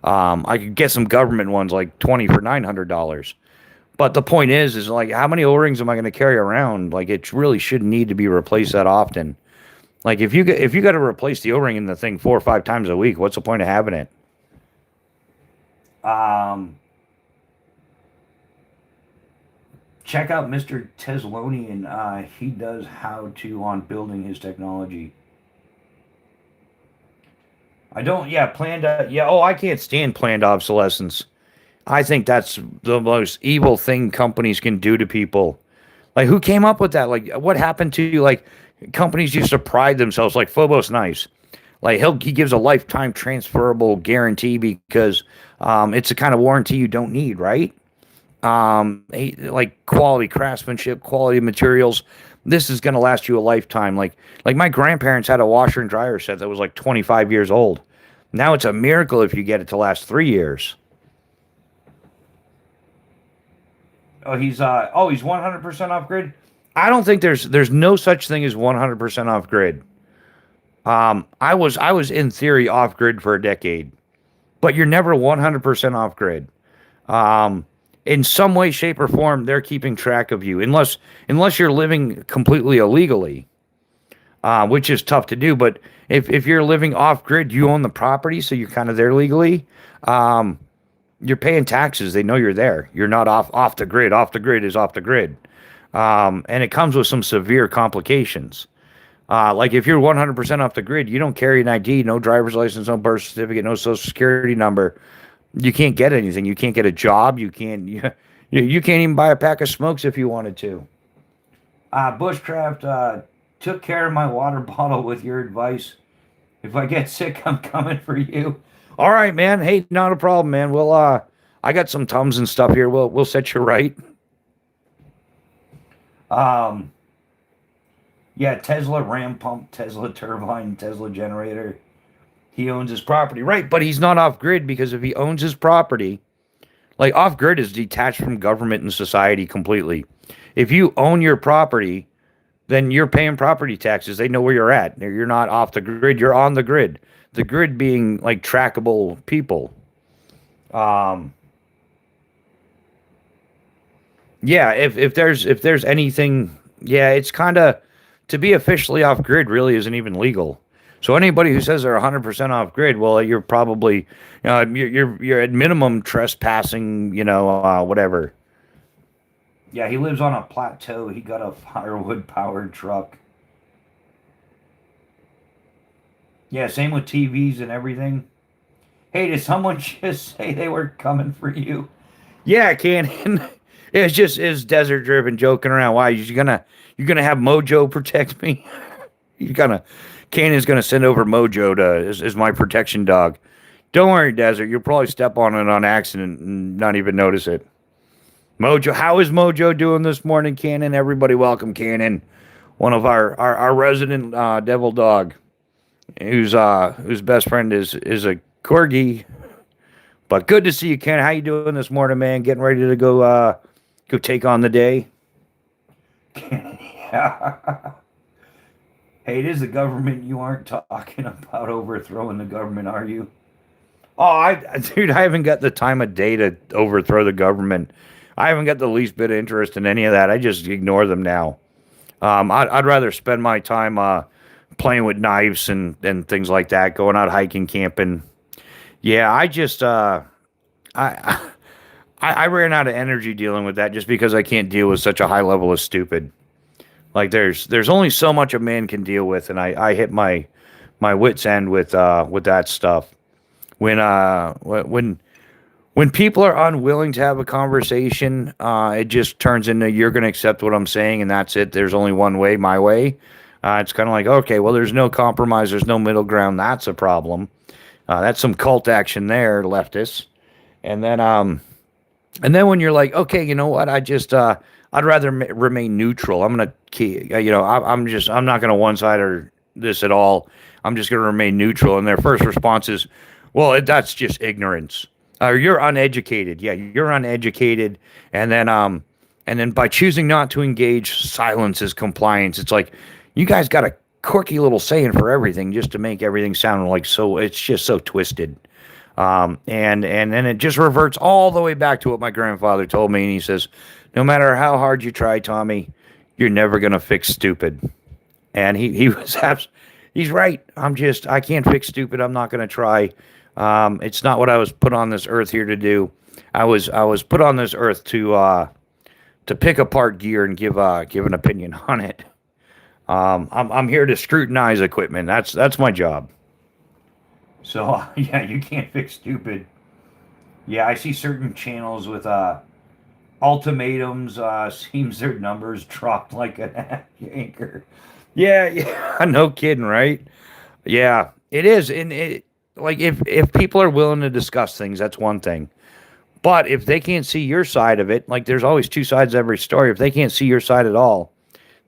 I could get some government ones like 20 for $900. But the point is like, how many O-rings am I going to carry around? Like, it really shouldn't need to be replaced that often. Like, if you got to replace the O-ring in the thing 4 or 5 times a week, what's the point of having it? Check out Mr. Teslonian. He does how to on building his technology. I don't, yeah, planned, yeah, I can't stand planned obsolescence. I think that's the most evil thing companies can do to people. Like, who came up with that? Like, what happened to you? Like, companies used to pride themselves, like Phobos Nice. Like, he gives a lifetime transferable guarantee because it's a kind of warranty you don't need, right? Like, quality craftsmanship, quality materials. This is going to last you a lifetime. Like my grandparents had a washer and dryer set that was like 25 years old. Now it's a miracle if you get it to last 3 years. He's 100% off grid. I don't think there's no such thing as 100% off grid. I was in theory off grid for a decade, but you're never 100% off grid. In some way, shape, or form, they're keeping track of you, unless you're living completely illegally, which is tough to do. But if you're living off grid, you own the property, so you're kind of there legally. You're paying taxes. They know you're there. You're not off the grid. Off the grid is off the grid, and it comes with some severe complications. Like, if you're 100% off the grid, you don't carry an ID, no driver's license, no birth certificate, no social security number. You can't get anything. You can't get a job. You can't even buy a pack of smokes if you wanted to. Bushcraft took care of my water bottle with your advice. If I get sick, I'm coming for you. All right, man. Hey, not a problem, man. I got some Tums and stuff here. We'll set you right. Um, yeah, Tesla ram pump, Tesla turbine, Tesla generator. He owns his property, right? But he's not off grid because if he owns his property, like off grid is detached from government and society completely. If you own your property, then you're paying property taxes. They know where you're at. You're not off the grid. You're on the grid. The grid being like trackable people. Um, yeah, if there's anything, yeah, it's kind of to be officially off grid really isn't even legal. So anybody who says they're 100% off grid, well, you're probably, you're at minimum trespassing, whatever. Yeah, he lives on a plateau. He got a firewood powered truck. Yeah, same with TVs and everything. Hey, did someone just say they were coming for you? Yeah, Cannon. It's desert driven joking around. Why you gonna have Mojo protect me? You gonna Cannon's gonna send over Mojo to as my protection dog. Don't worry, Desert. You'll probably step on it on accident and not even notice it. Mojo, how is Mojo doing this morning, Cannon? Everybody, welcome Cannon, one of our resident devil dog, whose best friend is a corgi. But good to see you, Ken. How you doing this morning, man? Getting ready to go take on the day. Yeah. Hey, it is the government. You aren't talking about overthrowing the government, are you? Oh, dude, I haven't got the time of day to overthrow the government. I haven't got the least bit of interest in any of that. I just ignore them now. I'd rather spend my time playing with knives and things like that, going out hiking, camping. Yeah, I I ran out of energy dealing with that just because I can't deal with such a high level of stupid. Like there's only so much a man can deal with, and I hit my wits end with that stuff. When people are unwilling to have a conversation, it just turns into you're going to accept what I'm saying, and that's it. There's only one way, my way. It's kind of like, okay, well, there's no compromise, there's no middle ground. That's a problem. That's some cult action there, leftists. And then, when you're like, okay, you know what? I'd rather remain neutral. I'm gonna, I'm not gonna one side or this at all. I'm just gonna remain neutral. And their first response is, well, that's just ignorance. Or you're uneducated. Yeah, you're uneducated. And then by choosing not to engage, silence is compliance. It's like you guys got a quirky little saying for everything just to make everything sound like so. It's just so twisted. And then it just reverts all the way back to what my grandfather told me, and he says, "No matter how hard you try, Tommy, you're never gonna fix stupid." And he's right. I can't fix stupid. I'm not gonna try. It's not what I was put on this earth here to do. I was put on this earth to pick apart gear and give an opinion on it. I'm here to scrutinize equipment. That's my job. So yeah, you can't fix stupid. Yeah, I see certain channels with ultimatums. Seems their numbers dropped like an anchor. Yeah, yeah, no kidding, right? Yeah, it is, and it like if people are willing to discuss things, that's one thing. But if they can't see your side of it, like there's always two sides to every story. If they can't see your side at all,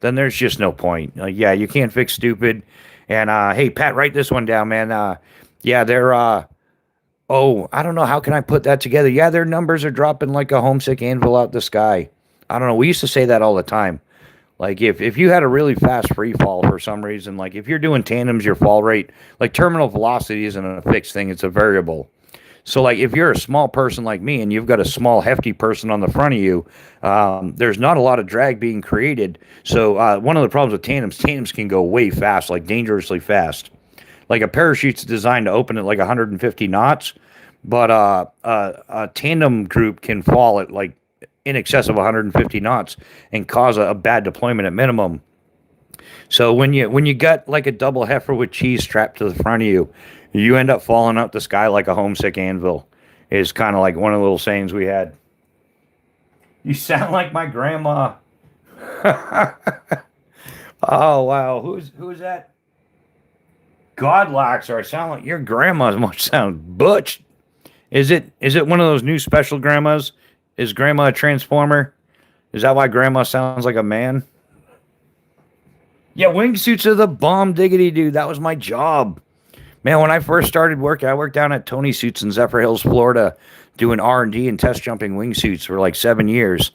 then there's just no point. Like, yeah, you can't fix stupid. And hey, Pat, write this one down, man. Yeah, they're oh, I don't know, how can I put that together? Yeah, their numbers are dropping like a homesick anvil out the sky. I don't know. We used to say that all the time. Like if you had a really fast free fall for some reason, like if you're doing tandems, your fall rate, like terminal velocity isn't a fixed thing, it's a variable. So like if you're a small person like me and you've got a small hefty person on the front of you, there's not a lot of drag being created. So one of the problems with tandems can go way fast, like dangerously fast. Like a parachute's designed to open at like 150 knots, but a tandem group can fall at like in excess of 150 knots and cause a bad deployment at minimum. So when you got like a double heifer with cheese strapped to the front of you, you end up falling out the sky like a homesick anvil. Is kind of like one of the little sayings we had. You sound like my grandma. Oh wow, who's that? God Laxer, I sound like your grandma's must sound butch. Is it one of those new special grandmas? Is grandma a transformer? Is that why grandma sounds like a man? Yeah, wingsuits are the bomb diggity, dude. That was my job. Man, when I first started working, I worked down at Tony Suits in Zephyr Hills, Florida, doing R&D and test jumping wingsuits for like 7 years.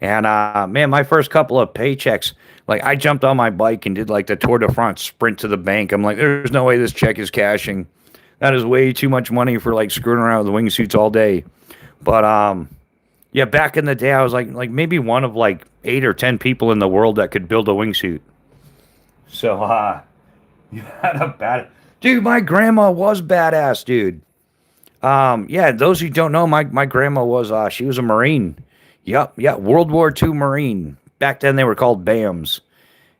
And man, my first couple of paychecks, like I jumped on my bike and did like the Tour de France sprint to the bank. I'm like, there's no way this check is cashing. That is way too much money for like screwing around with wingsuits all day. But yeah, back in the day, I was like maybe one of like 8 or 10 people in the world that could build a wingsuit. So you had a bad dude. My grandma was badass, dude. Yeah, those who don't know, my grandma was she was a Marine. Yep, yeah, World War II Marine. Back then they were called BAMs,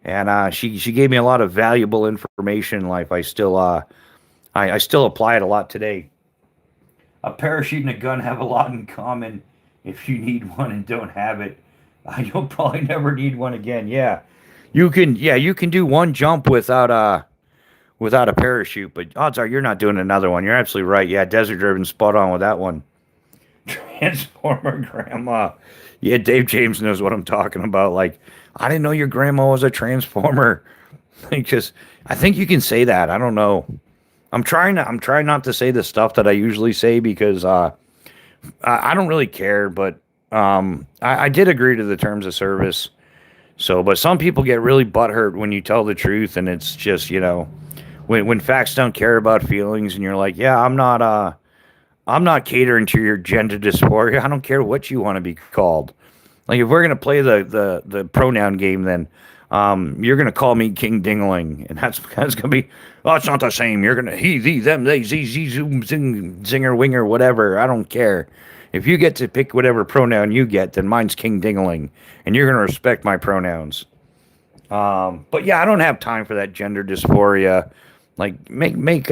and she gave me a lot of valuable information in life. I still apply it a lot today. A parachute and a gun have a lot in common. If you need one and don't have it, you'll probably never need one again. Yeah, you can do one jump without a parachute, but odds are you're not doing another one. You're absolutely right. Yeah, Desert Driven spot on with that one. Transformer grandma. Yeah, Dave James knows what I'm talking about. Like, I didn't know your grandma was a transformer. Because I think you can say that. I don't know. I'm trying not to say the stuff that I usually say because I don't really care, but I did agree to the terms of service. So, but some people get really butthurt when you tell the truth, and it's just when facts don't care about feelings, and you're like, yeah, I'm not catering to your gender dysphoria. I don't care what you want to be called. Like if we're gonna play the pronoun game, then you're gonna call me King Dingling, and that's gonna be. Oh, it's not the same. You're gonna he, thee, them, they, zee, zoom, zing, zinger, winger, whatever. I don't care. If you get to pick whatever pronoun you get, then mine's King Dingling, and you're gonna respect my pronouns. But yeah, I don't have time for that gender dysphoria. Like make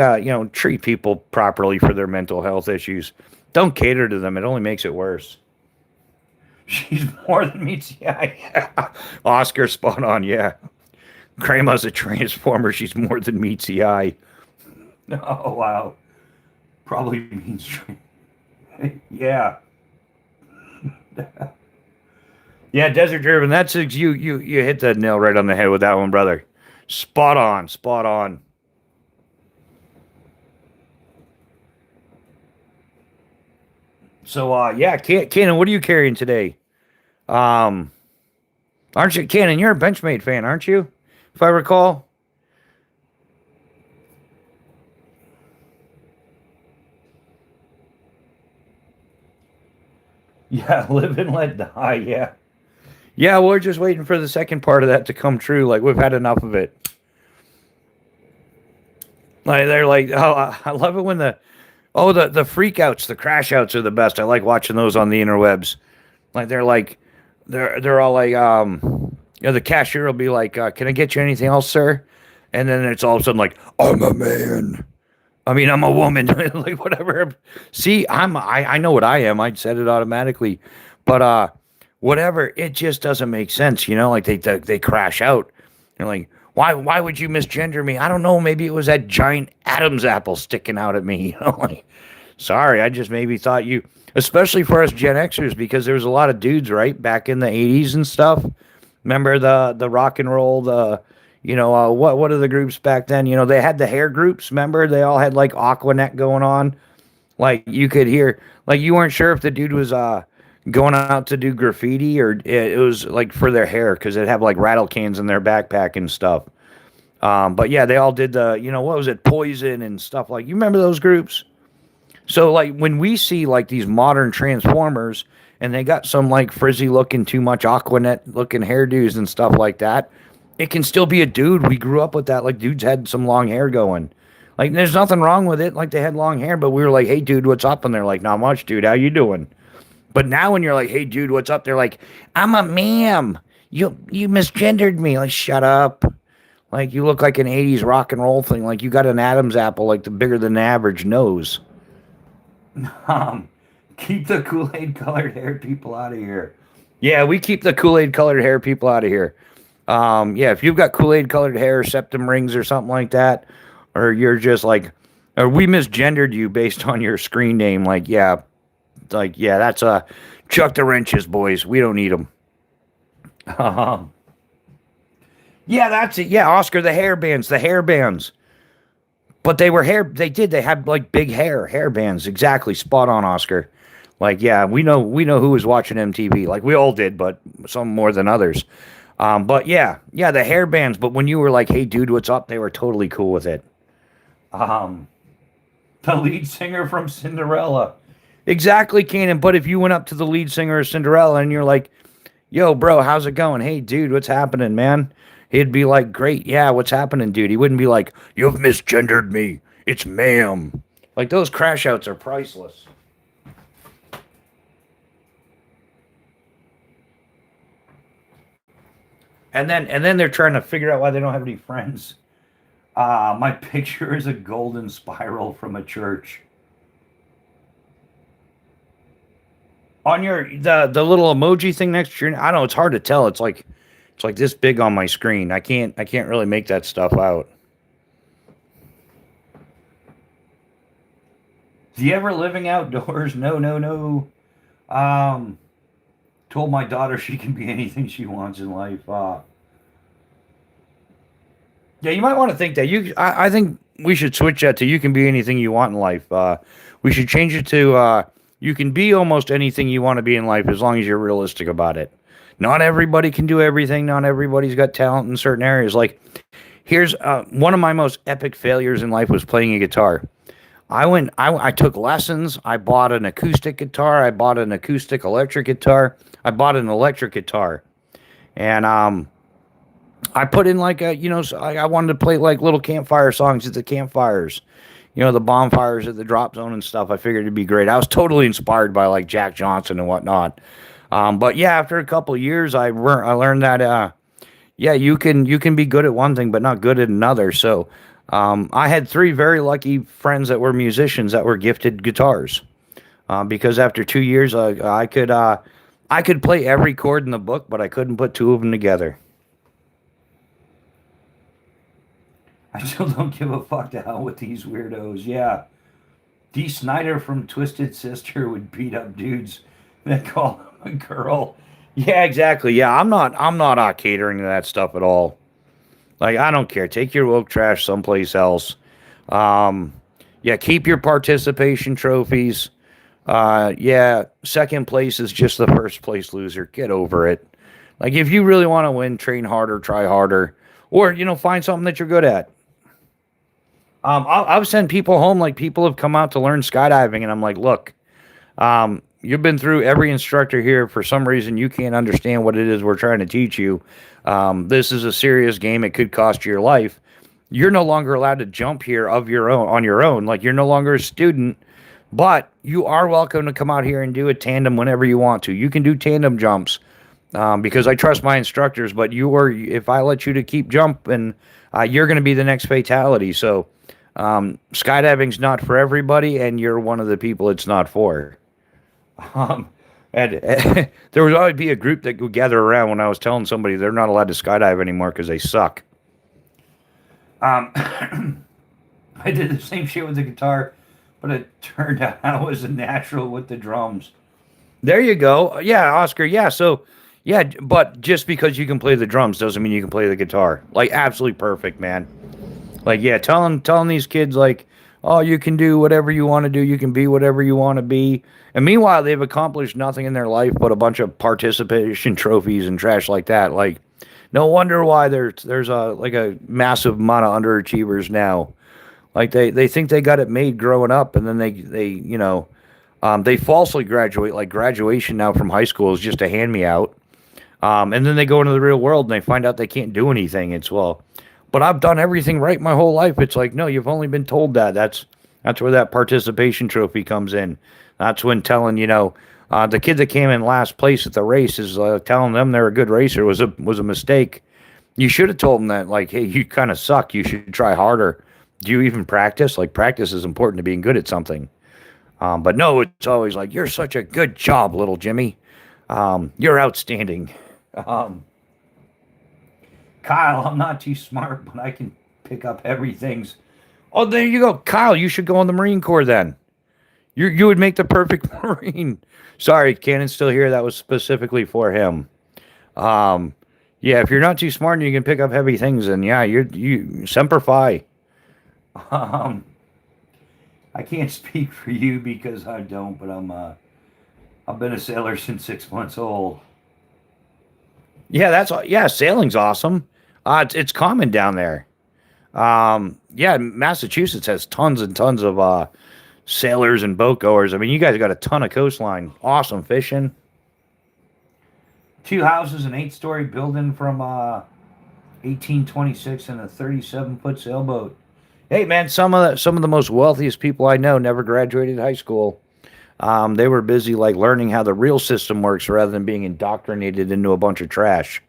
treat people properly for their mental health issues. Don't cater to them. It only makes it worse. She's more than meets the eye. Yeah. Oscar spot on. Yeah, Grandma's a transformer. She's more than meets the eye. Oh wow, probably means yeah. Yeah, Desert Driven. That's you hit the nail right on the head with that one, brother. Spot on, spot on. So yeah, Cannon, what are you carrying today? Um, aren't you Cannon? You're a Benchmade fan, aren't you? If I recall. Yeah, live and let die. Yeah, yeah. We're just waiting for the second part of that to come true. Like we've had enough of it. Like they're like, oh, I love it when the freak outs, the crash outs are the best. I like watching those on the interwebs. Like they're all like the cashier will be like, "Can I get you anything else, sir?" And then it's all of a sudden like, "I'm a man. I mean, I'm a woman." Like whatever. See, I know what I am. I said it automatically, but whatever. It just doesn't make sense, Like they crash out. You're like, why would you misgender me? I don't know. Maybe it was that giant Adam's apple sticking out at me. Like, sorry, I just maybe thought you, especially for us Gen Xers, because there was a lot of dudes right back in the '80s and stuff. Remember the rock and roll, what are the groups back then? They had the hair groups. Remember they all had like Aquanet going on. Like you could hear, like you weren't sure if the dude was going out to do graffiti or it was like for their hair because they'd have like rattle cans in their backpack and stuff. But yeah, they all did what was it, Poison and stuff like. You remember those groups? So like when we see like these modern Transformers and they got some like frizzy looking, too much Aquanet looking hairdos and stuff like that, it can still be a dude. We grew up with that. Like dudes had some long hair going. Like there's nothing wrong with it. Like they had long hair, but we were like, "Hey dude, what's up?" And they're like, "Not much, dude. How you doing?" But now when you're like, "Hey dude, what's up?" They're like, "I'm a ma'am. You misgendered me." Like, shut up. Like you look like an '80s rock and roll thing. Like you got an Adam's apple, like the bigger than average nose. Um, keep the Kool-Aid colored hair people out of here. Yeah, we keep the Kool-Aid colored hair people out of here. Yeah, if you've got Kool-Aid colored hair, septum rings or something like that, or you're just like Or we misgendered you based on your screen name. Like, yeah, that's chuck the wrenches, boys. We don't need them. Um, yeah, that's it. Yeah, Oscar, the hair bands, the hair bands. But they were hair. They had like big hair bands. Exactly, spot on, Oscar. Like, yeah, we know who was watching MTV. Like we all did, but some more than others. But yeah, the hair bands. But when you were like, "Hey, dude, what's up?" They were totally cool with it. Um, the lead singer from Cinderella. Exactly, Kanan. But if you went up to the lead singer of Cinderella and you're like, "Yo, bro, how's it going? Hey, dude, what's happening, man?" He'd be like, "Great, yeah, what's happening, dude?" He wouldn't be like, "You've misgendered me. It's ma'am." Like those crash outs are priceless. And then they're trying to figure out why they don't have any friends. My picture is a golden spiral from a church. On your the little emoji thing next to your, I don't know, it's hard to tell. It's like this big on my screen. I can't really make that stuff out. Do you ever living outdoors? No, no, no. Um, Told my daughter she can be anything she wants in life. Yeah, you might want to think that. I think we should switch that to you can be anything you want in life. We should change it to you can be almost anything you want to be in life as long as you're realistic about it. Not everybody can do everything. Not everybody's got talent in certain areas. Like here's one of my most epic failures in life was playing a guitar. I took lessons. I bought an acoustic guitar. I bought an acoustic electric guitar. I bought an electric guitar, and I put in like I wanted to play like little campfire songs at the campfires, the bonfires at the drop zone and stuff. I figured it'd be great. I was totally inspired by like Jack Johnson and whatnot. But yeah, after a couple of years, I learned that yeah, you can be good at one thing but not good at another. So I had three very lucky friends that were musicians that were gifted guitars. Because after 2 years, I could play every chord in the book, but I couldn't put two of them together. I still don't give a fuck to hell with these weirdos. Yeah. D. Snyder from Twisted Sister would beat up dudes that call him a girl. Yeah, exactly. Yeah, I'm not catering to that stuff at all. Like I don't care. Take your woke trash someplace else. Um yeah, keep your participation trophies. Yeah, second place is just the first place loser. Get over it. Like if you really want to win, train harder, try harder, or find something that you're good at. I've sent people home. Like people have come out to learn skydiving, and I'm like, look, you've been through every instructor here. For some reason, you can't understand what it is we're trying to teach you. This is a serious game. It could cost you your life. You're no longer allowed to jump here of your own on your own. Like you're no longer a student, but you are welcome to come out here and do a tandem whenever you want to. You can do tandem jumps because I trust my instructors. But if I let you to keep jumping, you're going to be the next fatality. So skydiving's not for everybody, and you're one of the people it's not for. Um, and there would always be a group that would gather around when I was telling somebody they're not allowed to skydive anymore because they suck. Um, I did the same shit with the guitar, but it turned out I was a natural with the drums. There you go. Yeah, Oscar. Yeah, so yeah, but just because you can play the drums doesn't mean you can play the guitar. Like absolutely perfect, man. Like yeah, telling these kids like, oh, you can do whatever you want to do. You can be whatever you want to be. And meanwhile, they've accomplished nothing in their life but a bunch of participation trophies and trash like that. Like, no wonder why there's a massive amount of underachievers now. Like they think they got it made growing up, and then they falsely graduate. Like graduation now from high school is just a hand me out. And then they go into the real world and they find out they can't do anything. It's well, but I've done everything right my whole life. It's like no, you've only been told that. That's where that participation trophy comes in. That's when telling the kid that came in last place at the race is telling them they're a good racer was a mistake. You should have told them that like, hey, you kind of suck. You should try harder. Do you even practice? Like practice is important to being good at something. But no, it's always like you're such a good job, little Jimmy. You're outstanding. Um, Kyle, I'm not too smart, but I can pick up everything's Oh, there you go. Kyle, you should go in the Marine Corps then. You would make the perfect Marine. Sorry, Cannon's still here. That was specifically for him. Um, yeah, if you're not too smart and you can pick up heavy things, then yeah, you semper fi. Um, I can't speak for you because I don't, but I've been a sailor since 6 months old. Yeah, yeah, sailing's awesome. It's common down there. Yeah, Massachusetts has tons and tons of sailors and boat goers. I mean, you guys got a ton of coastline. Awesome fishing. Two houses, an 8-story building from 1826, and a 37-foot sailboat. Hey, man, some of the most wealthiest people I know never graduated high school. They were busy like learning how the real system works rather than being indoctrinated into a bunch of trash.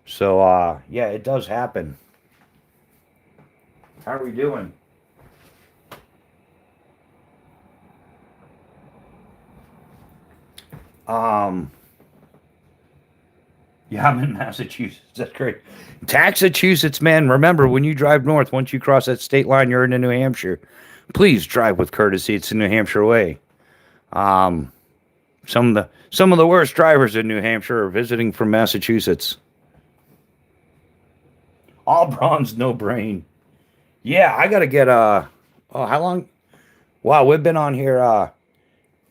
So yeah, it does happen. How are we doing? Um, yeah, I'm in Massachusetts. That's great. Taxachusetts, man. Remember, when you drive north, once you cross that state line, you're into New Hampshire. Please drive with courtesy. It's the New Hampshire way. Um, some of the worst drivers in New Hampshire are visiting from Massachusetts. All bronze, no brain. Yeah, I gotta get oh, how long? Wow, we've been on here.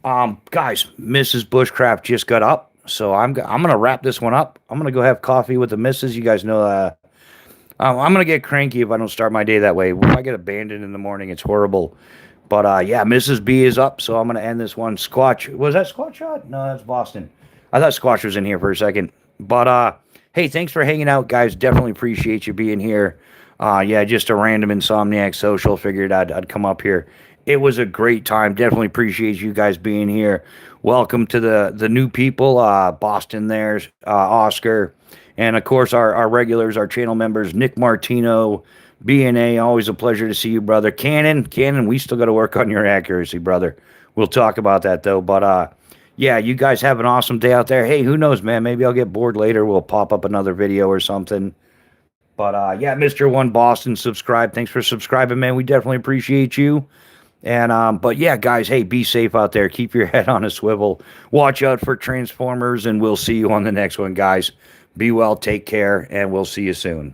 Guys, Mrs. Bushcraft just got up, so I'm gonna wrap this one up. I'm gonna go have coffee with the missus. You guys know I'm gonna get cranky if I don't start my day that way. If I get abandoned in the morning, it's horrible. But yeah, Mrs. B is up, so I'm gonna end this one. Squatch, was that Squatch shot? No, that's Boston. I thought Squatch was in here for a second. But hey, thanks for hanging out, guys. Definitely appreciate you being here. Yeah, just a random Insomniac social. Figured I'd come up here. It was a great time. Definitely appreciate you guys being here. Welcome to the new people. Boston, there's Oscar, and of course our regulars, our channel members, Nick Martino, BNA. Always a pleasure to see you, brother. Cannon, we still got to work on your accuracy, brother. We'll talk about that though. But yeah, you guys have an awesome day out there. Hey, who knows, man? Maybe I'll get bored later. We'll pop up another video or something. But yeah, Mr. One Boston, subscribe. Thanks for subscribing, man. We definitely appreciate you. And but yeah, guys, hey, be safe out there. Keep your head on a swivel. Watch out for Transformers, and we'll see you on the next one, guys. Be well, take care, and we'll see you soon.